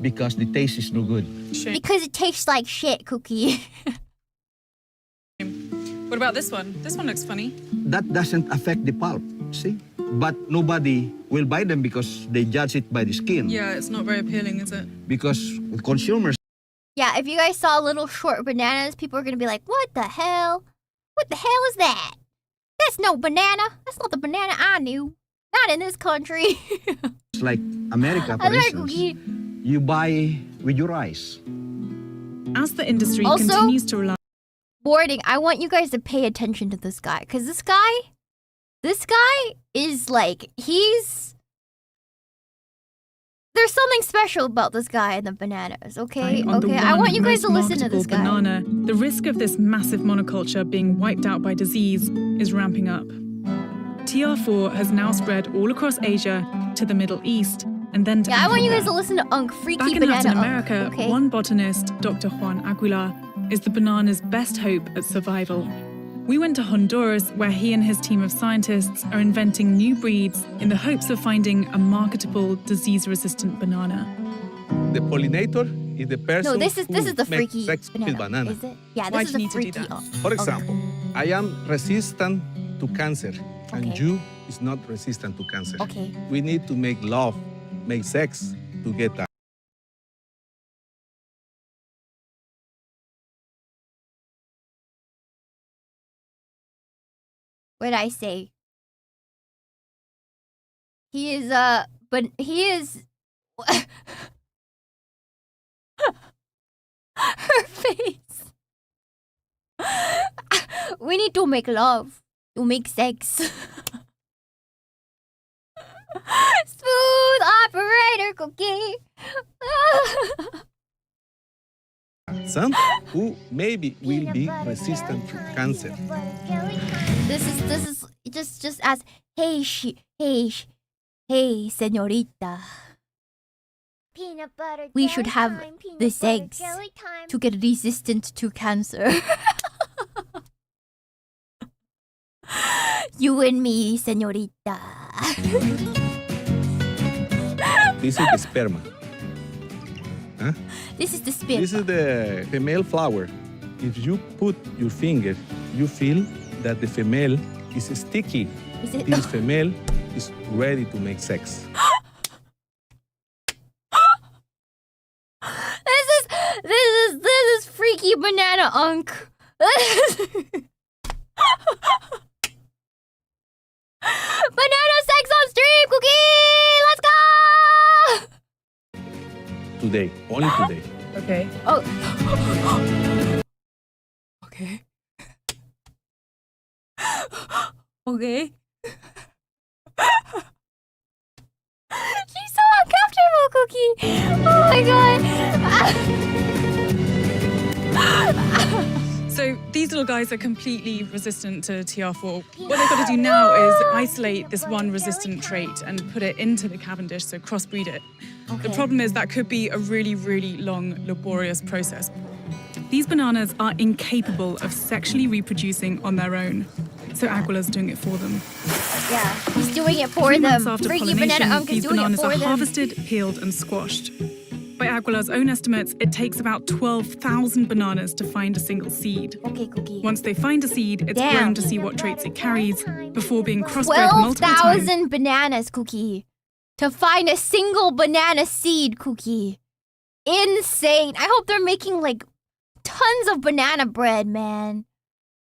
Because the taste is no good. Because it tastes like shit, Cookie. What about this one? This one looks funny. That doesn't affect the pulp, see? But nobody will buy them because they judge it by the skin. Yeah, it's not very appealing, is it? Because consumers... Yeah, if you guys saw little short bananas, people are gonna be like, what the hell? What the hell is that? That's no banana. That's not the banana I knew. Not in this country. It's like America, for instance. You buy with your eyes. As the industry Also, continues to rely... Boarding, I want you guys to pay attention to this guy. Because this guy is like, there's something special about this guy and the bananas, okay? Okay, I want you guys to listen to this guy. Banana, the risk of this massive monoculture being wiped out by disease is ramping up. TR4 has now spread all across Asia to the Middle East and then to I want you Africa. guys to listen to Freaky Back in Banana Latin Unk, America, okay? one botanist, Dr. Juan Aguilar, is the banana's best hope at survival. We went to Honduras, where he and his team of scientists are inventing new breeds in the hopes of finding a marketable, disease-resistant banana. The pollinator is the person No, this is the who freaky makes sex with banana. Is it? Yeah, Why this do you is the need to do freaky that? unk. For example, I am resistant to cancer, and Okay. you is not resistant to cancer. Okay. We need to make love, make sex to get that. What did I say? He is but he is her face. We need to make love, to make sex. Smooth operator Cookie. Some who maybe will be resistant to cancer. This is just as hey señorita. Peanut butter We jelly should have time, peanut these butter eggs jelly time. to get resistant to cancer. You and me, señorita. This is the sperma. Huh? This is the spin. This is the female flower. If you put your finger, you feel that the female is sticky. Is it? This female is ready to make sex. This is freaky banana unk. Banana sex on stream, Cookie! Let's go! Today, only today. Okay. Oh. Okay. Okay. She's so uncomfortable, Cookie. Oh my god. So these little guys are completely resistant to TR4. What they've got to do now is isolate this one resistant trait and put it into the Cavendish, so crossbreed it. The problem is that could be a really, really long, laborious process. These bananas are incapable of sexually reproducing on their own, so Aguilar's doing it for them. Yeah, he's doing it for 3 them. months after Freaky pollination, banana unk is these doing it bananas for are them. harvested, peeled, and squashed. By Aguilar's own estimates, it takes about 12,000 bananas to find a single seed. Okay, Cookie. Once they find a seed, it's Damn. grown to see what traits it carries before being crossbred multiple times. 12,000 bananas, Cookie. To find a single banana seed, Cookie. Insane. I hope they're making, like, tons of banana bread, man.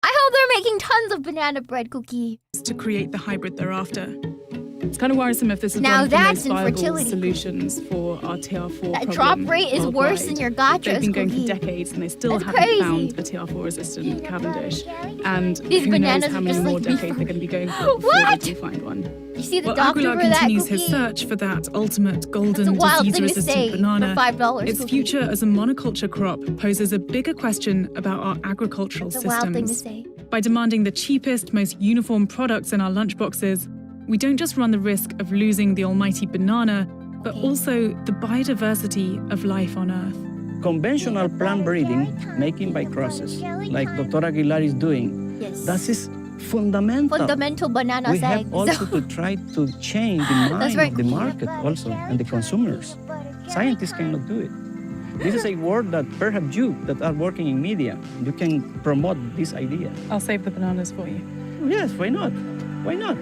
I hope they're making tons of banana bread, Cookie. To create the hybrid thereafter. It's kind of worrisome if this is Now one of the that's most viable infertility. solutions for our TR4 That problem drop rate is worse than worldwide. your gotchas, They've been going Cookie. for decades and they still That's haven't crazy. found a TR4-resistant Cavendish. And These who knows bananas how are many just more like decades they're going to be going for before What? they do find one. You see the Well, doctor Aguilar for that, continues Cookie? his search for that ultimate golden That's a wild thing to disease-resistant say banana. for $5, Its Cookie. future as a monoculture crop poses a bigger question about our agricultural It's a wild thing to systems. say. By demanding the cheapest, most uniform products in our lunchboxes, we don't just run the risk of losing the almighty banana, but also the biodiversity of life on Earth. Conventional plant breeding, making by crosses, like Dr. Aguilar is doing, Yes. that is fundamental. Fundamental banana We sex. have also to try to change the mind right, of the Cookie. market also and the consumers. Scientists cannot do it. This is a word that perhaps you that are working in media, you can promote this idea. I'll save the bananas for you. Yes, why not? Why not?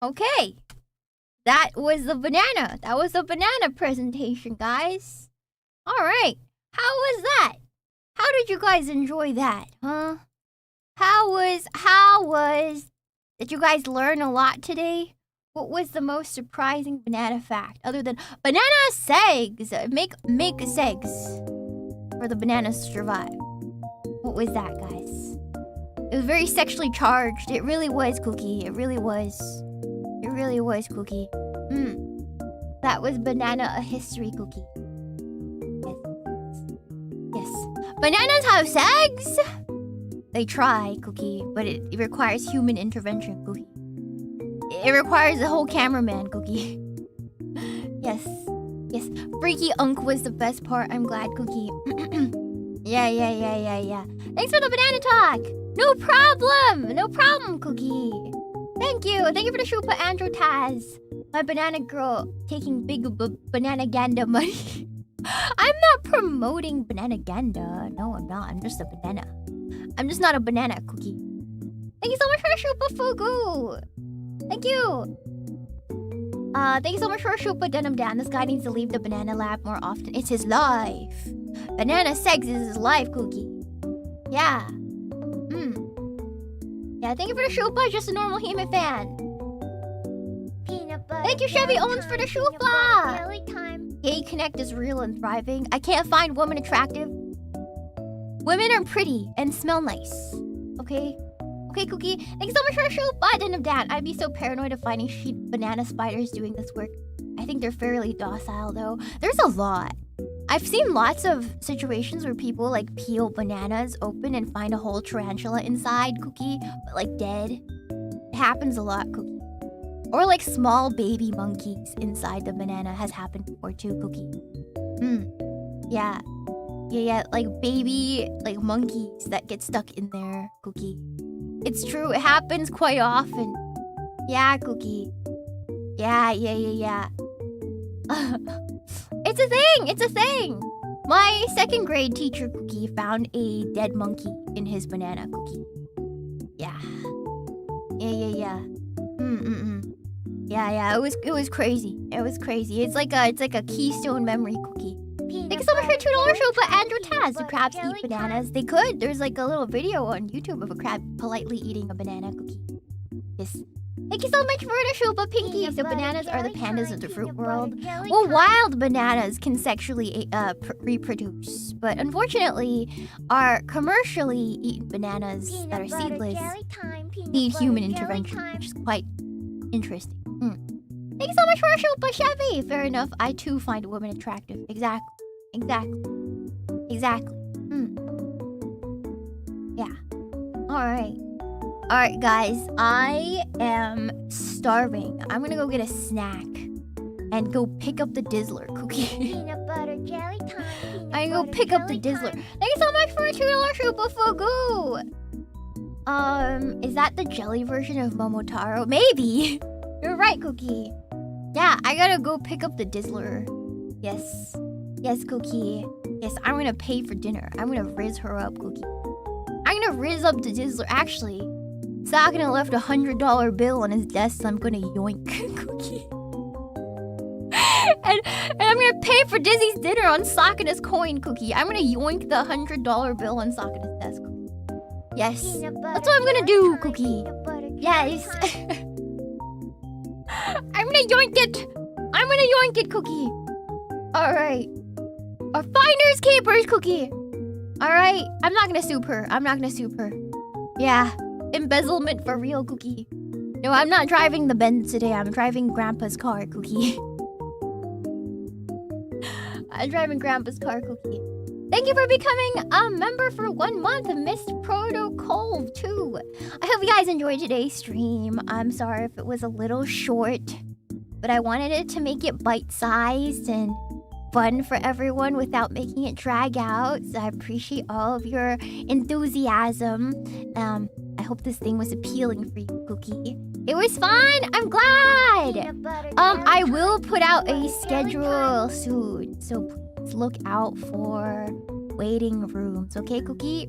Okay. That was the banana. That was the banana presentation, guys. All right. How was that? How did you guys enjoy that, huh? How was... Did you guys learn a lot today? What was the most surprising banana fact? Other than banana segs. Make segs for the bananas to survive. What was that, guys? It was very sexually charged. It really was, Cookie. It really was. It really was, Cookie. That was banana a history, Cookie. Yes. Bananas have segs? They try, Cookie, but it requires human intervention, Cookie. It requires a whole cameraman, Cookie. Yes. Yes. Freaky Unk was the best part. I'm glad, Cookie. Yeah. Thanks for the banana talk. No problem. No problem, Cookie. Thank you. Thank you for the Shupa Andrew Taz. My banana girl taking big banana ganda money. I'm not promoting banana ganda. No, I'm not. I'm just a banana. I'm just not a banana, Cookie. Thank you so much for the Shupa Fugu. Thank you. Thank you so much for Shupa Denim Dan. This guy needs to leave the banana lab more often. It's his life. Banana sex is his life, Cookie. Yeah. Yeah, thank you for the Shupa. Just a normal human fan. Thank you, Chevy Owens, for the Shupa. Gay Connect is real and thriving. I can't find women attractive. Women are pretty and smell nice. Okay? Okay, Cookie. Thank you so much for the Shupa, Denim Dan. I'd be so paranoid of finding sheep banana spiders doing this work. I think they're fairly docile, though. There's a lot. I've seen lots of situations where people like peel bananas open and find a whole tarantula inside, Cookie, but like dead. It happens a lot, Cookie. Or like small baby monkeys inside the banana has happened before too, Cookie. Yeah, like baby like monkeys that get stuck in there, Cookie. It's true, it happens quite often. Yeah, Cookie. Yeah. It's a thing. My second grade teacher, Cookie, found a dead monkey in his banana, Cookie. Yeah. Yeah, it was crazy. It was crazy. It's like a keystone memory, Cookie. Thank you so much for $2 show, but Andrew Taz. Do crabs eat bananas? They could. There's like a little video on YouTube of a crab politely eating a banana, Cookie. Yes. Thank you so much for the Shupa Pinky. So bananas are the pandas of the fruit world. Well, wild bananas can sexually reproduce, but unfortunately, our commercially eaten bananas that are seedless need human intervention, which is quite interesting. Thank you so much for the Shupa Chevy. Fair enough. I too find women attractive. Exactly. Yeah. All right, guys. I am starving. I'm gonna go get a snack and go pick up the Dizzler, Cookie. Peanut butter jelly time. I go pick up the Dizzler. Thank you so much for a $2 Shupa Fugu. Is that the jelly version of Momotaro? Maybe. You're right, Cookie. Yeah, I gotta go pick up the Dizzler. Yes, Cookie. Yes, I'm gonna pay for dinner. I'm gonna rizz her up, Cookie. I'm gonna rizz up the Dizzler. Actually, Sakana left $100 bill on his desk, so I'm gonna yoink, Cookie. and I'm gonna pay for Dizzy's dinner on Sakana's coin, Cookie. I'm gonna yoink the $100 bill on Sakana's desk, Cookie. Yes, that's what I'm gonna do, Cookie. Yes. I'm gonna yoink it, Cookie. All right. Our finders keepers, Cookie. All right. I'm not gonna soup her. Yeah. Embezzlement for real, Cookie. No, I'm not driving the Benz today. I'm driving Grandpa's car, Cookie. I'm driving Grandpa's car, Cookie. Thank you for becoming a member for 1 month, Missed Protocol 2. I hope you guys enjoyed today's stream. I'm sorry if it was a little short, but I wanted it to make it bite-sized and fun for everyone without making it drag out. So I appreciate all of your enthusiasm. I hope this thing was appealing for you, Cookie. It was fun. I'm glad. I will put out a schedule soon, so please look out for waiting rooms. Okay, Cookie?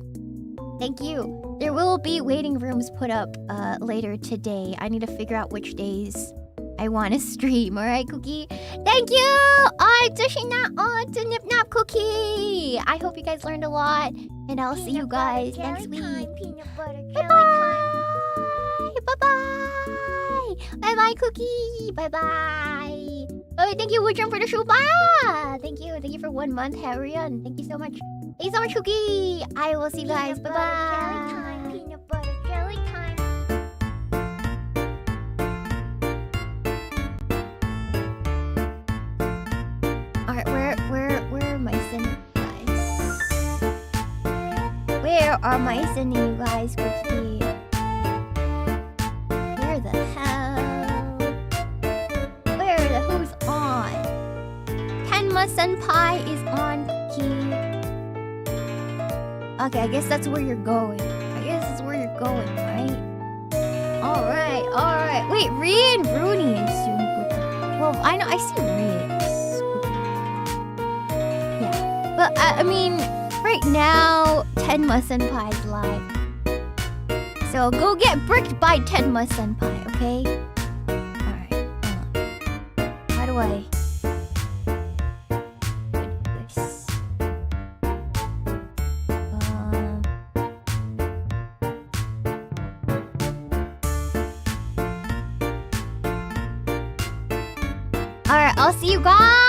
Thank you. There will be waiting rooms put up later today. I need to figure out which days I want to stream. All right, Cookie? Thank you. To Shiina, to Nip Nap Cookie. I hope you guys learned a lot, and I'll see you guys next week. Bye-bye. Bye-bye, Cookie. Bye-bye. Oh, thank you, Woodrum, for the shuba. Thank you. Thank you for 1 month, Harrion. Thank you so much. Thank you so much, Cookie. I will see you guys. Bye-bye. Peanut butter jelly time. Alright, where are my sending guys? Where are my sending guys, Cookie? Where the hell? Who's on? Tenma Senpai is on, Cookie. Okay, I guess that's where you're going. Right? Alright. Wait, Rhea and Rooney is soon, Cookie. Well, I see Rhea. Yeah. But, I mean, right now, Tenma Senpai is live. So go get bricked by Tenma Senpai, okay? Alright. How do I... this? Alright, I'll see you guys.